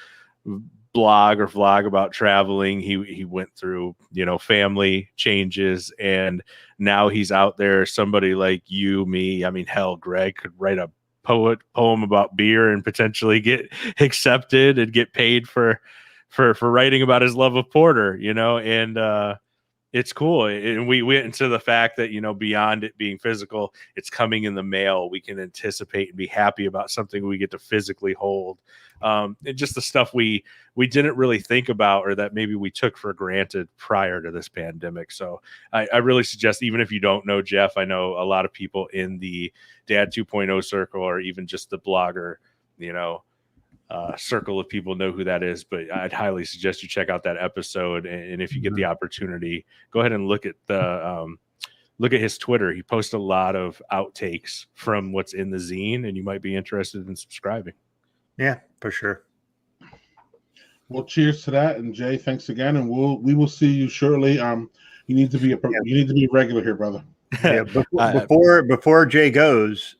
blog or vlog about traveling. He went through, you know, family changes, and now he's out there. Somebody like you, me, I mean, hell, Greg could write a poem about beer and potentially get accepted and get paid for writing about his love of porter, you know. And it's cool. And we went into the fact that, you know, beyond it being physical, it's coming in the mail. We can anticipate and be happy about something we get to physically hold. And just the stuff we didn't really think about, or that maybe we took for granted prior to this pandemic. So I really suggest, even if you don't know Jeff, I know a lot of people in the Dad 2.0 circle, or even just the blogger, you know, circle of people know who that is. But I'd highly suggest you check out that episode. And if you get the opportunity, go ahead and look at his Twitter. He posts a lot of outtakes from what's in the zine, and you might be interested in subscribing. Yeah, for sure. Well, cheers to that. And Jay, thanks again. And we will see you shortly. You need to be a regular here, brother. Yeah, before Jay goes,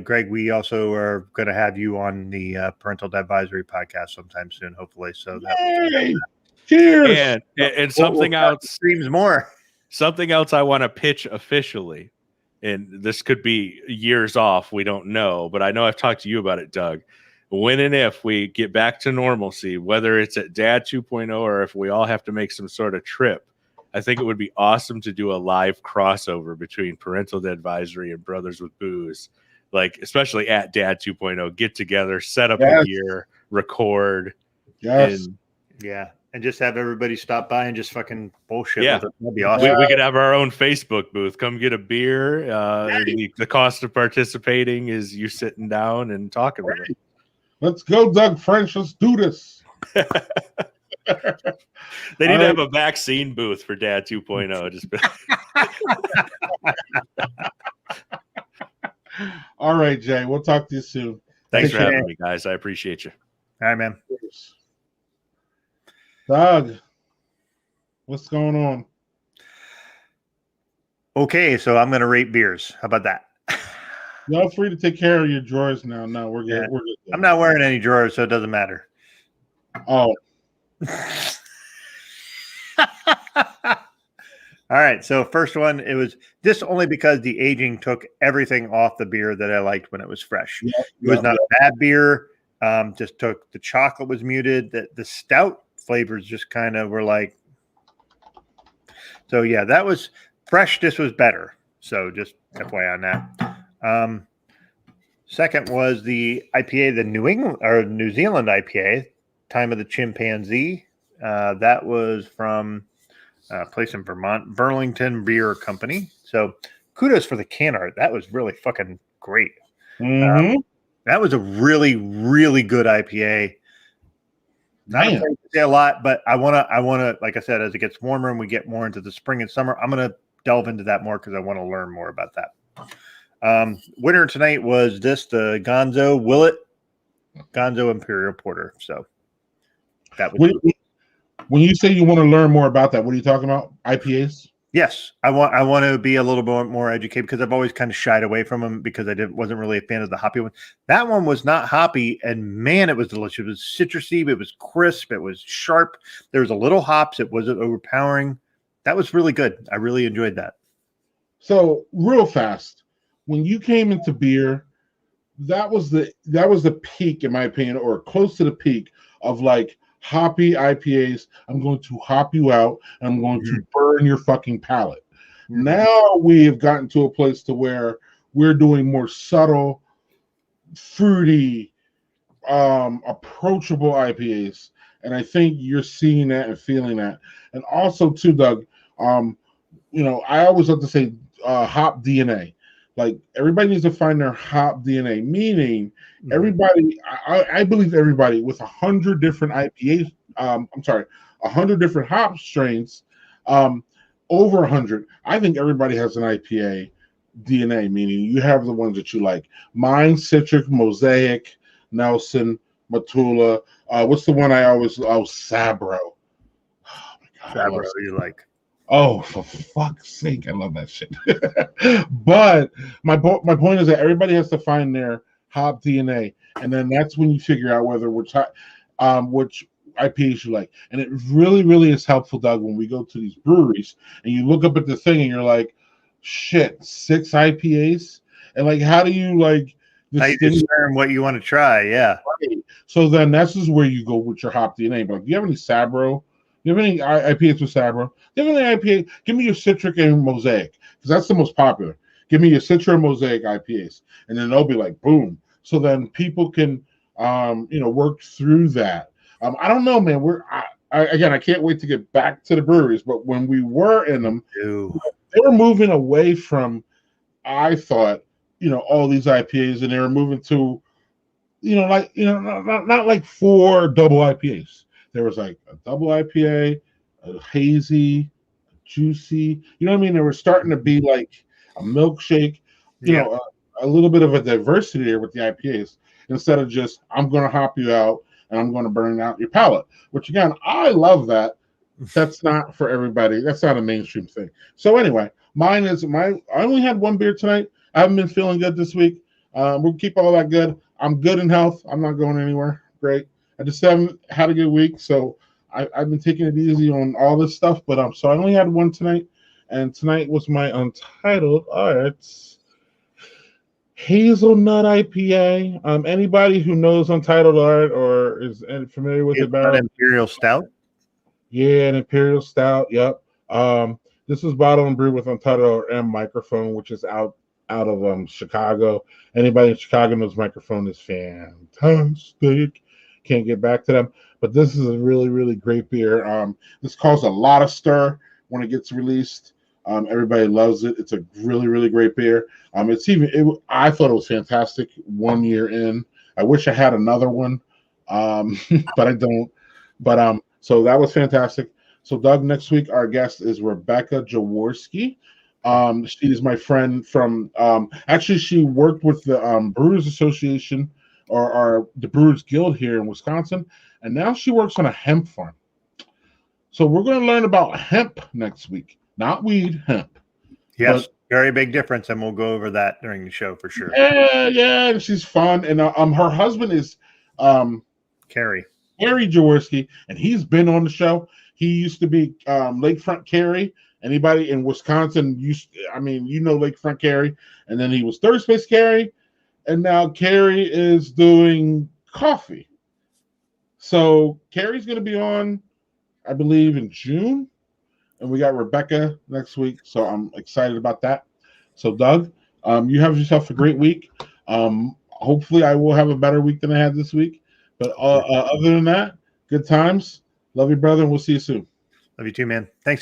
Greg, we also are going to have you on the Parental Dadvisory podcast sometime soon, hopefully. So Yay! Cheers. And something else streams more. Something else I want to pitch officially, and this could be years off. We don't know, but I know I've talked to you about it, Doug. When and if we get back to normalcy, whether it's at Dad 2.0 or if we all have to make some sort of trip, I think it would be awesome to do a live crossover between Parental Dadvisory and Brothers with Booze. Like, especially at Dad 2.0, get together, set up a gear, record. Yes. And just have everybody stop by and just fucking bullshit. Yeah. With it. That'd be awesome. We could have our own Facebook booth. Come get a beer. The cost of participating is you sitting down and talking with it. Let's go, Doug French. Let's do this. They need to have a vaccine booth for Dad 2.0. Just all right, Jay. We'll talk to you soon. Thanks for having me, guys. I appreciate you. All right, man. Doug, what's going on? Okay, so I'm going to rate beers. How about that? Y'all free to take care of your drawers now. No, we're good. Yeah. We're good. I'm not wearing any drawers, so it doesn't matter. Oh. All right, so first one, it was this only because the aging took everything off the beer that I liked when it was fresh. It was not a bad beer. Just took the chocolate was muted. The stout flavors just kind of were like. So yeah, that was fresh. This was better. So just FYI on that. Second was the IPA, the New Zealand IPA, Time of the Chimpanzee. That was from a place in Vermont, Burlington Beer Company. So kudos for the can art. That was really fucking great. Mm-hmm. That was a really, really good IPA. Not a place to say a lot, but I wanna, like I said, as it gets warmer and we get more into the spring and summer, I'm gonna delve into that more because I want to learn more about that. Winner tonight was the Gonzo Imperial Porter. So that was when you say you want to learn more about that, what are you talking about? IPAs? Yes, I want to be a little bit more educated because I've always kind of shied away from them because I wasn't really a fan of the hoppy one. That one was not hoppy, and man, it was delicious. It was citrusy, it was crisp, it was sharp. There was a little hops. It wasn't overpowering. That was really good. I really enjoyed that. So real fast, when you came into beer, that was the peak, in my opinion, or close to the peak of like hoppy IPAs. I'm going to hop you out and I'm going to burn your fucking palate. Now we have gotten to a place to where we're doing more subtle, fruity, approachable IPAs. And I think you're seeing that and feeling that. And also too, Doug, I always like to say hop DNA. Like everybody needs to find their hop DNA, meaning everybody, I believe everybody with 100 different IPAs, 100 different hop strains, over 100. I think everybody has an IPA DNA, meaning you have the ones that you like. Mine, Citric, Mosaic, Nelson, Matula. What's the one I always, Sabro. Oh my God, Sabro, you like. Oh, for fuck's sake, I love that shit. But my point is that everybody has to find their hop DNA, and then that's when you figure out whether which IPAs you like. And it really, really is helpful, Doug, when we go to these breweries and you look up at the thing and you're like, shit, 6 IPAs? And like, how do you like discern what you want to try? Yeah. Right. So then this is where you go with your hop DNA. But like, do you have any Sabro? Do you have any IPAs with Sabro? Do you have any IPA? Give me your Citric and Mosaic, because that's the most popular. Give me your Citric and Mosaic IPAs, and then they'll be like, boom. So then people can, work through that. I don't know, man. I can't wait to get back to the breweries. But when we were in them, they were moving away from, I thought, all these IPAs, and they were moving to, not like 4 double IPAs. There was like a double IPA, a hazy, a juicy. You know what I mean? They were starting to be like a milkshake. A little bit of a diversity there with the IPAs instead of just I'm going to hop you out and I'm going to burn out your palate. Which again, I love that. That's not for everybody. That's not a mainstream thing. So anyway, I only had 1 beer tonight. I haven't been feeling good this week. We'll keep all that good. I'm good in health. I'm not going anywhere. Great. I just haven't had a good week, so I've been taking it easy on all this stuff. But so I only had 1 tonight. And tonight was my Untitled Arts Hazelnut IPA. Anybody who knows Untitled Art or is familiar with it, An Imperial Stout. Yeah, an Imperial Stout. Yep. This is bottled and brewed with Untitled and Microphone, which is out of Chicago. Anybody in Chicago knows Microphone is fantastic. Can't get back to them, but this is a really, really great beer. This caused a lot of stir when it gets released. Everybody loves it. It's a really, really great beer. I thought it was fantastic 1 year in. I wish I had another one, but I don't. But so that was fantastic. So Doug, next week our guest is Rebecca Jaworski. She is my friend from. Actually, she worked with the Brewers Association or the Brewers Guild here in Wisconsin, and now she works on a hemp farm. So we're going to learn about hemp next week. Not weed, hemp. Yes, very big difference, and we'll go over that during the show for sure. Yeah, and she's fun. And her husband is Carrie Jaworski, and he's been on the show. He used to be Lakefront Carrie. Anybody in Wisconsin Lakefront Carrie, and then he was Third Space Carrie, and now Carrie is doing coffee. So Carrie's going to be on, I believe, in June. And we got Rebecca next week, so I'm excited about that. So, Doug, you have yourself a great week. Hopefully, I will have a better week than I had this week. But other than that, good times. Love you, brother, and we'll see you soon. Love you too, man. Thanks, everybody.